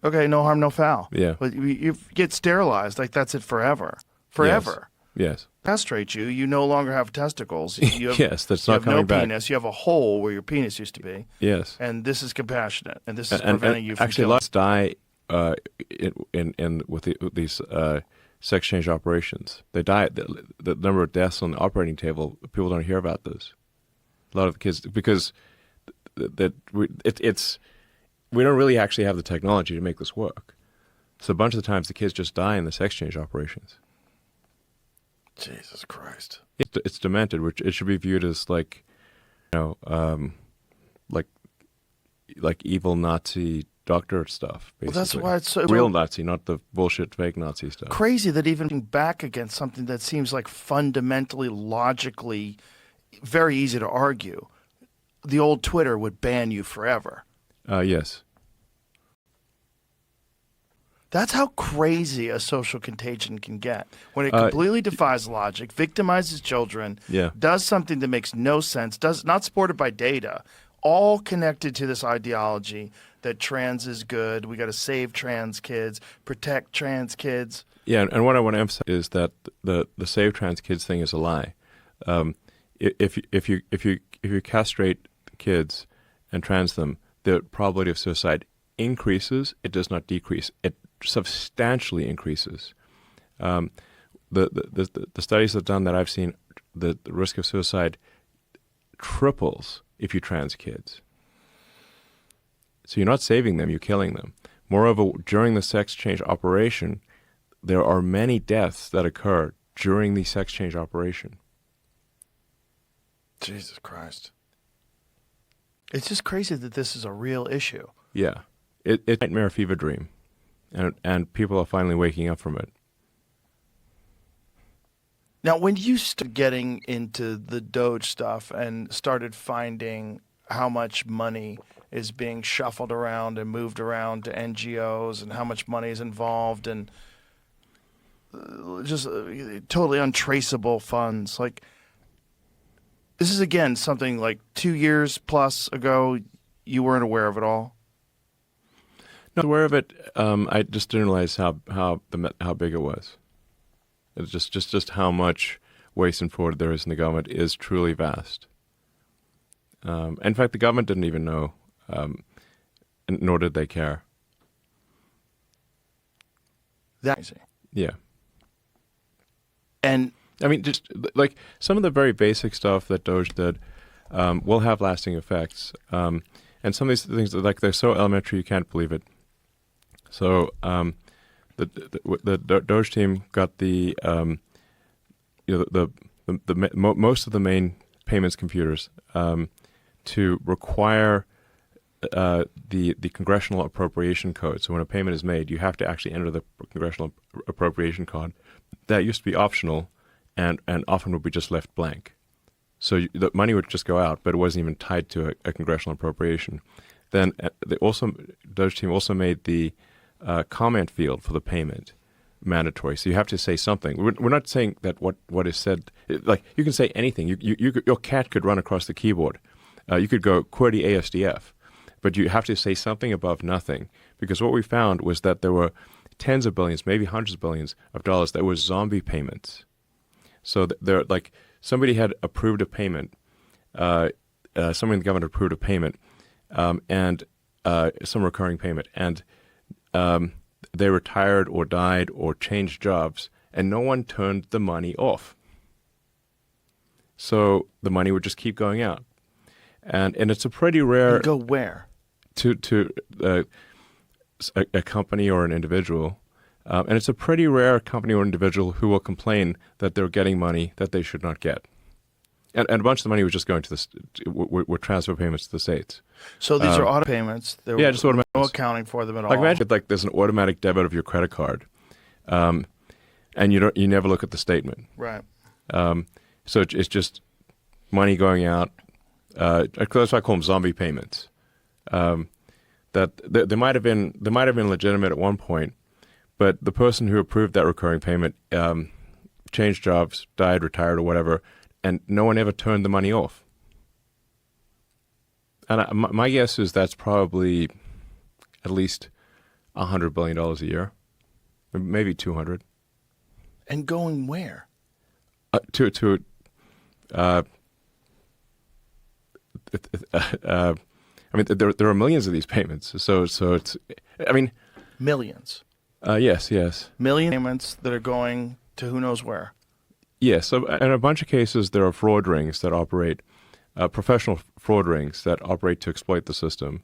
Okay, no harm, no foul. Yeah. But you get sterilized, like that's it forever. Forever. Yes. Castrate you, you no longer have testicles. You have, yes, that's not coming back. You have no penis. You have a hole where your penis used to be. Yes. And this is compassionate, and this is preventing you from actually, lots die with these sex change operations. They die. The number of deaths on the operating table, people don't hear about this. A lot of the kids, because we don't really actually have the technology to make this work. So a bunch of the times the kids just die in the sex change operations. Jesus Christ. It's demented, which it should be viewed as like, like evil Nazi doctor stuff, basically. Well, that's why it's so real Nazi, not the bullshit fake Nazi stuff. Crazy that even back against something that seems like fundamentally, logically very easy to argue, the old Twitter would ban you forever. Yes. That's how crazy a social contagion can get. When it completely defies logic, victimizes children, does something that makes no sense, not supported by data, all connected to this ideology that trans is good, we got to save trans kids, protect trans kids. Yeah, and what I want to emphasize is that the save trans kids thing is a lie. If you castrate kids and trans them, the probability of suicide increases. It does not decrease. It substantially increases. The studies have done that I've seen, the risk of suicide triples if you trans kids. So you're not saving them, you're killing them. Moreover, during the sex change operation, there are many deaths that occur during the sex change operation. Jesus Christ. It's just crazy that this is a real issue. Yeah. It's a nightmare fever dream. And people are finally waking up from it. Now, when you started getting into the Doge stuff and started finding how much money is being shuffled around and moved around to NGOs and how much money is involved and just totally untraceable funds, like, this is, again, something like 2 years plus ago, you weren't aware of it all? Not aware of it. I just didn't realize how big it was. It's just how much waste and fraud there is in the government is truly vast. In fact, the government didn't even know, nor did they care. That's crazy. Yeah. And I mean, just like some of the very basic stuff that Doge did will have lasting effects. And some of these things, like, they're so elementary you can't believe it. So the Doge team got the most of the main payments computers to require the congressional appropriation code. So when a payment is made, you have to actually enter the congressional appropriation code. That used to be optional, and often would be just left blank. So the money would just go out, but it wasn't even tied to a congressional appropriation. Then Doge team also made the comment field for the payment mandatory. So you have to say something. We're not saying that what is said, like, you can say anything. Your cat could run across the keyboard. You could go QWERTY ASDF, but you have to say something above nothing, because what we found was that there were tens of billions, maybe hundreds of billions of dollars that were zombie payments. So they're like, somebody had approved a payment, somebody in the government approved a payment, and some recurring payment, and they retired or died or changed jobs, and no one turned the money off. So the money would just keep going out, and it's a pretty rare. And go where? To a company or an individual, and it's a pretty rare company or individual who will complain that they're getting money that they should not get, and a bunch of the money was just going to were transfer payments to the states. So these are auto payments. There yeah, just automatic. No accounting for them at all. Like, imagine like there's an automatic debit of your credit card, and you never look at the statement. Right. So it's just money going out. That's why I call them zombie payments. That they might have been legitimate at one point, but the person who approved that recurring payment changed jobs, died, retired, or whatever, and no one ever turned the money off. And my guess is that's probably at least $100 billion a year, maybe 200. And going where? I mean, there are millions of these payments. So it's, I mean, millions. Yes. Million payments that are going to who knows where. Yes. So in a bunch of cases, there are fraud rings that operate, professional fraud rings that operate to exploit the system.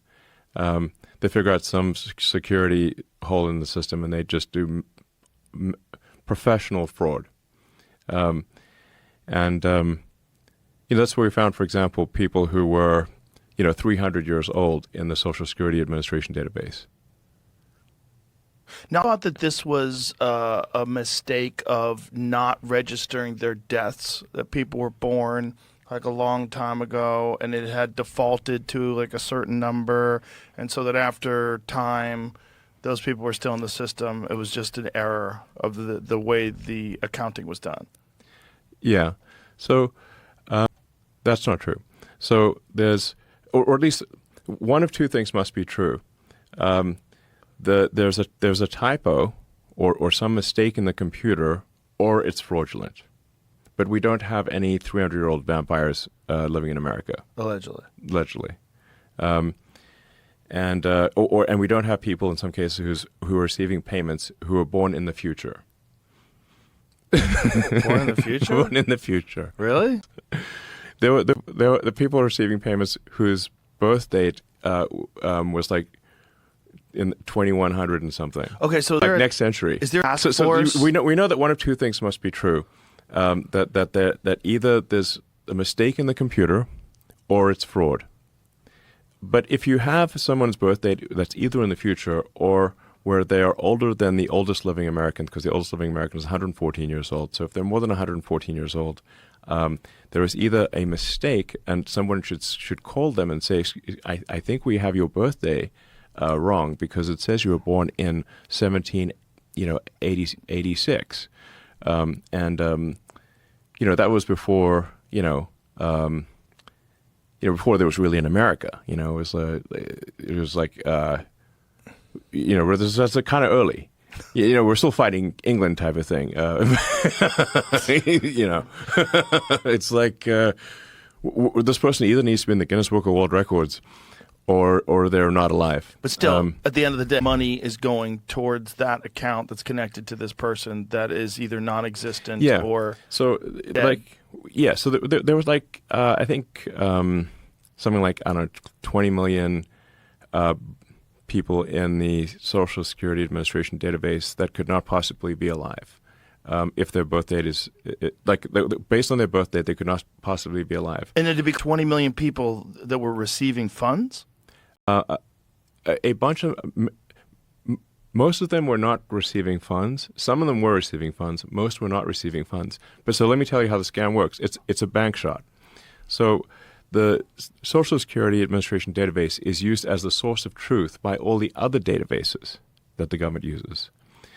They figure out some security hole in the system, and they just do professional fraud. That's where we found, for example, people who were, 300 years old in the Social Security Administration database. Now, I thought that this was a mistake of not registering their deaths, that people were born like a long time ago and it had defaulted to like a certain number, and so that after time, those people were still in the system. It was just an error of the way the accounting was done. Yeah. So that's not true. So there's, or at least one of two things must be true. There's a typo or some mistake in the computer, or it's fraudulent. But we don't have any 300-year-old vampires living in America. Allegedly. And we don't have people in some cases who are receiving payments who are born in the future. Born in the future? Born in the future. Really? There were the people receiving payments whose birth date was like in 2100 and something. Okay, so like next century. Is there a force? We know that one of two things must be true. That either there's a mistake in the computer or it's fraud. But if you have someone's birth date that's either in the future or where they are older than the oldest living American, because the oldest living American is 114 years old. So if they're more than 114 years old, there is either a mistake, and someone should call them and say, I think we have your birthday wrong, because it says you were born in 86. That was before, before there was really an America. It was like that's kind of early. We're still fighting England type of thing. It's like this person either needs to be in the Guinness Book of World Records or they're not alive. But still, at the end of the day, money is going towards that account that's connected to this person that is either non-existent or dead. So there was I think something like, I don't know, 20 million people in the Social Security Administration database that could not possibly be alive. If their birth date is, based on their birth date, they could not possibly be alive. And there'd be 20 million people that were receiving funds? A bunch of, most of them were not receiving funds. Some of them were receiving funds. Most were not receiving funds. But so let me tell you how the scam works. It's a bank shot. So the Social Security Administration database is used as the source of truth by all the other databases that the government uses.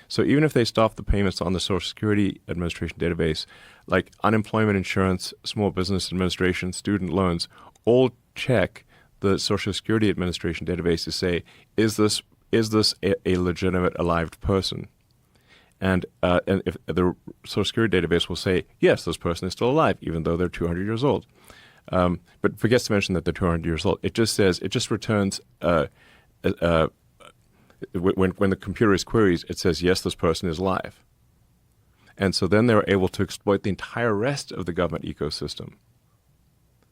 So even if they stop the payments on the Social Security Administration database, like unemployment insurance, small business administration, student loans, all check the Social Security Administration database to say, is this a legitimate alive person? And if the Social Security database will say, yes, this person is still alive, even though they're 200 years old. But forgets to mention that they're 200 years old. It just returns when the computer is queries, it says, yes, this person is alive. And so then they're able to exploit the entire rest of the government ecosystem.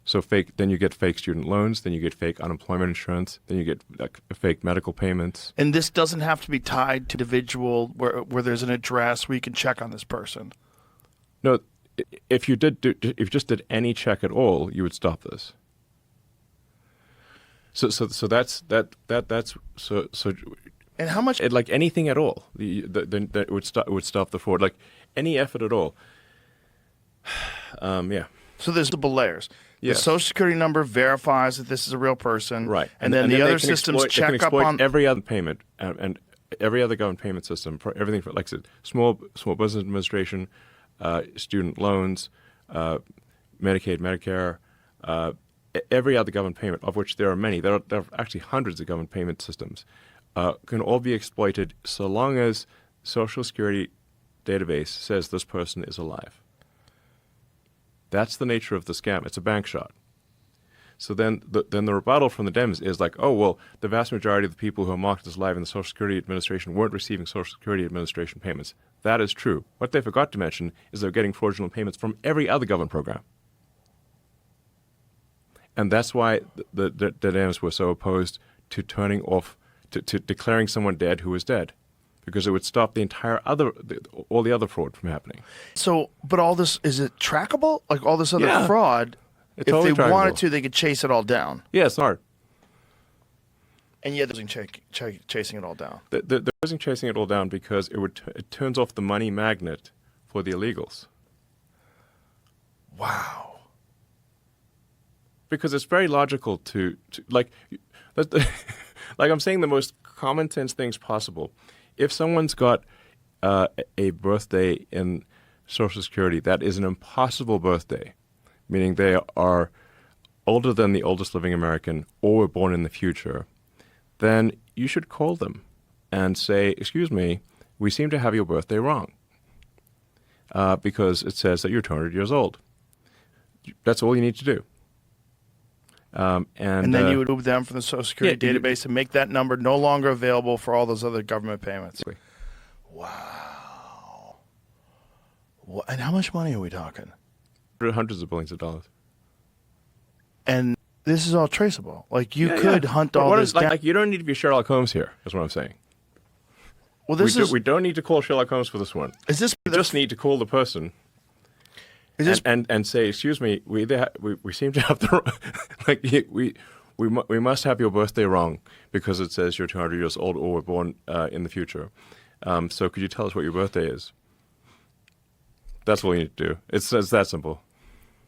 So then you get fake student loans, then you get fake unemployment insurance, then you get fake medical payments. And this doesn't have to be tied to individual where there's an address where you can check on this person. No, if you just did any check at all, you would stop this. So that's. And how much? Like anything at all, that would stop the fraud. Like any effort at all. Yeah. So there's multiple layers. Yes. The Social Security number verifies that this is a real person, right? And then the other systems check up on every other payment and every other government payment system for everything. For, like I said, small business administration, student loans, Medicaid, Medicare, every other government payment, of which there are many. There are actually hundreds of government payment systems. Can all be exploited so long as Social Security database says this person is alive. That's the nature of the scam. It's a bank shot. So then the rebuttal from the Dems is like, oh, well, the vast majority of the people who are marked as alive in the Social Security Administration weren't receiving Social Security Administration payments. That is true. What they forgot to mention is they're getting fraudulent payments from every other government program. And that's why the Dems were so opposed to turning off, to declaring someone dead who was dead, because it would stop the entire all the other fraud from happening. So, but all this, is it trackable? Like all this other fraud, it's if totally they trackable. wanted to, they could chase it all down. Yeah, it's hard. And yet they're chasing it all down. There isn't chasing it all down because it turns off the money magnet for the illegals. Wow. Because it's very logical to like I'm saying the most common sense things possible. If someone's got a birthday in Social Security that is an impossible birthday, meaning they are older than the oldest living American or were born in the future, then you should call them and say, excuse me, we seem to have your birthday wrong because it says that you're 200 years old. That's all you need to do. And then you would move them from the Social Security database and make that number no longer available for all those other government payments. Wow. And how much money are we talking? Hundreds of billions of dollars. And this is all traceable. Like you could hunt all this down. Like you don't need to be Sherlock Holmes here, is what I'm saying. Well, we don't need to call Sherlock Holmes for this one. Is this? We just need to call the person. and say, excuse me, we seem to have the like we must have your birthday wrong because it says you're 200 years old or were born in the future. So could you tell us what your birthday is? That's all you need to do. It's that simple.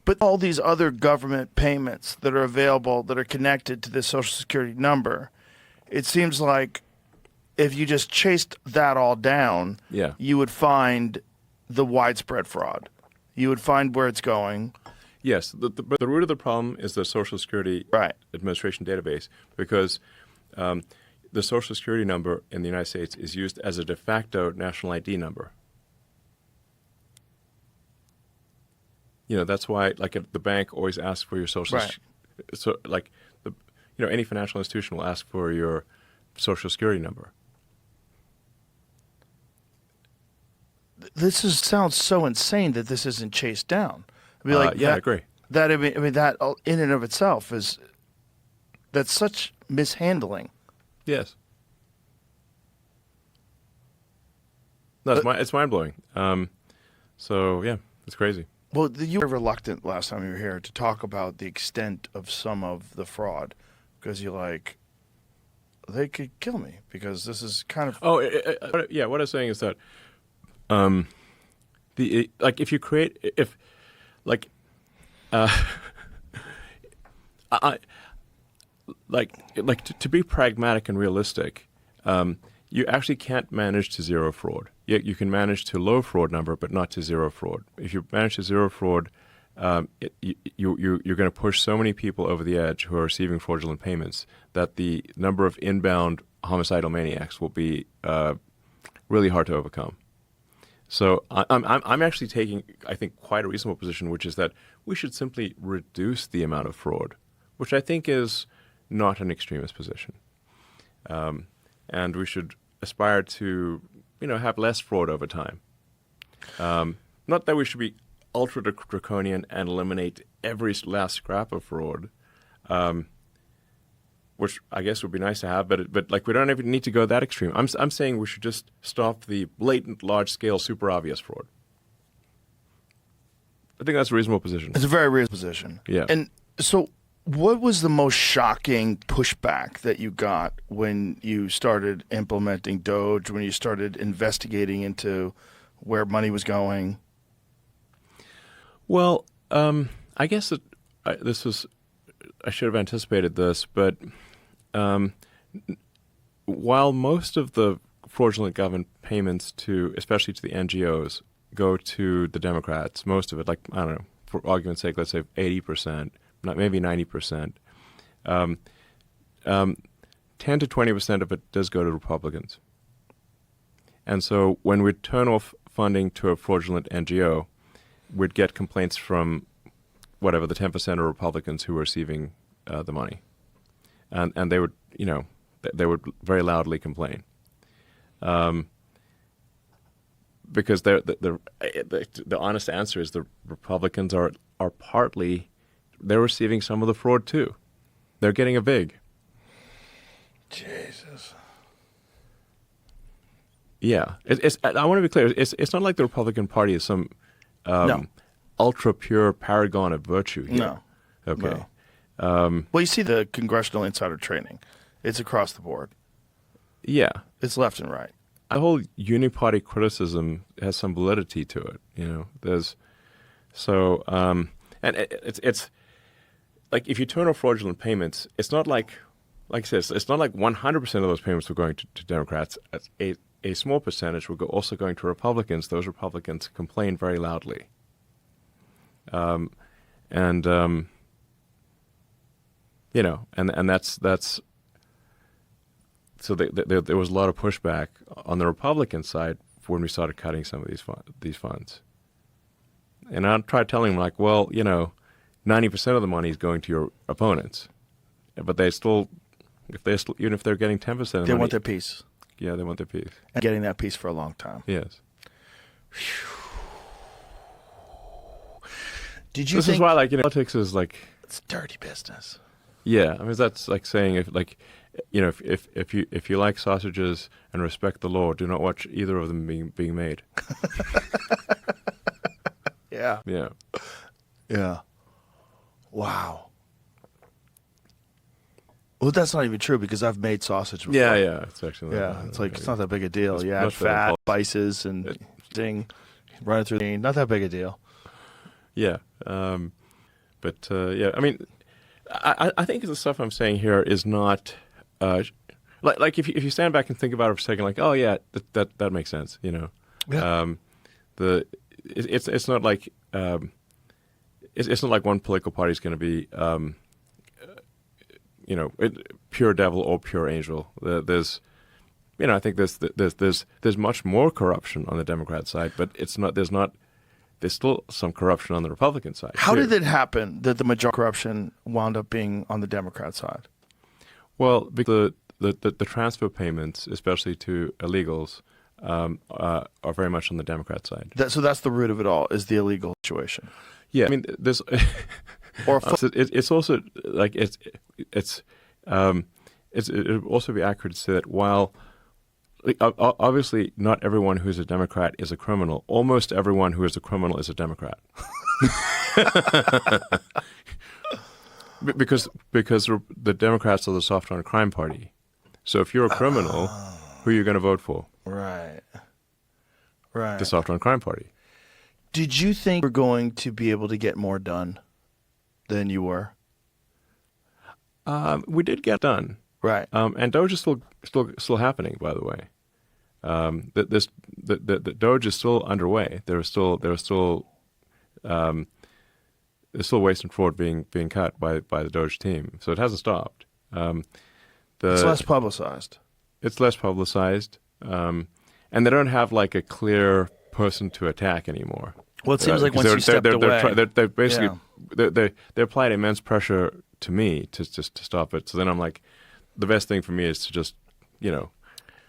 But all these other government payments that are available that are connected to this Social Security number, it seems like if you just chased that all down, you would find the widespread fraud. You would find where it's going. Yes, but the root of the problem is the Social Security Administration database, because the Social Security number in the United States is used as a de facto national ID number. You know, that's why, like, the bank always asks for your social. So, like, any financial institution will ask for your Social Security number. This sounds so insane that this isn't chased down. I mean, I agree. That in and of itself that's such mishandling. Yes. No, it's mind blowing. So yeah, it's crazy. Well, you were reluctant last time you were here to talk about the extent of some of the fraud, because you're like, they could kill me because this is kind of. What I was saying is that, if you create to be pragmatic and realistic, you actually can't manage to zero fraud. You can manage to low fraud number, but not to zero fraud. If you manage to zero fraud, you're going to push so many people over the edge who are receiving fraudulent payments that the number of inbound homicidal maniacs will be really hard to overcome. So I'm actually taking, I think, quite a reasonable position, which is that we should simply reduce the amount of fraud, which I think is not an extremist position. And we should aspire to, have less fraud over time. Not that we should be ultra draconian and eliminate every last scrap of fraud, which I guess would be nice to have, but we don't even need to go that extreme. I'm saying we should just stop the blatant, large-scale, super obvious fraud. I think that's a reasonable position. It's a very reasonable position. Yeah. And so what was the most shocking pushback that you got when you started implementing Doge, when you started investigating into where money was going? Well, I guess I should have anticipated this, but while most of the fraudulent government payments especially to the NGOs, go to the Democrats, most of it, I don't know, for argument's sake, let's say 80%, maybe 90%, 10 to 20% of it does go to Republicans. And so when we turn off funding to a fraudulent NGO, we'd get complaints from whatever the 10% of Republicans who were receiving the money, and they would, they would very loudly complain, because the honest answer is the Republicans are partly, they're receiving some of the fraud too. They're getting a vig. Jesus. Yeah, I want to be clear. It's not like the Republican Party is some no. ultra pure paragon of virtue here. No. Okay. No. Well, you see the congressional insider trading. It's across the board. Yeah. It's left and right. The whole uniparty criticism has some validity to it. There's so and it's like if you turn off fraudulent payments, it's not like I said, it's not like 100% of those payments were going to Democrats. A small percentage were also going to Republicans. Those Republicans complain very loudly. And that's so there was a lot of pushback on the Republican side when we started cutting some of these funds. And I tried telling them, 90% of the money is going to your opponents, but even if they're getting 10% of the money, they want their piece. Yeah, they want their piece. And getting that piece for a long time. Yes. Did you This think... is why, politics is it's dirty business. Yeah, I mean that's like saying if you like sausages and respect the law, do not watch either of them being made. Yeah. Yeah. Yeah. Yeah. Wow. Well, that's not even true because I've made sausage before. Yeah. It's actually Yeah, it's like it's not that big a deal. It's You add much better fat, quality. spices, and ding, run it through the not that big a deal. Yeah. Yeah, I mean, I think the stuff I'm saying here is not like if you stand back and think about it for a second, like, oh yeah, that makes sense, you know. Yeah. It's not like it's not like one political party is going to be pure devil or pure angel. There's I think there's much more corruption on the Democrat side, but there's still some corruption on the Republican side. How too. did it happen that the majority corruption wound up being on the Democrat side? Well, because the transfer payments, especially to illegals, are very much on the Democrat side. So that's the root of it all, is the illegal situation. Yeah, I mean, there's it's also like it would also be accurate to say that while obviously not everyone who's a Democrat is a criminal, almost everyone who is a criminal is a Democrat. because the Democrats are the soft on crime party. So if you're a criminal, who are you going to vote for? Right. The soft on crime party. Did you think you were going to be able to get more done than you were? We did get done. Right. And Doge is still happening, by the way. The Doge is still underway. There's still waste and fraud being cut by the Doge team. So it hasn't stopped. It's less publicized. It's less publicized, and they don't have like a clear person to attack anymore. Well, it seems like once you stepped away, they're basically they applied immense pressure to me to stop it. So then I'm like, the best thing for me is to just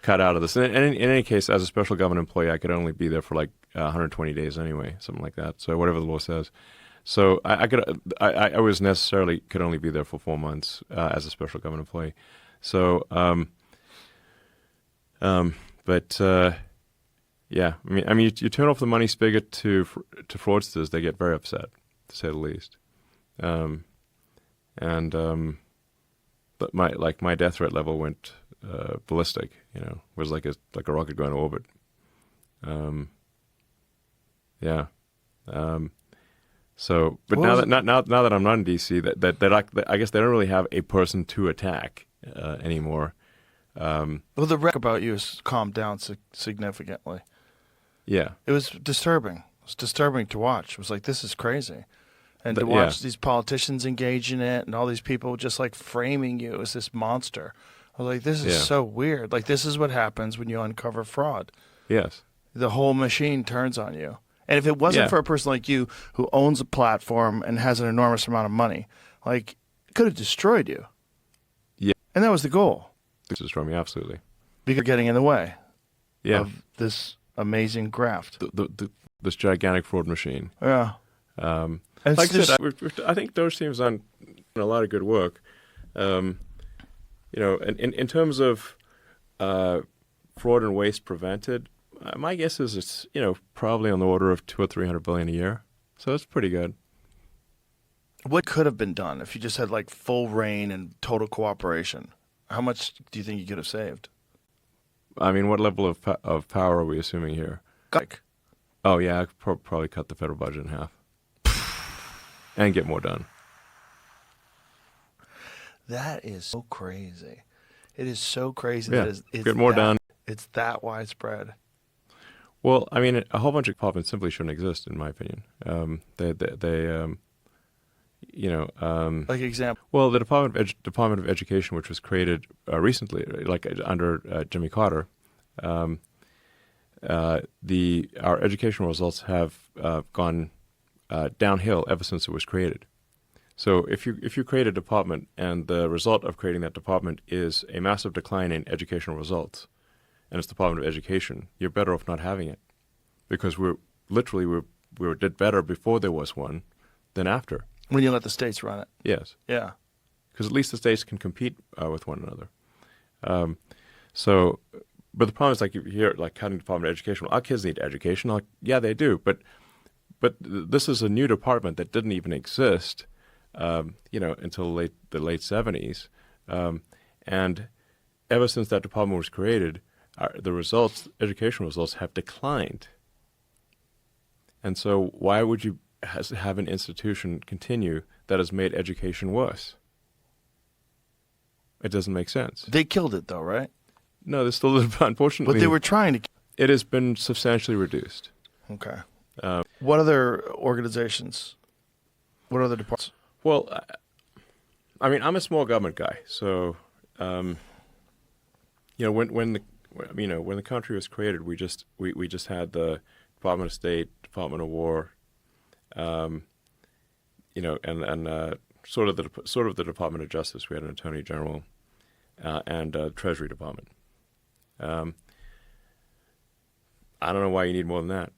cut out of this. And in any case, as a special government employee, I could only be there for like 120 days anyway, something like that. So whatever the law says. So I was necessarily could only be there for 4 months as a special government employee. So, yeah, I mean, you turn off the money spigot to fraudsters, they get very upset, to say the least. But my death threat level went ballistic. Was like a rocket going to orbit. Yeah. So, but now that I'm not in DC, that I guess they don't really have a person to attack anymore. Well, the wreck about you has calmed down significantly. Yeah, it was disturbing. It was disturbing to watch. It was like, this is crazy, and to watch these politicians engage in it, and all these people just like framing you as this monster. I was like, this is so weird. Like, this is what happens when you uncover fraud. Yes, the whole machine turns on you. And if it wasn't for a person like you who owns a platform and has an enormous amount of money, like, it could have destroyed you. Yeah. And that was the goal. This is from me, absolutely. Because you're getting in the way of this amazing graft. This gigantic fraud machine. Yeah. Like I said, I think Doge team's done a lot of good work. In terms of fraud and waste prevented, my guess is it's probably on the order of $200 or $300 billion a year, so it's pretty good. What could have been done if you just had like full reign and total cooperation? How much do you think you could have saved? I mean, what level of power are we assuming here? Like, oh yeah, I could probably cut the federal budget in half and get more done. That is so crazy. It is so crazy that it's get more done. It's that widespread. Well, I mean, a whole bunch of departments simply shouldn't exist, in my opinion. Like example. Well, the Department of Education, which was created recently, like under Jimmy Carter, our educational results have gone downhill ever since it was created. So if you create a department and the result of creating that department is a massive decline in educational results, and it's the Department of Education, you're better off not having it, because we did better before there was one than after. When you let the states run it. Yes. Yeah. Because at least the states can compete with one another. But the problem is, like, you hear like cutting Department of Education. Well, our kids need education. Like, yeah, they do, but but this is a new department that didn't even exist, until the late 70s, and ever since that department was created, the educational results have declined. And so, why would you have an institution continue that has made education worse? It doesn't make sense. They killed it, though, right? No, there's still, unfortunately. But they were trying to. It has been substantially reduced. Okay. What other organizations? What other departments? Well, I mean, I'm a small government guy, so when the country was created, we just had the Department of State, Department of War, and sort of the Department of Justice. We had an Attorney General and Treasury Department. I don't know why you need more than that.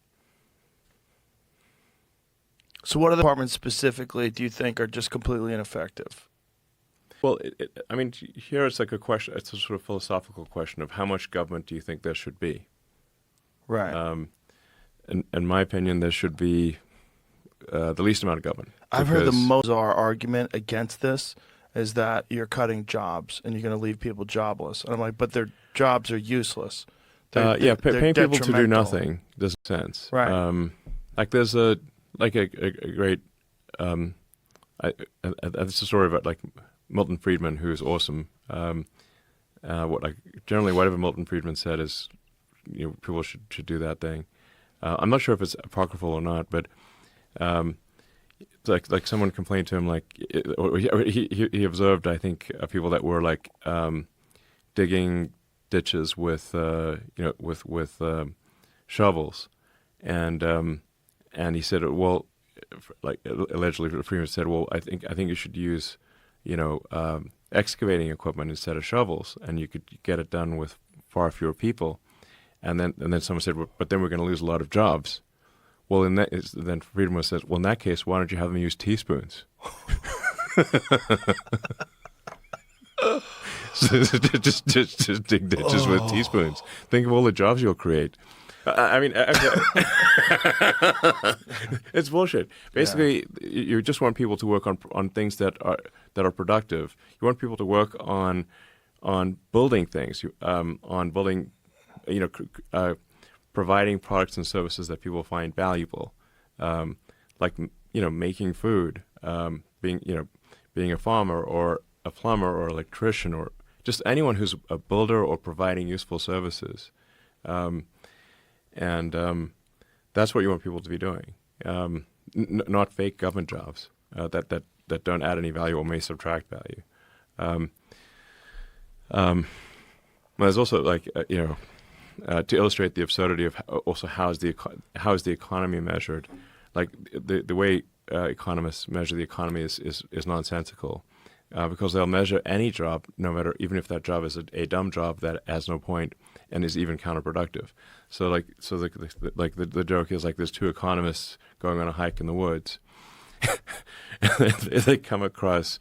So what other departments specifically do you think are just completely ineffective? Well, here it's like a question. It's a sort of philosophical question of how much government do you think there should be? Right. In my opinion, there should be the least amount of government. I've heard the most bizarre argument against this is that you're cutting jobs and you're going to leave people jobless. And I'm like, but their jobs are useless. Paying people to do detrimental. nothing doesn't make sense. Right. Like there's a great it's a story about like Milton Friedman, who's awesome. Generally whatever Milton Friedman said is, people should do that thing. I'm not sure if it's apocryphal or not, but like someone complained to him, like he observed, I think, people that were like digging ditches with shovels, and he said, well, like allegedly Freeman said, well, I think you should use excavating equipment instead of shovels, and you could get it done with far fewer people. And then someone said, well, but then we're going to lose a lot of jobs. Well, then Friedman says, well, in that case, why don't you have them use teaspoons? just dig ditches with teaspoons. Think of all the jobs you'll create. It's bullshit. Basically, you just want people to work on things that are productive. You want people to work on building things, on building, providing products and services that people find valuable, like making food, being a farmer or a plumber or electrician or just anyone who's a builder or providing useful services. And that's what you want people to be doing, not fake government jobs that don't add any value or may subtract value. There's also to illustrate the absurdity of how is the economy measured. Like the way economists measure the economy is nonsensical, because they'll measure any job, no matter, even if that job is a dumb job that has no point and is even counterproductive. So the joke is like there's two economists going on a hike in the woods, and they come across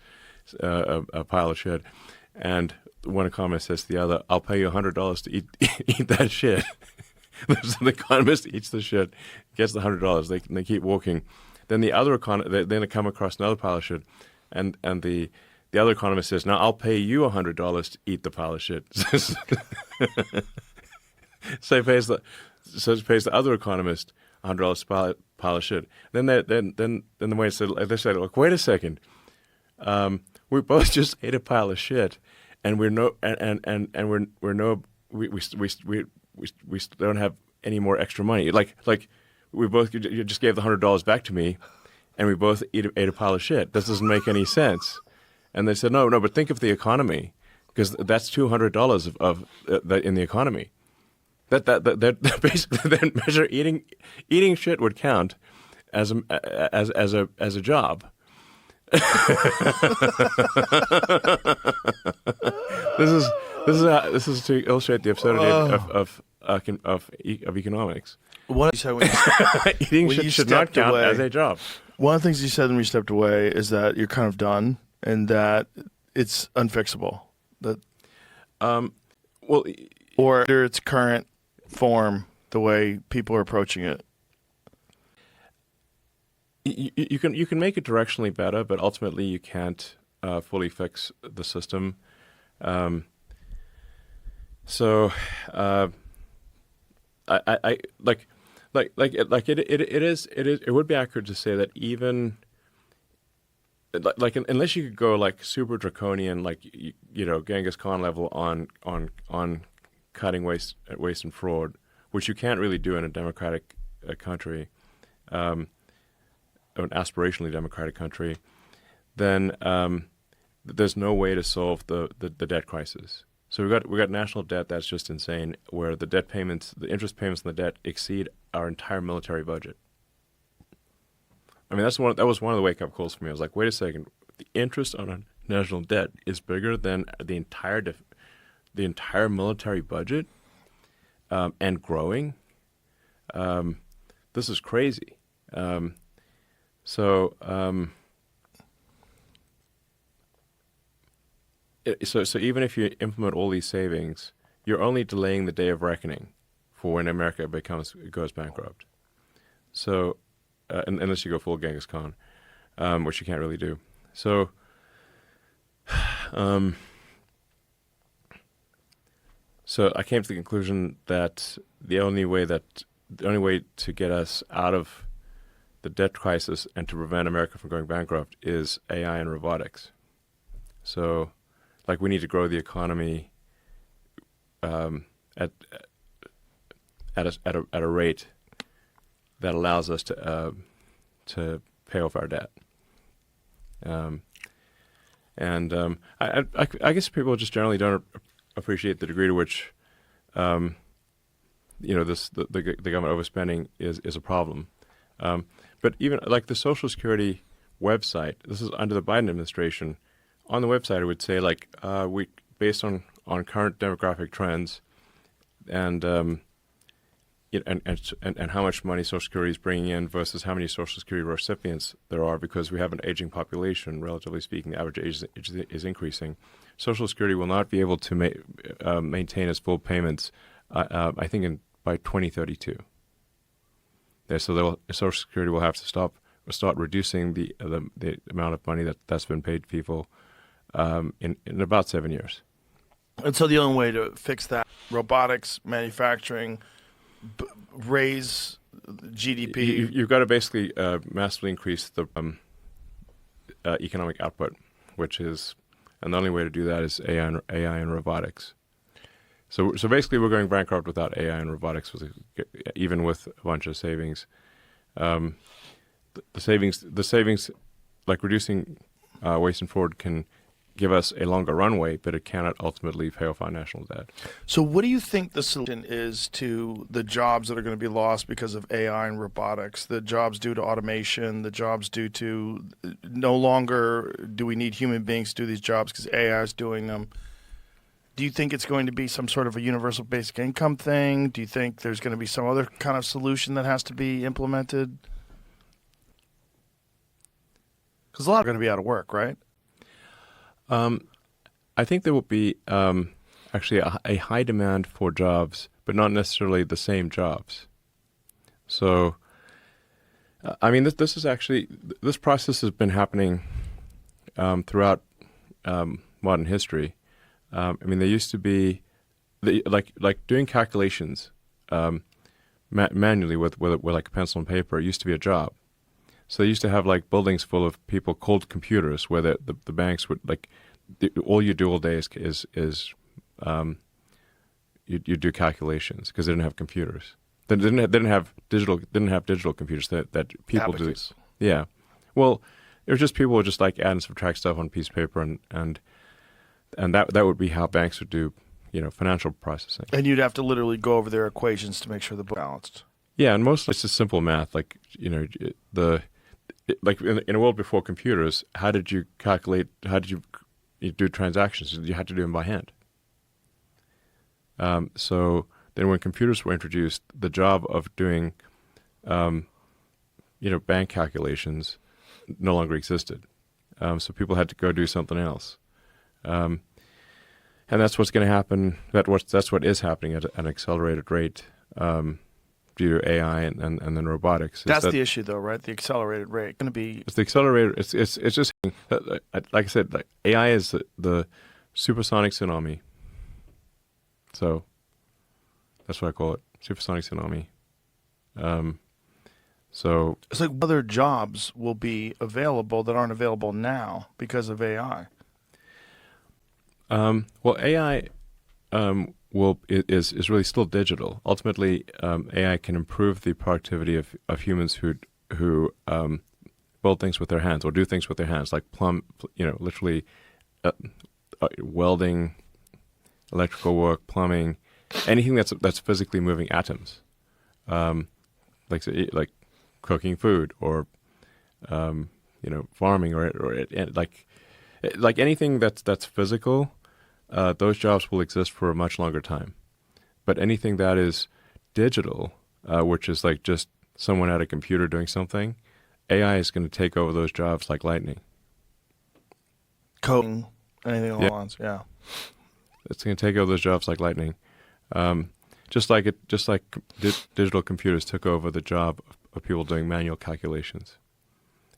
a pile of shit, and one economist says to the other, "I'll pay you $100 to eat that shit." So the economist eats the shit, gets the $100. They keep walking. Then the other they come across another pile of shit, and the other economist says, "Now I'll pay you $100 to eat the pile of shit." So he pays the other economist $100 to pile of shit. Then the way they said, "Look, wait a second. We both just ate a pile of shit, and we don't have any more extra money. Like we both, you just gave the $100 back to me, and we both ate a pile of shit. This doesn't make any sense." And they said, no, but think of the economy, because that's $200 of in the economy. That basically that measure eating shit would count as a job. This is to illustrate the absurdity of economics. What you said when Eating shit should not count as a job. One of the things you said when you stepped away is that you're kind of done and that it's unfixable. That or under its current form, the way people are approaching it. You can make it directionally better, but ultimately you can't fully fix the system. So I it would be accurate to say that even unless you could go like super draconian, like Genghis Khan level on cutting waste and fraud, which you can't really do in a democratic country, an aspirationally democratic country, then there's no way to solve the debt crisis. So we've got national debt that's just insane, where the debt payments, the interest payments on the debt exceed our entire military budget. I mean, that was one of the wake-up calls for me. I was like, wait a second, the interest on a national debt is bigger than the entire military budget, and growing. This is crazy. So even if you implement all these savings, you're only delaying the day of reckoning for when America goes bankrupt. So unless you go full Genghis Khan, which you can't really do. So so I came to the conclusion that the only way to get us out of the debt crisis and to prevent America from going bankrupt is AI and robotics. So, like, we need to grow the economy at a rate that allows us to pay off our debt. I guess people just generally don't appreciate the degree to which the government overspending is a problem. But even like the Social Security website, this is under the Biden administration. On the website, it would say like we based on current demographic trends and how much money Social Security is bringing in versus how many Social Security recipients there are, because we have an aging population. Relatively speaking, the average age is increasing. Social Security will not be able to maintain its full payments, I think, by 2032. So Social Security will have to start reducing the amount of money that's been paid to people in about 7 years. And so the only way to fix that, robotics, manufacturing, raise GDP. You've got to basically massively increase the economic output, and the only way to do that is AI and robotics. So basically, we're going bankrupt without AI and robotics, even with a bunch of savings. The savings, like reducing waste and fraud, can give us a longer runway, but it cannot ultimately pay off our national debt. So what do you think the solution is to the jobs that are going to be lost because of AI and robotics, the jobs due to automation, the jobs due to no longer do we need human beings to do these jobs because AI is doing them? Do you think it's going to be some sort of a universal basic income thing? Do you think there's going to be some other kind of solution that has to be implemented? Because a lot are going to be out of work, right? I think there will be actually a high demand for jobs, but not necessarily the same jobs. So, I mean, this process has been happening throughout modern history. I mean, there used to be like doing calculations manually with like a pencil and paper. It used to be a job. So they used to have like buildings full of people called computers, where the banks would all you do all day is you do calculations because they didn't have computers. They didn't have digital computers that people Abacus. do. Yeah, well, it was just people would just like add and subtract stuff on a piece of paper, and that would be how banks would do financial processing. And you'd have to literally go over their equations to make sure the book balanced. Yeah, and mostly it's just simple math. Like like in a world before computers, how did you calculate? How did you do transactions? You had to do them by hand. So then, when computers were introduced, the job of doing, bank calculations no longer existed. So people had to go do something else. And that's what's going to happen. That's what is happening at an accelerated rate due to AI and then robotics. That's the issue, though, right? The accelerated rate going to be. It's the accelerator. It's just like I said, like AI is the supersonic tsunami. So that's what I call it, supersonic tsunami. So it's like other jobs will be available that aren't available now because of AI. Well, AI is really still digital. Ultimately, AI can improve the productivity of humans who build things with their hands or do things with their hands, like literally welding, electrical work, plumbing, anything that's physically moving atoms, like cooking food or farming or like anything that's physical. Those jobs will exist for a much longer time. But anything that is digital, which is like just someone at a computer doing something, AI is going to take over those jobs like lightning. Coding, anything along those lines, yeah. It's going to take over those jobs like lightning. Just like digital computers took over the job of people doing manual calculations,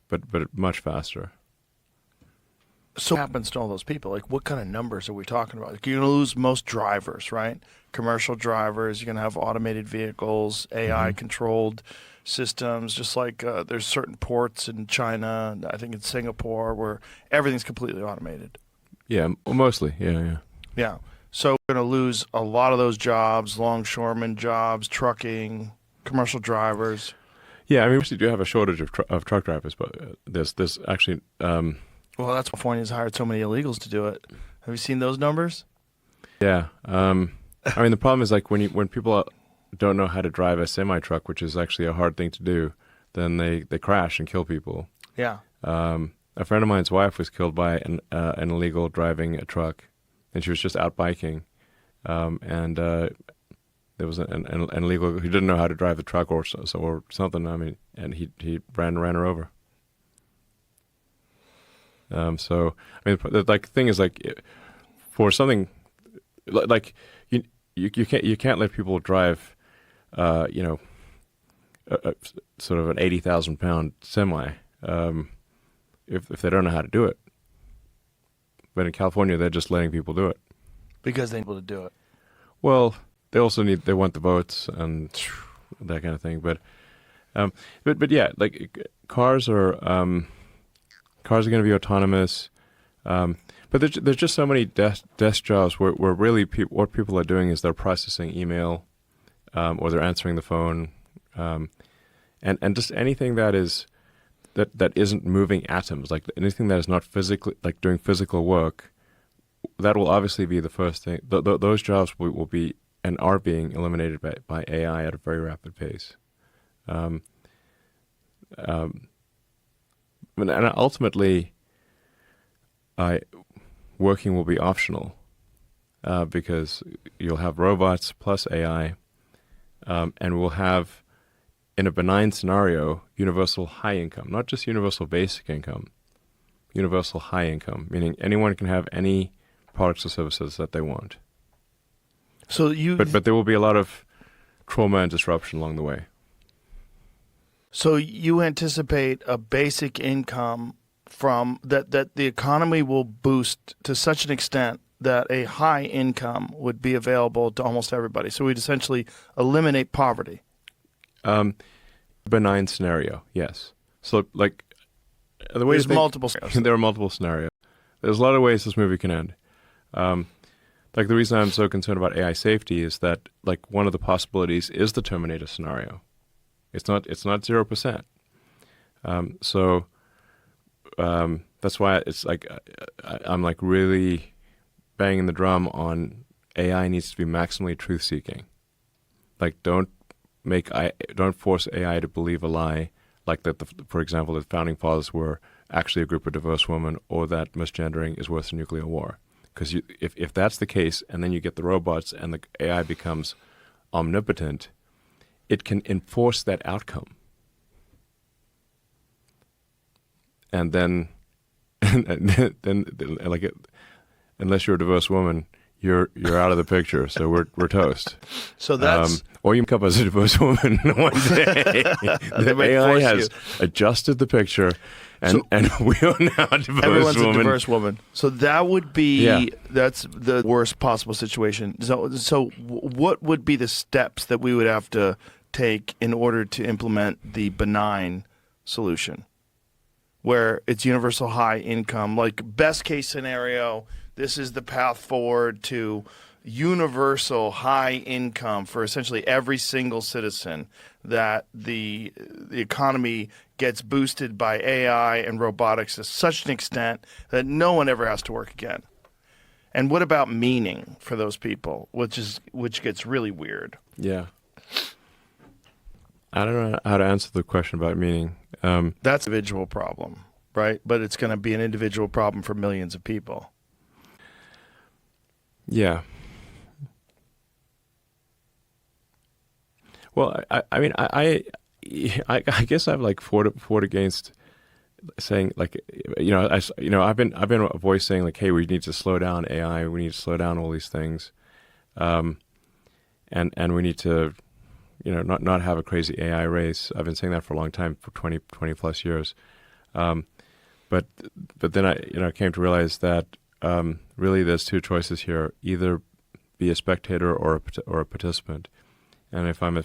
but much faster. So what happens to all those people? Like, what kind of numbers are we talking about? Like, you're going to lose most drivers, right? Commercial drivers. You're going to have automated vehicles, AI-controlled systems. Just like there's certain ports in China, I think in Singapore, where everything's completely automated. Yeah, mostly. Yeah. Yeah. So we're going to lose a lot of those jobs, longshoreman jobs, trucking, commercial drivers. Yeah, I mean, we do have a shortage of truck drivers, but there's actually. Well, that's why California's hired so many illegals to do it. Have you seen those numbers? Yeah. I mean, the problem is like when people don't know how to drive a semi-truck, which is actually a hard thing to do, then they crash and kill people. Yeah. A friend of mine's wife was killed by an illegal driving a truck, and she was just out biking, and there was an illegal who didn't know how to drive the truck or something. I mean, and he ran her over. So I mean, the thing is like, for something like you can't let people drive, sort of an 80,000 pound semi, if they don't know how to do it. But in California, they're just letting people do it because they're able to do it. Well, they also want the votes and that kind of thing. But yeah, like cars are going to be autonomous. But there's just so many desk jobs where really what people are doing is they're processing email, or they're answering the phone, and just anything that isn't moving atoms, like anything that is not physically, like doing physical work, that will obviously be the first thing. Those jobs will be and are being eliminated by AI at a very rapid pace. And ultimately, working will be optional, because you'll have robots plus AI, and we'll have, in a benign scenario, universal high income, not just universal basic income, universal high income, meaning anyone can have any products or services that they want. So but there will be a lot of trauma and disruption along the way. So you anticipate a basic income from that the economy will boost to such an extent that a high income would be available to almost everybody. So we'd essentially eliminate poverty. Benign scenario, yes. So like the way there's multiple scenarios. There are multiple scenarios. There's a lot of ways this movie can end. Like the reason I'm so concerned about AI safety is that like one of the possibilities is the Terminator scenario. It's not 0%. So that's why it's like I'm like really banging the drum on AI needs to be maximally truth seeking. Like don't force AI to believe a lie, like that. For example, the founding fathers were actually a group of diverse women, or that misgendering is worse than nuclear war. Because if that's the case, and then you get the robots and the AI becomes omnipotent, it can enforce that outcome. And then, like, unless you're a diverse woman, you're out of the picture. So we're toast. So that's Or you wake up as a diverse woman one day. The AI has adjusted the picture, and we are now a diverse everyone's woman. a diverse woman. So that would be that's the worst possible situation. So what would be the steps that we would have to take in order to implement the benign solution, where it's universal high income, like best case scenario? This is the path forward to universal high income for essentially every single citizen, that the economy gets boosted by AI and robotics to such an extent that no one ever has to work again. And what about meaning for those people, which gets really weird? Yeah. I don't know how to answer the question about meaning. That's an individual problem, right? But it's going to be an individual problem for millions of people. Yeah. Well, I mean, I guess I've like fought against saying, like, I've been a voice saying, like, hey, we need to slow down AI, we need to slow down all these things, and we need to, not have a crazy AI race. I've been saying that for a long time, for 20 plus years, but then I came to realize that really there's two choices here: either be a spectator or a participant. And if I'm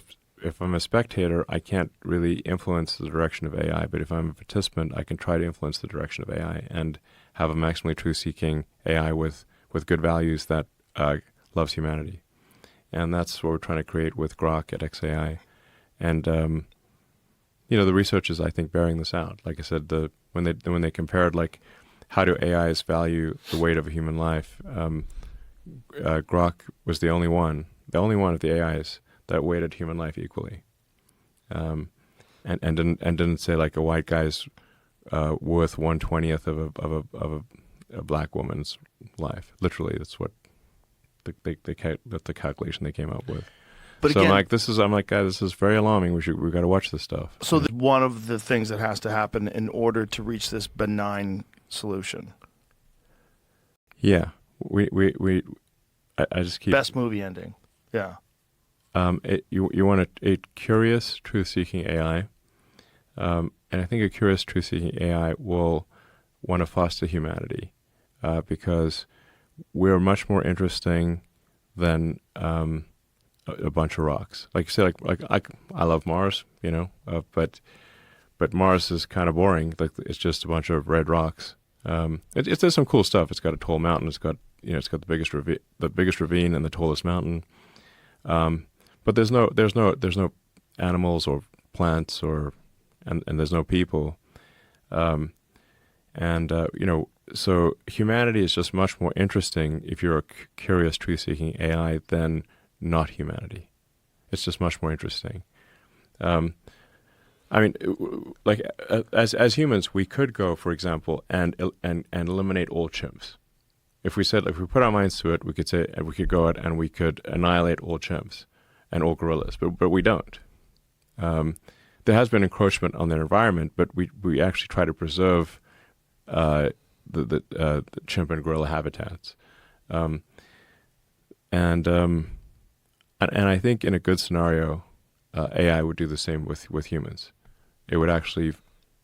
a spectator, I can't really influence the direction of AI. But if I'm a participant, I can try to influence the direction of AI and have a maximally truth-seeking AI with good values that loves humanity. And that's what we're trying to create with Grok at XAI. And the research is, I think, bearing this out. Like I said, when they compared, like, how do AIs value the weight of a human life, Grok was the only one of the AIs that weighted human life equally, and didn't say, like, a white guy's worth 1/20th of a black woman's life. Literally, that's what that's the calculation they came up with. But so again, I'm like, guys, this is very alarming. We've got to watch this stuff. So one of the things that has to happen in order to reach this benign solution. Yeah, I just keep best movie ending. Yeah. You want a curious, truth-seeking AI, and I think a curious, truth-seeking AI will want to foster humanity, because we're much more interesting than a bunch of rocks. Like, say, like I love Mars, but Mars is kind of boring. Like, it's just a bunch of red rocks. There's some cool stuff. It's got a tall mountain. It's got the biggest ravine and the tallest mountain. But there's no animals or plants and there's no people, so humanity is just much more interesting if you're a curious, truth-seeking AI than not humanity. It's just much more interesting. I mean, like, as humans, we could go, for example, and eliminate all chimps. If we put our minds to it, we could say, and we could go out and we could annihilate all chimps and all gorillas, but we don't. There has been encroachment on their environment, but we actually try to preserve the chimp and gorilla habitats, and I think in a good scenario, AI would do the same with humans. It would actually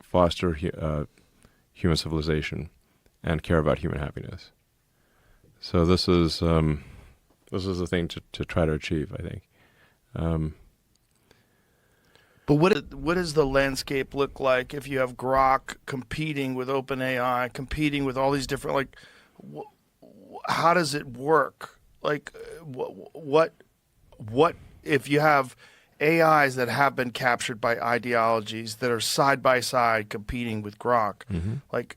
foster human civilization and care about human happiness. So this is a thing to try to achieve, I think. But what does the landscape look like if you have Grok competing with OpenAI, competing with all these different, like, how does it work? Like, what if you have AIs that have been captured by ideologies that are side by side competing with Grok? Mm-hmm. Like,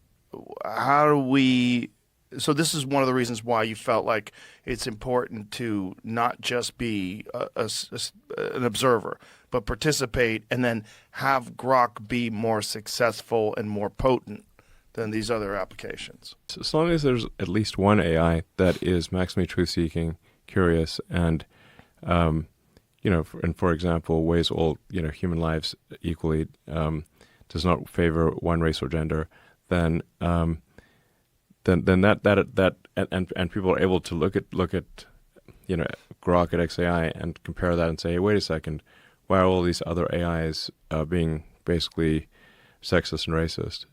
how do we? So this is one of the reasons why you felt like it's important to not just be an observer, but participate, and then have Grok be more successful and more potent than these other applications. So as long as there's at least one AI that is maximally truth-seeking, curious, and for example, weighs all human lives equally, does not favor one race or gender, then that people are able to look at Grok at XAI and compare that and say, hey, wait a second, why are all these other AIs being basically sexist and racist?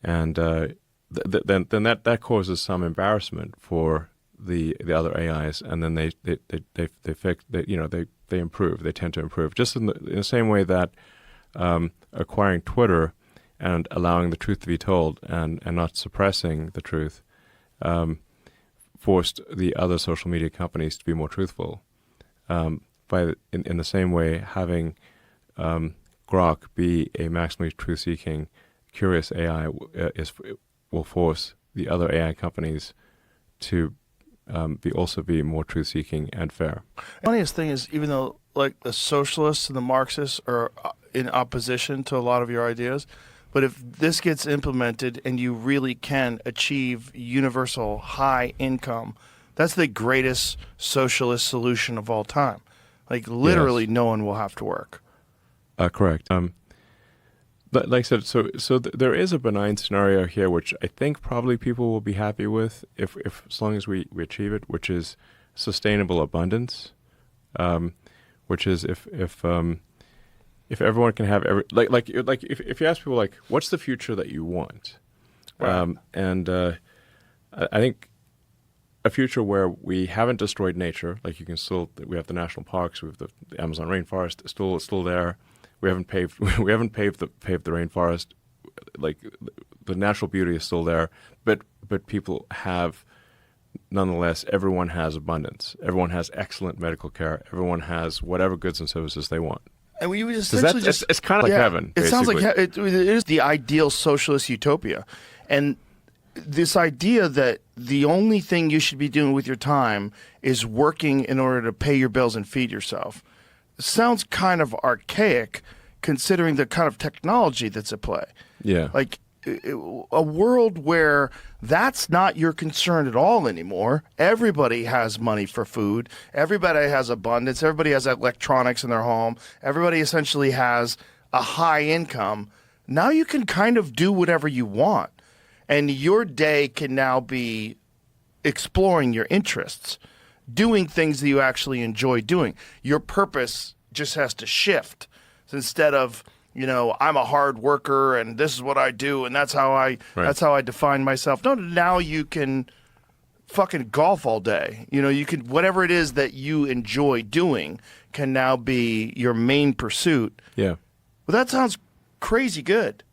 Then that causes some embarrassment for the other AIs, and then they improve. They tend to improve, just in the same way that acquiring Twitter and allowing the truth to be told and not suppressing the truth forced the other social media companies to be more truthful. In the same way, having Grok be a maximally truth-seeking, curious AI will force the other AI companies to also be more truth-seeking and fair. The funniest thing is, even though like the socialists and the Marxists are in opposition to a lot of your ideas, but if this gets implemented and you really can achieve universal high income, that's the greatest socialist solution of all time. Like literally, no one will have to work. Correct. But like I said, so there is a benign scenario here, which I think probably people will be happy with if as long as we achieve it, which is sustainable abundance, which is if everyone can have if you ask people like, what's the future that you want, Right. I think a future where we haven't destroyed nature, like we have the national parks, we have the Amazon rainforest still there. We haven't paved the rainforest. Like the natural beauty is still there, but people have, nonetheless, everyone has abundance. Everyone has excellent medical care. Everyone has whatever goods and services they want. And we would essentially it's kind of like heaven. It sounds like basically. it is the ideal socialist utopia, and this idea that the only thing you should be doing with your time is working in order to pay your bills and feed yourself sounds kind of archaic, considering the kind of technology that's at play. Yeah. Like a world where that's not your concern at all anymore. Everybody has money for food. Everybody has abundance. Everybody has electronics in their home. Everybody essentially has a high income. Now you can kind of do whatever you want. And your day can now be exploring your interests, doing things that you actually enjoy doing. Your purpose just has to shift. So instead of, I'm a hard worker and this is what I do and that's how I define myself. No, now you can fucking golf all day. You can, whatever it is that you enjoy doing can now be your main pursuit. Yeah. Well, that sounds crazy good.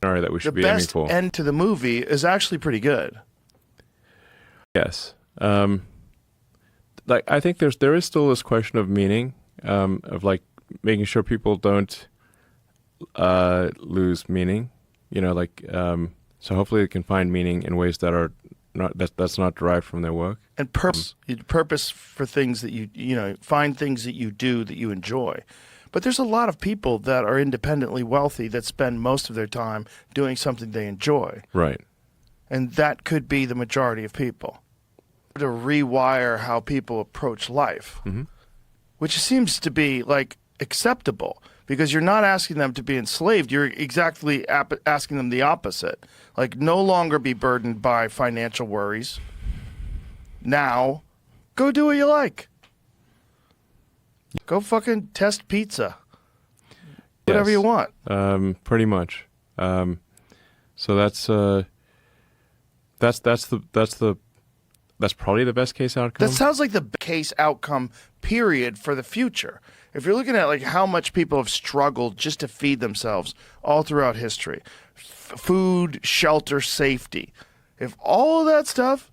Scenario that we should The be aiming best for. end to the movie is actually pretty good. Yes. I think there is still this question of meaning, of like making sure people don't lose meaning. So hopefully they can find meaning in ways that are that's not derived from their work. And purpose for things that you find things that you do that you enjoy. But there's a lot of people that are independently wealthy that spend most of their time doing something they enjoy. Right. And that could be the majority of people. To rewire how people approach life, which seems to be like acceptable, because you're not asking them to be enslaved. You're exactly asking them the opposite. Like, no longer be burdened by financial worries. Now, go do what you like. Go fucking test pizza. Whatever you want. Pretty much. So that's probably the best case outcome. That sounds like the case outcome, period, for the future. If you're looking at like how much people have struggled just to feed themselves all throughout history, food, shelter, safety. If all of that stuff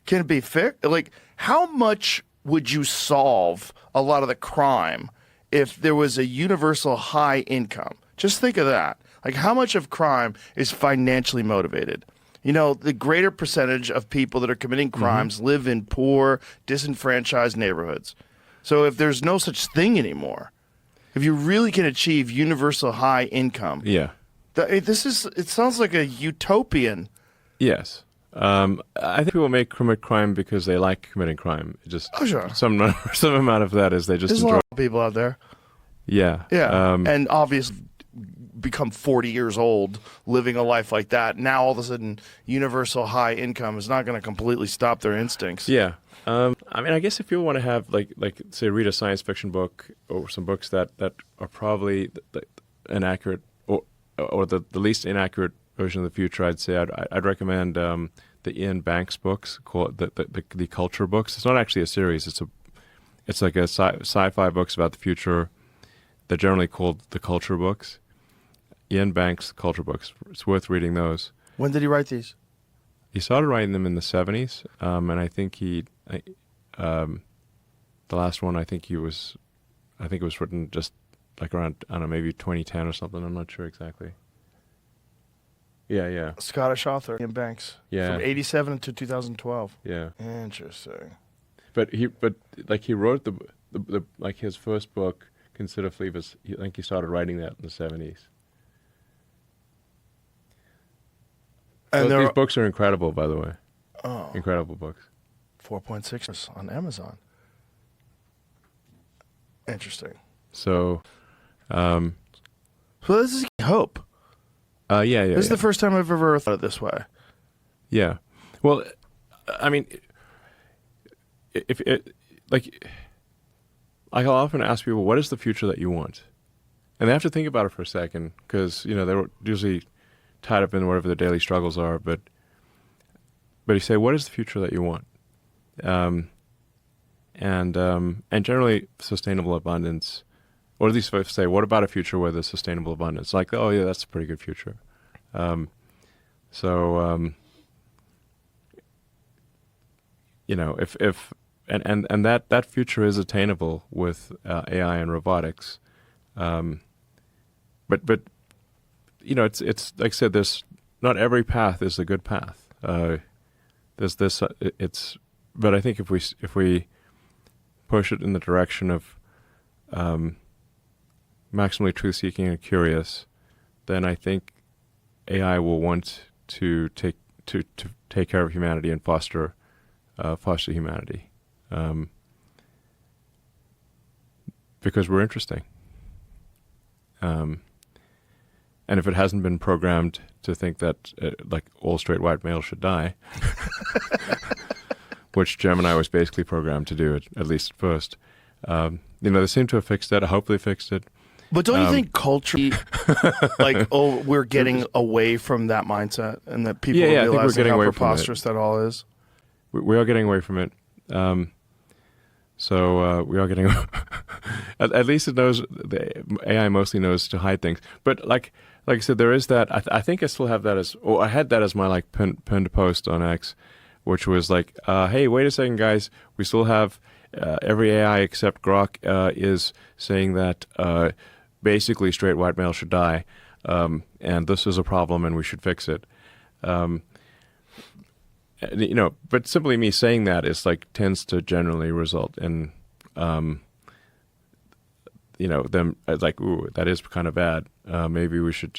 can be fixed, like how much would you solve a lot of the crime if there was a universal high income? Just think of that. Like how much of crime is financially motivated? The greater percentage of people that are committing crimes live in poor, disenfranchised neighborhoods. So if there's no such thing anymore, if you really can achieve universal high income, it sounds like a utopian. Yes. I think people commit crime because they like committing crime. Sure. Some amount of that is they just There's enjoy. a lot of people out there. Yeah. Yeah. And obvious become 40 years old living a life like that. Now all of a sudden, universal high income is not going to completely stop their instincts. Yeah. I mean, I guess if you want to have like say read a science fiction book or some books that are probably inaccurate or the least inaccurate version of the future, I'd say I'd recommend the Ian Banks books called the Culture books. It's not actually a series. It's like a sci-fi books about the future. They're generally called the Culture books. Ian Banks Culture books. It's worth reading those. When did he write these? He started writing them in the 70s, and I think the last one I think it was written just like around, I don't know, maybe 2010 or something. I'm not sure exactly. Yeah. Scottish author Ian Banks. Yeah. From 87 to 2012. Yeah. Interesting. But he wrote the like his first book, Consider Fleabus. I think he started writing that in the 70s. And These books are incredible, by the way. Oh. Incredible books. 4.6 on Amazon. Interesting. So, So this is hope. yeah. This is the first time I've ever thought it this way. Yeah. Well, I mean, if it like I'll often ask people, what is the future that you want? And they have to think about it for a second because, they're usually tied up in whatever their daily struggles are. But you say, what is the future that you want? And generally sustainable abundance, or at least if I say, what about a future where there's sustainable abundance? Like, oh yeah, that's a pretty good future. If that future is attainable with AI and robotics, but it's like I said, there's not every path is a good path. There's this but I think if we push it in the direction of maximally truth seeking and curious, then I think AI will want to take care of humanity and foster humanity, because we're interesting. And if it hasn't been programmed to think that like all straight white males should die, which Gemini was basically programmed to do, at least at first, they seem to have fixed that. I hope they fixed it. But don't you think culture, like, we're getting away from that mindset, and that people are realizing how preposterous that all is? We are getting away from it. So we are getting, at least it knows, the AI mostly knows to hide things. But like I said, there is that. I think I still have that I had that as my like pinned post on X, which was like, hey, wait a second, guys, we still have every AI except Grok is saying that basically straight white males should die, and this is a problem and we should fix it. But simply me saying that is like tends to generally result in, them like, ooh, that is kind of bad. Maybe we should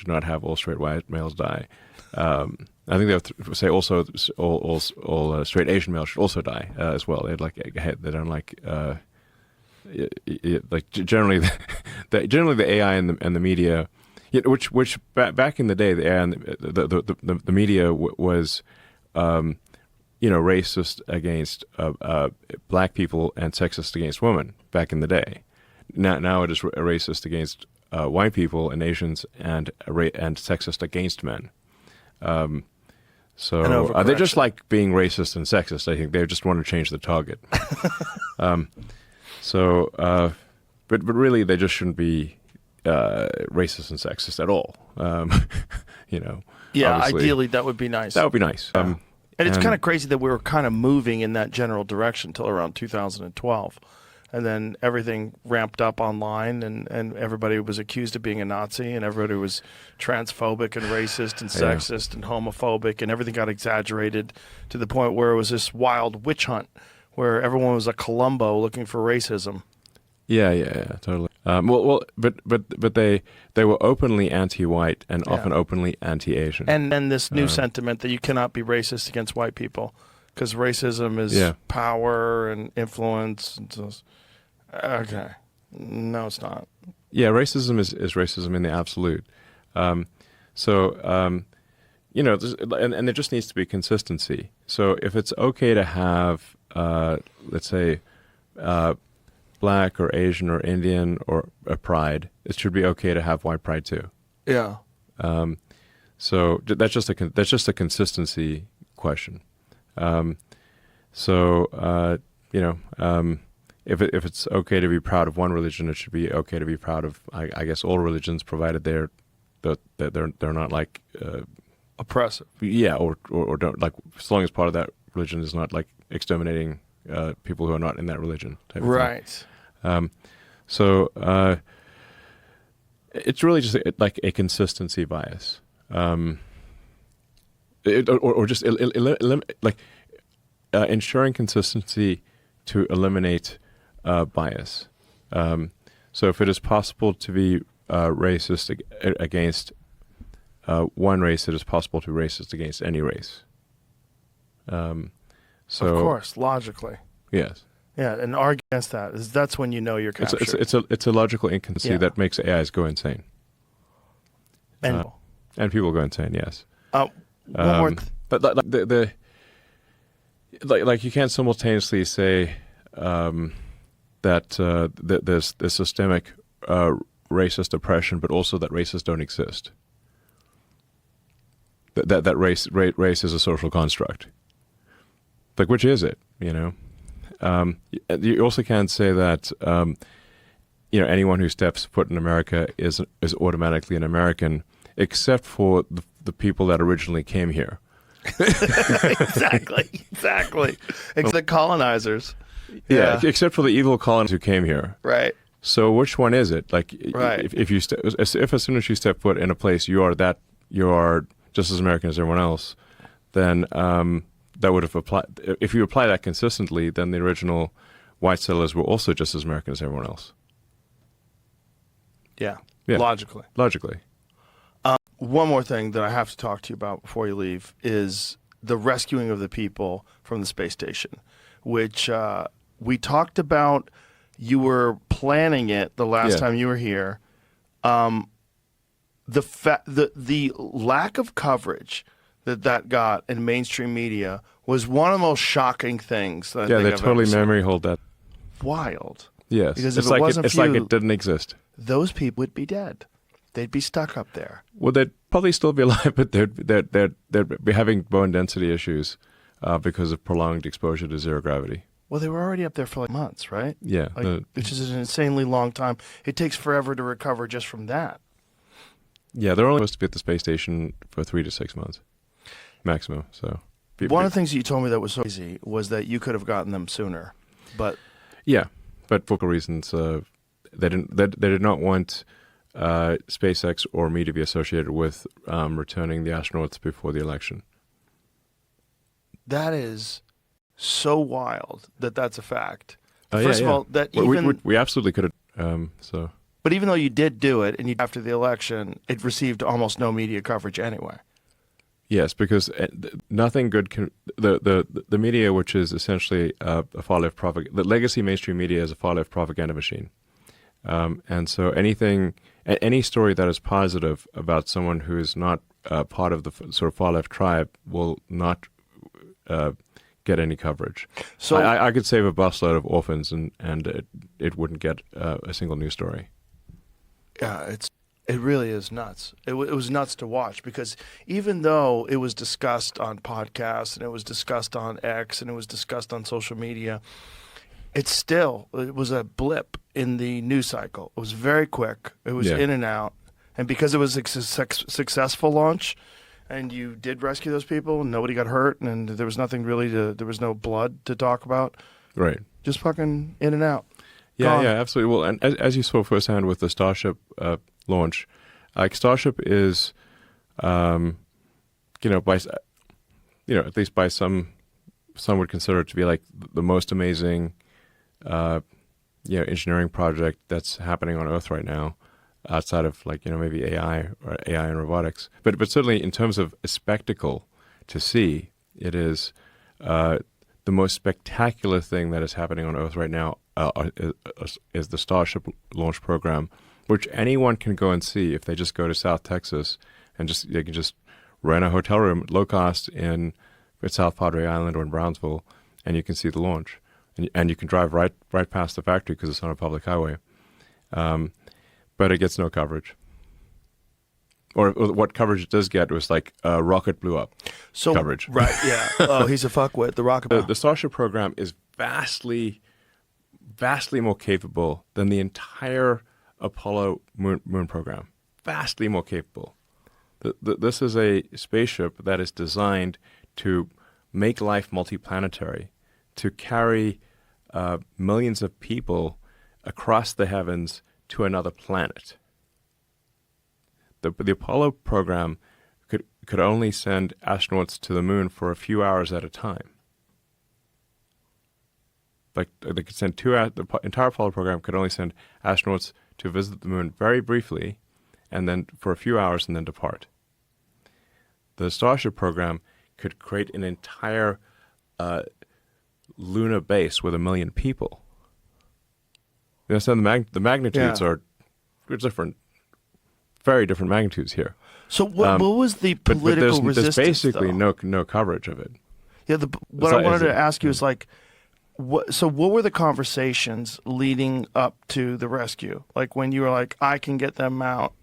not have all straight white males die. I think they'll say also all straight Asian males should also die as well. They don't like like generally the AI and the media, which back in the day the AI and the media was racist against black people and sexist against women back in the day. Now it is racist against white people and Asians and sexist against men. So they just like being racist and sexist. I think they just want to change the target. But really they just shouldn't be racist and sexist at all. Yeah, obviously. ideally that would be nice. That would be nice. And it's kind of crazy that we were kind of moving in that general direction until around 2012. And then everything ramped up online, and everybody was accused of being a Nazi, and everybody was transphobic and racist and sexist and homophobic, and everything got exaggerated to the point where it was this wild witch hunt where everyone was a Columbo looking for racism. Yeah, totally. But they were openly anti-white and often openly anti-Asian. And this new sentiment that you cannot be racist against white people because racism is power and influence. And so, okay, no, it's not. Yeah, racism is racism in the absolute. You know, and there just needs to be consistency. So if it's okay to have, let's say, Black or Asian or Indian or a pride, it should be okay to have white pride too. Yeah. So that's just a consistency question. You know, if it's okay to be proud of one religion, it should be okay to be proud of, I guess, all religions, provided they're not like Oppressive. Yeah, or don't, like, as long as part of that religion is not like exterminating people who are not in that religion. Type of Right. thing. It's really just like a consistency bias, ensuring consistency to eliminate bias. So if it is possible to be racist against one race, it is possible to be racist against any race. Of course, logically. Yes. Yeah, and argue against that's when you know you're captured. It's a logical inconsistency that makes AIs go insane. And people go insane. Yes. one more but like you can't simultaneously say that there's systemic racist oppression, but also that racists don't exist. That race is a social construct. Like, which is it? You know. You also can't say that you know, anyone who steps foot in America is automatically an American, except for the people that originally came here. Exactly. It's the colonizers. Yeah, except for the evil colonists who came here. Right. So which one is it? Like, right. if as soon as you step foot in a place, you are just as American as everyone else, then that would have applied. If you apply that consistently, then the original white settlers were also just as American as everyone else. Yeah. Logically. One more thing that I have to talk to you about before you leave is the rescuing of the people from the space station, which we talked about. You were planning it the last time you were here. The lack of coverage that got in mainstream media was one of the most shocking things that I think they I've totally ever seen. memory hold that. Wild. Yes, because it's if it wasn't it's for like you, it didn't exist. those people would be dead. They'd be stuck up there. Well, they'd probably still be alive, but they'd be having bone density issues because of prolonged exposure to zero gravity. Well, they were already up there for like months, right? Yeah, which is an insanely long time. It takes forever to recover just from that. Yeah, they're only supposed to be at the space station for 3 to 6 months, maximum. So one of the things that you told me that was so easy was that you could have gotten them sooner, but but for reasons, they did not want SpaceX or me to be associated with returning the astronauts before the election. That is so wild that's a fact. First First of all, that even we absolutely could have. But even though you did do it, and after the election, it received almost no media coverage anyway. Yes, because nothing good can the media, which is essentially a far-left the legacy mainstream media is a far-left propaganda machine, and so any story that is positive about someone who is not part of the sort of far-left tribe will not get any coverage. So I could save a busload of orphans, and it wouldn't get a single news story. Yeah, it really is nuts. It was nuts to watch, because even though it was discussed on podcasts and it was discussed on X and it was discussed on social media, it was a blip in the news cycle. It was very quick. It was in and out. And because it was a successful launch and you did rescue those people and nobody got hurt and there was nothing really there was no blood to talk about. Right. Just fucking in and out. Yeah, absolutely. Well, and as you saw firsthand with the Starship launch, like Starship is, at least by some would consider it to be like the most amazing, engineering project that's happening on Earth right now, outside of maybe AI and robotics. But certainly in terms of a spectacle to see, it is the most spectacular thing that is happening on Earth right now. Is the Starship launch program, which anyone can go and see if they just go to South Texas and they can just rent a hotel room low cost in South Padre Island or in Brownsville, and you can see the launch, and you can drive right past the factory because it's on a public highway, but it gets no coverage. Or what coverage it does get was like a rocket blew up coverage. Right, yeah. Oh, he's a fuckwit. The rocket. The Starship program is vastly more capable than the entire Apollo moon program. Vastly more capable. This is a spaceship that is designed to make life multiplanetary, to carry millions of people across the heavens to another planet. The Apollo program could only send astronauts to the moon for a few hours at a time. Like they could send the entire Apollo program could only send astronauts to visit the moon very briefly, and then for a few hours, and then depart. The Starship program could create an entire lunar base with 1 million people. You understand the magnitudes are different, very different magnitudes here. So what was the political resistance? There's basically though? no coverage of it. Yeah, what I wanted to ask you is like, what were the conversations leading up to the rescue? Like when you were like, I can get them out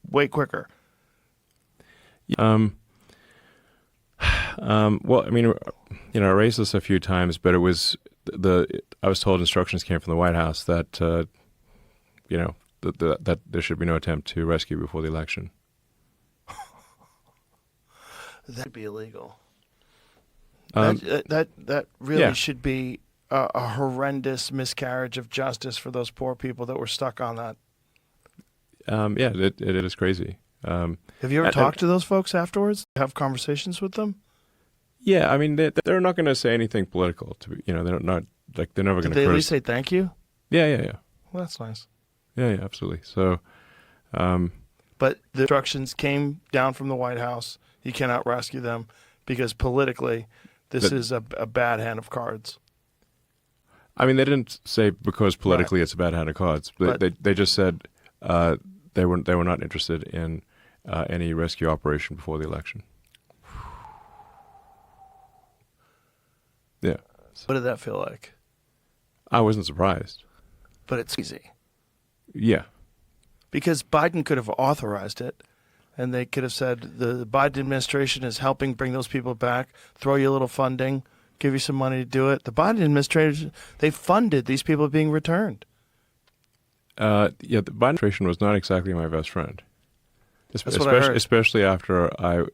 way quicker. Well, I mean, I raised this a few times, but it was I was told instructions came from the White House that, that there should be no attempt to rescue before the election. That'd be illegal. That really should be a horrendous miscarriage of justice for those poor people that were stuck on that. It is crazy. Have you ever talked to those folks afterwards? Have conversations with them? Yeah, I mean they're not going to say anything political. They're not like they're never going to. Did they at least say thank you? Yeah. Well, that's nice. Yeah, absolutely. So, but the instructions came down from the White House. You cannot rescue them because politically, this is a bad hand of cards. I mean, they didn't say because politically it's a bad hand of cards. But they just said they were not interested in any rescue operation before the election. Yeah. So what did that feel like? I wasn't surprised. But it's easy. Yeah. Because Biden could have authorized it, and they could have said the Biden administration is helping bring those people back, throw you a little funding, give you some money to do it. The Biden administration, they funded these people being returned. The Biden administration was not exactly my best friend. That's what I heard. Especially after I,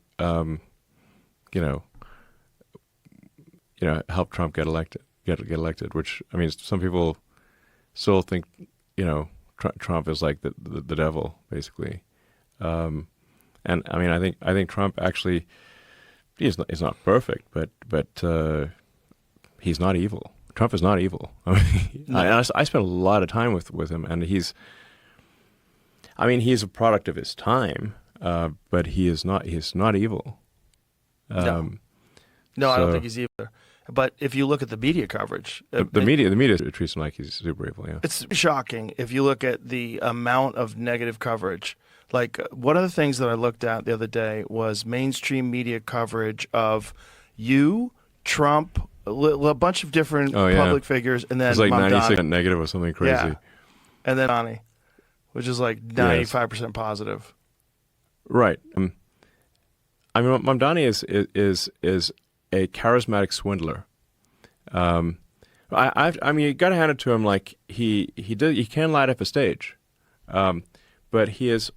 helped Trump get elected, which, I mean, some people still think, Trump is like the devil, basically. And I mean, I think Trump actually, is not perfect, but he's not evil. Trump is not evil. I mean, no. I spent a lot of time with him, and he's a product of his time, but he's not evil. No, I don't think he's either. But if you look at the media coverage, the media treats him like he's super evil. Yeah, it's shocking if you look at the amount of negative coverage. Like one of the things that I looked at the other day was mainstream media coverage of you, Trump, a bunch of different public figures, and then it's like Mamdani. 90% negative or something crazy. Yeah. And then Mamdani, which is like 95% positive. Right. I mean, Mamdani is a charismatic swindler. I mean, you got to hand it to him. Like he can light up a stage, but he has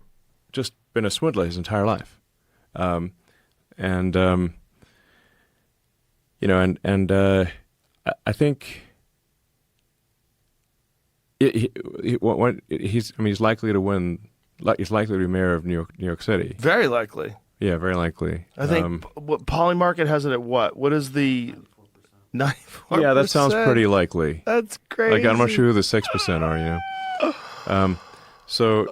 just been a swindler his entire life, I think he's likely to win. He's likely to be mayor of New York City. Very likely. Yeah, very likely. I think Polymarket has it at what? What is the 94%? Yeah, that sounds pretty likely. That's crazy. Like I'm not sure who the 6% are. So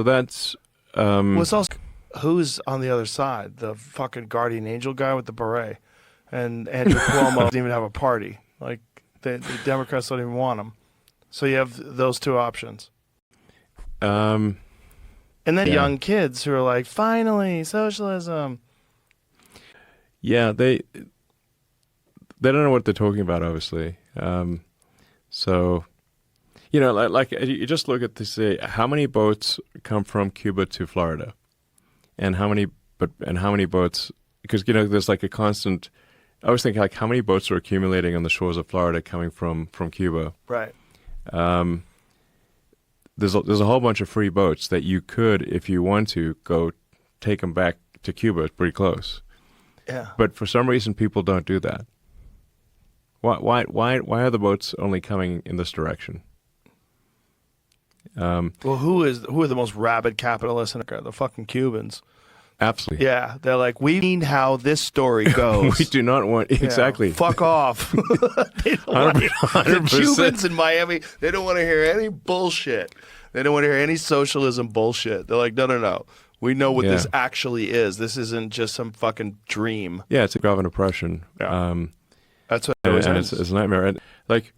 that's. What's also who's on the other side? The fucking guardian angel guy with the beret, and Andrew Cuomo doesn't even have a party. Like the Democrats don't even want him. So you have those two options. Um, And then Yeah. young kids who are like, finally, socialism. yeah, they don't know what they're talking about, obviously. So, you know, like you just look at this, say, how many boats come from Cuba to Florida, and how many boats? Because you know, there's like a constant. I always think like how many boats are accumulating on the shores of Florida coming from Cuba. Right. There's a whole bunch of free boats that you could, if you want to, go take them back to Cuba. It's pretty close. Yeah. But for some reason, people don't do that. Why are the boats only coming in this direction? Well, who are the most rabid capitalists in America? The fucking Cubans. Absolutely. Yeah. They're like, we mean how this story goes. We do not want Yeah, exactly. fuck off. They don't want to- the 100%. Cubans in Miami, they don't want to hear any bullshit. They don't want to hear any socialism bullshit. They're like, no. We know what this actually is. This isn't just some fucking dream. Yeah, it's a government oppression. Yeah. That's what it And always it's is. a nightmare. And like,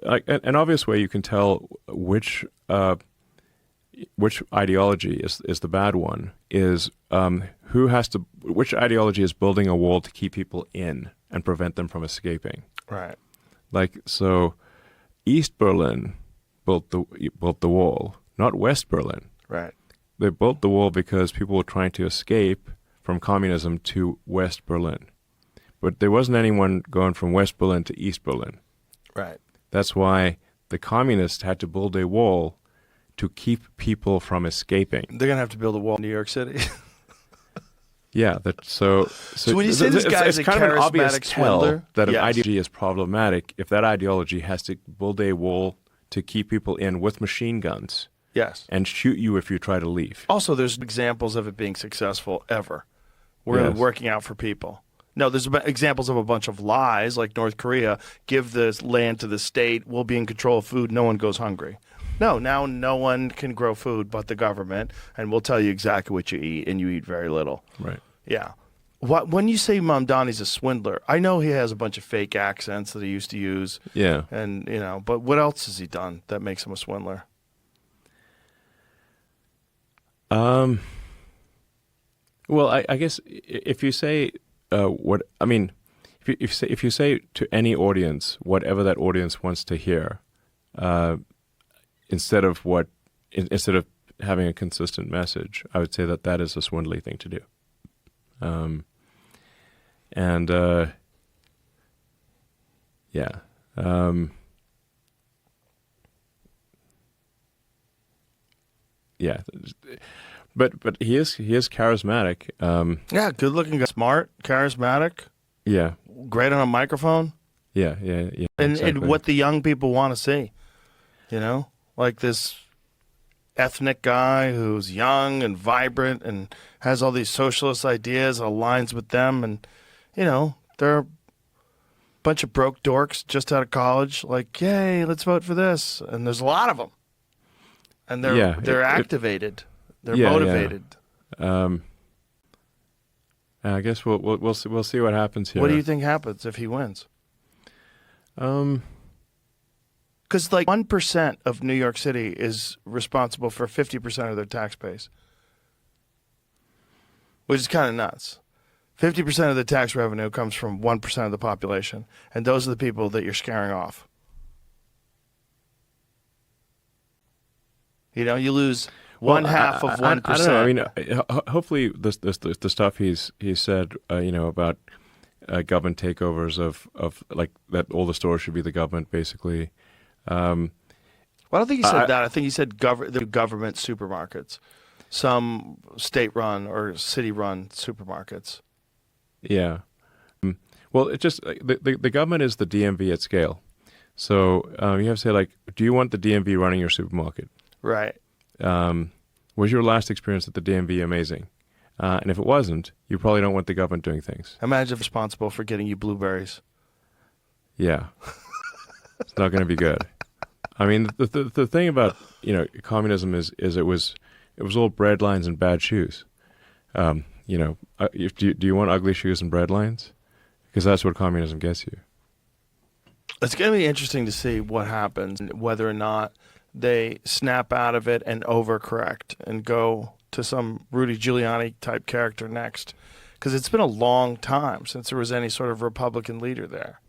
like an obvious way you can tell which ideology is the bad one is which ideology is building a wall to keep people in and prevent them from escaping. Right. Like, so East Berlin built the wall, not West Berlin. Right. They built the wall because people were trying to escape from communism to West Berlin. But there wasn't anyone going from West Berlin to East Berlin. Right. That's why the communists had to build a wall to keep people from escaping. They're going to have to build a wall in New York City. Yeah, so when you say this guy's it's a kind of an obvious charismatic tell swindler, that an yes. ideology is problematic if that ideology has to build a wall to keep people in with machine guns Yes. and shoot you if you try to leave. Also, there's examples of it being successful ever. We're Yes. working out for people. No, there's examples of a bunch of lies, like North Korea, give the land to the state, we'll be in control of food, no one goes hungry. No, now no one can grow food but the government, and we'll tell you exactly what you eat, and you eat very little. Right. Yeah. When you say Mamdani's a swindler, I know he has a bunch of fake accents that he used to use. Yeah. And, but what else has he done that makes him a swindler? Well, I guess if you say if you say to any audience whatever that audience wants to hear, instead of having a consistent message, I would say that is a swindly thing to do. Yeah. Yeah. But he is charismatic. Yeah, good looking guy, smart, charismatic, Yeah. great on a microphone. Yeah. And exactly. what the young people want to see, like this ethnic guy who's young and vibrant and has all these socialist ideas, aligns with them, and they're a bunch of broke dorks just out of college, like, yay, let's vote for this, and there's a lot of them, and they're activated, they're motivated. I guess we'll see what happens here. What do you think happens if he wins? Because 1% of New York City is responsible for 50% of their tax base, which is kind of nuts. 50% of the tax revenue comes from 1% of the population, and those are the people that you're scaring off. You lose one half of 1%. I don't know. I mean, hopefully the stuff he's said, about government takeovers of like that all the stores should be the government, basically. Well, I don't think he said that. I think he said the government supermarkets, some state-run or city-run supermarkets. Yeah. Well, it just the government is the DMV at scale. So you have to say, do you want the DMV running your supermarket? Right. Was your last experience at the DMV amazing? And if it wasn't, you probably don't want the government doing things. Imagine if responsible for getting you blueberries. Yeah. It's not going to be good. I mean, the thing about communism is it was all bread lines and bad shoes. Do you want ugly shoes and bread lines? Because that's what communism gets you. It's going to be interesting to see what happens, whether or not they snap out of it and overcorrect and go to some Rudy Giuliani type character next. Because it's been a long time since there was any sort of Republican leader there.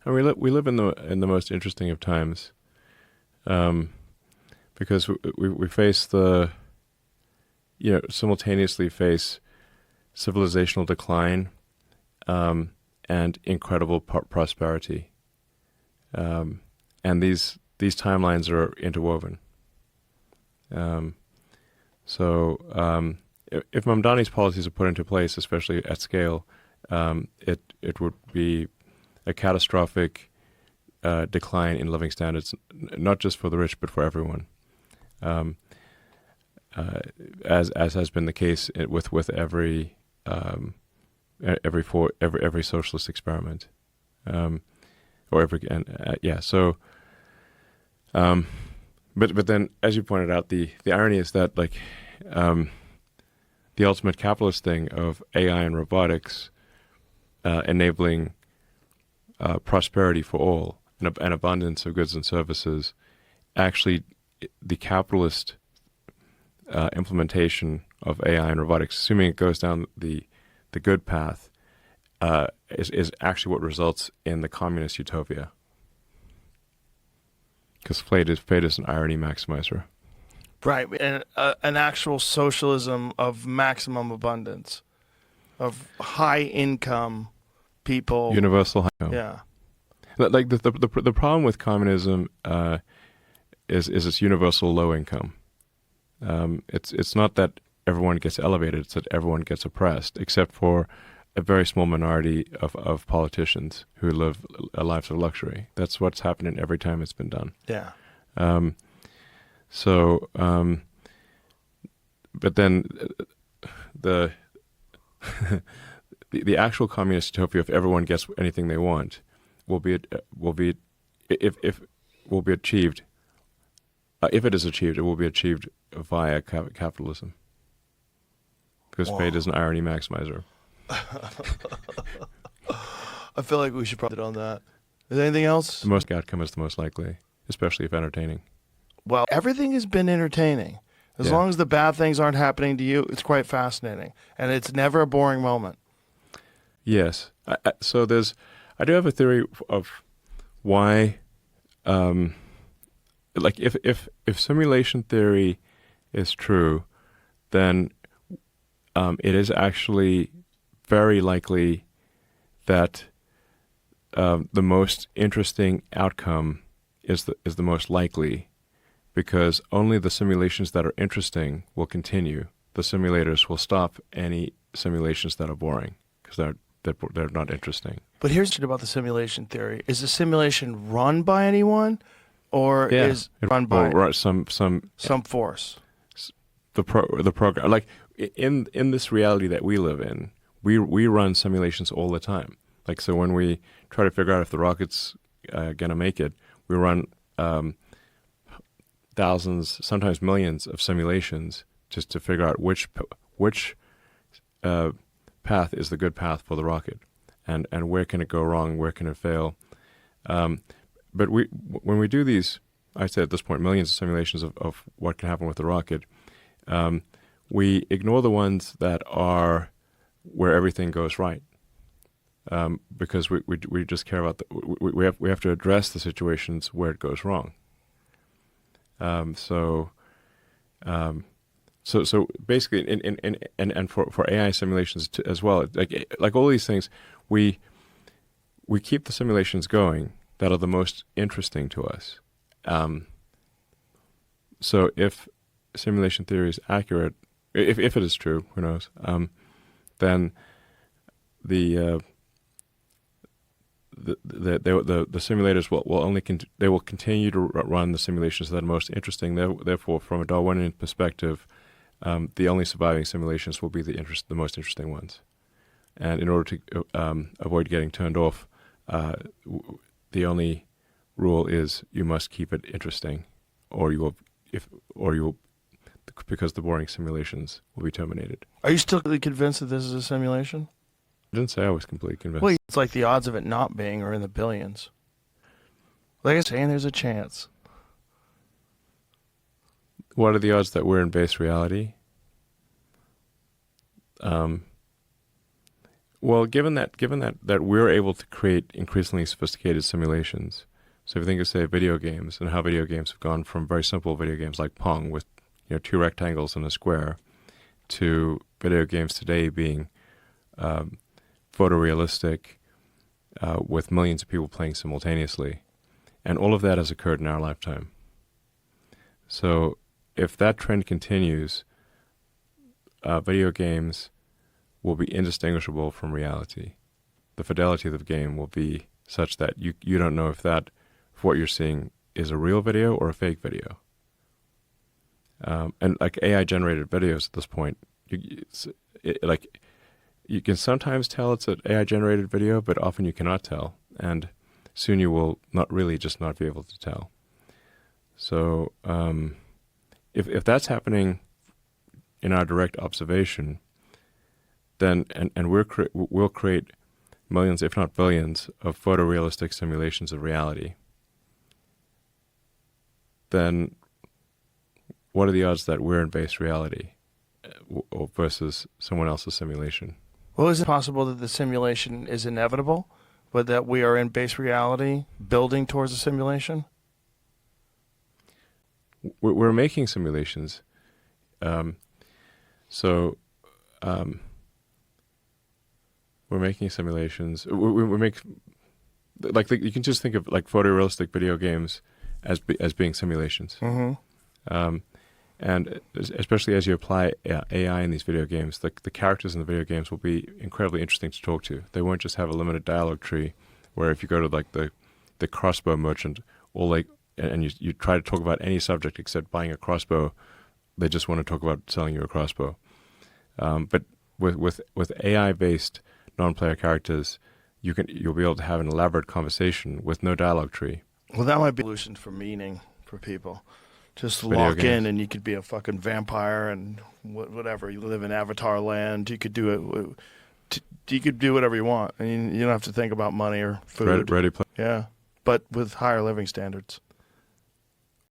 And we live in the most interesting of times, because we face simultaneously face civilizational decline, and incredible prosperity, and these timelines are interwoven. If Mamdani's policies are put into place, especially at scale, it would be a catastrophic decline in living standards, not just for the rich, but for everyone, as has been the case with every socialist experiment, But then, as you pointed out, the irony is that the ultimate capitalist thing of AI and robotics enabling prosperity for all, an abundance of goods and services, actually the capitalist implementation of AI and robotics, assuming it goes down the good path, is actually what results in the communist utopia. Because fate is an irony maximizer. Right, and an actual socialism of maximum abundance, of high income people. Universal high income. Yeah. Like the problem with communism is its universal low income. It's not that everyone gets elevated; it's that everyone gets oppressed, except for a very small minority of politicians who live lives of luxury. That's what's happening every time it's been done. Yeah. But then the actual communist utopia, if everyone gets anything they want, will be achieved. If it is achieved, it will be achieved via capitalism, because fate is an irony maximizer. I feel like we should probably on that. Is there anything else? The most outcome is the most likely, especially if entertaining. Well, everything has been entertaining. As long as the bad things aren't happening to you, it's quite fascinating. And it's never a boring moment. Yes. I do have a theory of why, if simulation theory is true, then it is actually very likely that the most interesting outcome is the most likely, because only the simulations that are interesting will continue. The simulators will stop any simulations that are boring because they're not interesting. But here's about the simulation theory: is the simulation run by anyone, or is it run by some force? The program, like in this reality that we live in, we run simulations all the time. Like, so when we try to figure out if the rocket's gonna make it, we run thousands, sometimes millions of simulations just to figure out which path is the good path for the rocket, and where can it go wrong, where can it fail. But when we do these, I said at this point, millions of simulations of what can happen with the rocket, we ignore the ones that are where everything goes right, because we just care about we have to address the situations where it goes wrong. So basically, and for AI simulations as well, like all these things, we keep the simulations going that are the most interesting to us. So if simulation theory is accurate, if it is true, who knows? Then the simulators will continue to run the simulations that are most interesting. Therefore, from a Darwinian perspective, the only surviving simulations will be the most interesting ones. And in order to avoid getting turned off, the only rule is you must keep it interesting, or because the boring simulations will be terminated. Are you still convinced that this is a simulation? I didn't say I was completely convinced. Well, it's like the odds of it not being are in the billions. Like I'm saying, there's a chance. What are the odds that we're in base reality? Well, given that we're able to create increasingly sophisticated simulations, so if you think of, say, video games and how video games have gone from very simple video games like Pong with two rectangles and a square, to video games today being photorealistic with millions of people playing simultaneously, and all of that has occurred in our lifetime. So if that trend continues, video games will be indistinguishable from reality. The fidelity of the game will be such that you don't know if what you're seeing is a real video or a fake video. And like AI-generated videos at this point, you can sometimes tell it's an AI-generated video, but often you cannot tell, and soon you will not be able to tell. So if that's happening in our direct observation, then and we'll create millions, if not billions, of photorealistic simulations of reality. Then what are the odds that we're in base reality versus someone else's simulation? Well, is it possible that the simulation is inevitable, but that we are in base reality building towards a simulation? We're making simulations. We're making simulations. We make you can just think of like photorealistic video games as being simulations. Mm-hmm. And especially as you apply AI in these video games, the characters in the video games will be incredibly interesting to talk to. They won't just have a limited dialogue tree, where if you go to like the crossbow merchant, and you try to talk about any subject except buying a crossbow, they just want to talk about selling you a crossbow. But with AI-based non-player characters, you'll be able to have an elaborate conversation with no dialogue tree. Well, that might be a solution for meaning for people. Just Video lock games. in, and you could be a fucking vampire and whatever. You live in Avatar land. You could do it. You could do whatever you want, and you don't have to think about money or food. Ready play. Yeah, but with higher living standards.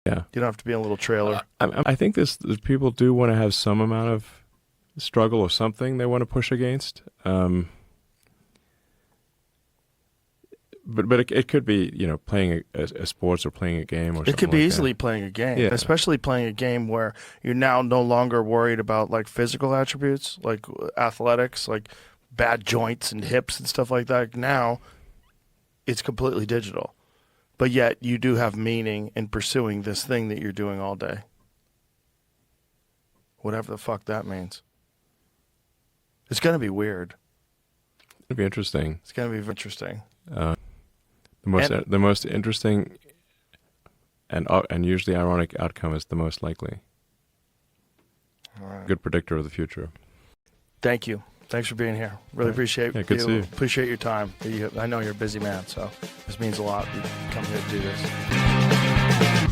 Yeah, you don't have to be in a little trailer. I think people do want to have some amount of struggle or something they want to push against. But it could be, playing a sports or playing a game or something. It could be like easily that. playing a game, Yeah. especially playing a game where you're now no longer worried about like physical attributes, like athletics, like bad joints and hips and stuff like that. Now it's completely digital, but yet you do have meaning in pursuing this thing that you're doing all day. Whatever the fuck that means. It's going to be weird. It'd be interesting. It's going to be interesting. The most interesting and usually ironic outcome is the most likely. All right. Good predictor of the future. Thank you. Thanks for being here. Really appreciate Yeah, good to see you. Appreciate your time. I know you're a busy man, so this means a lot. You come here to do this.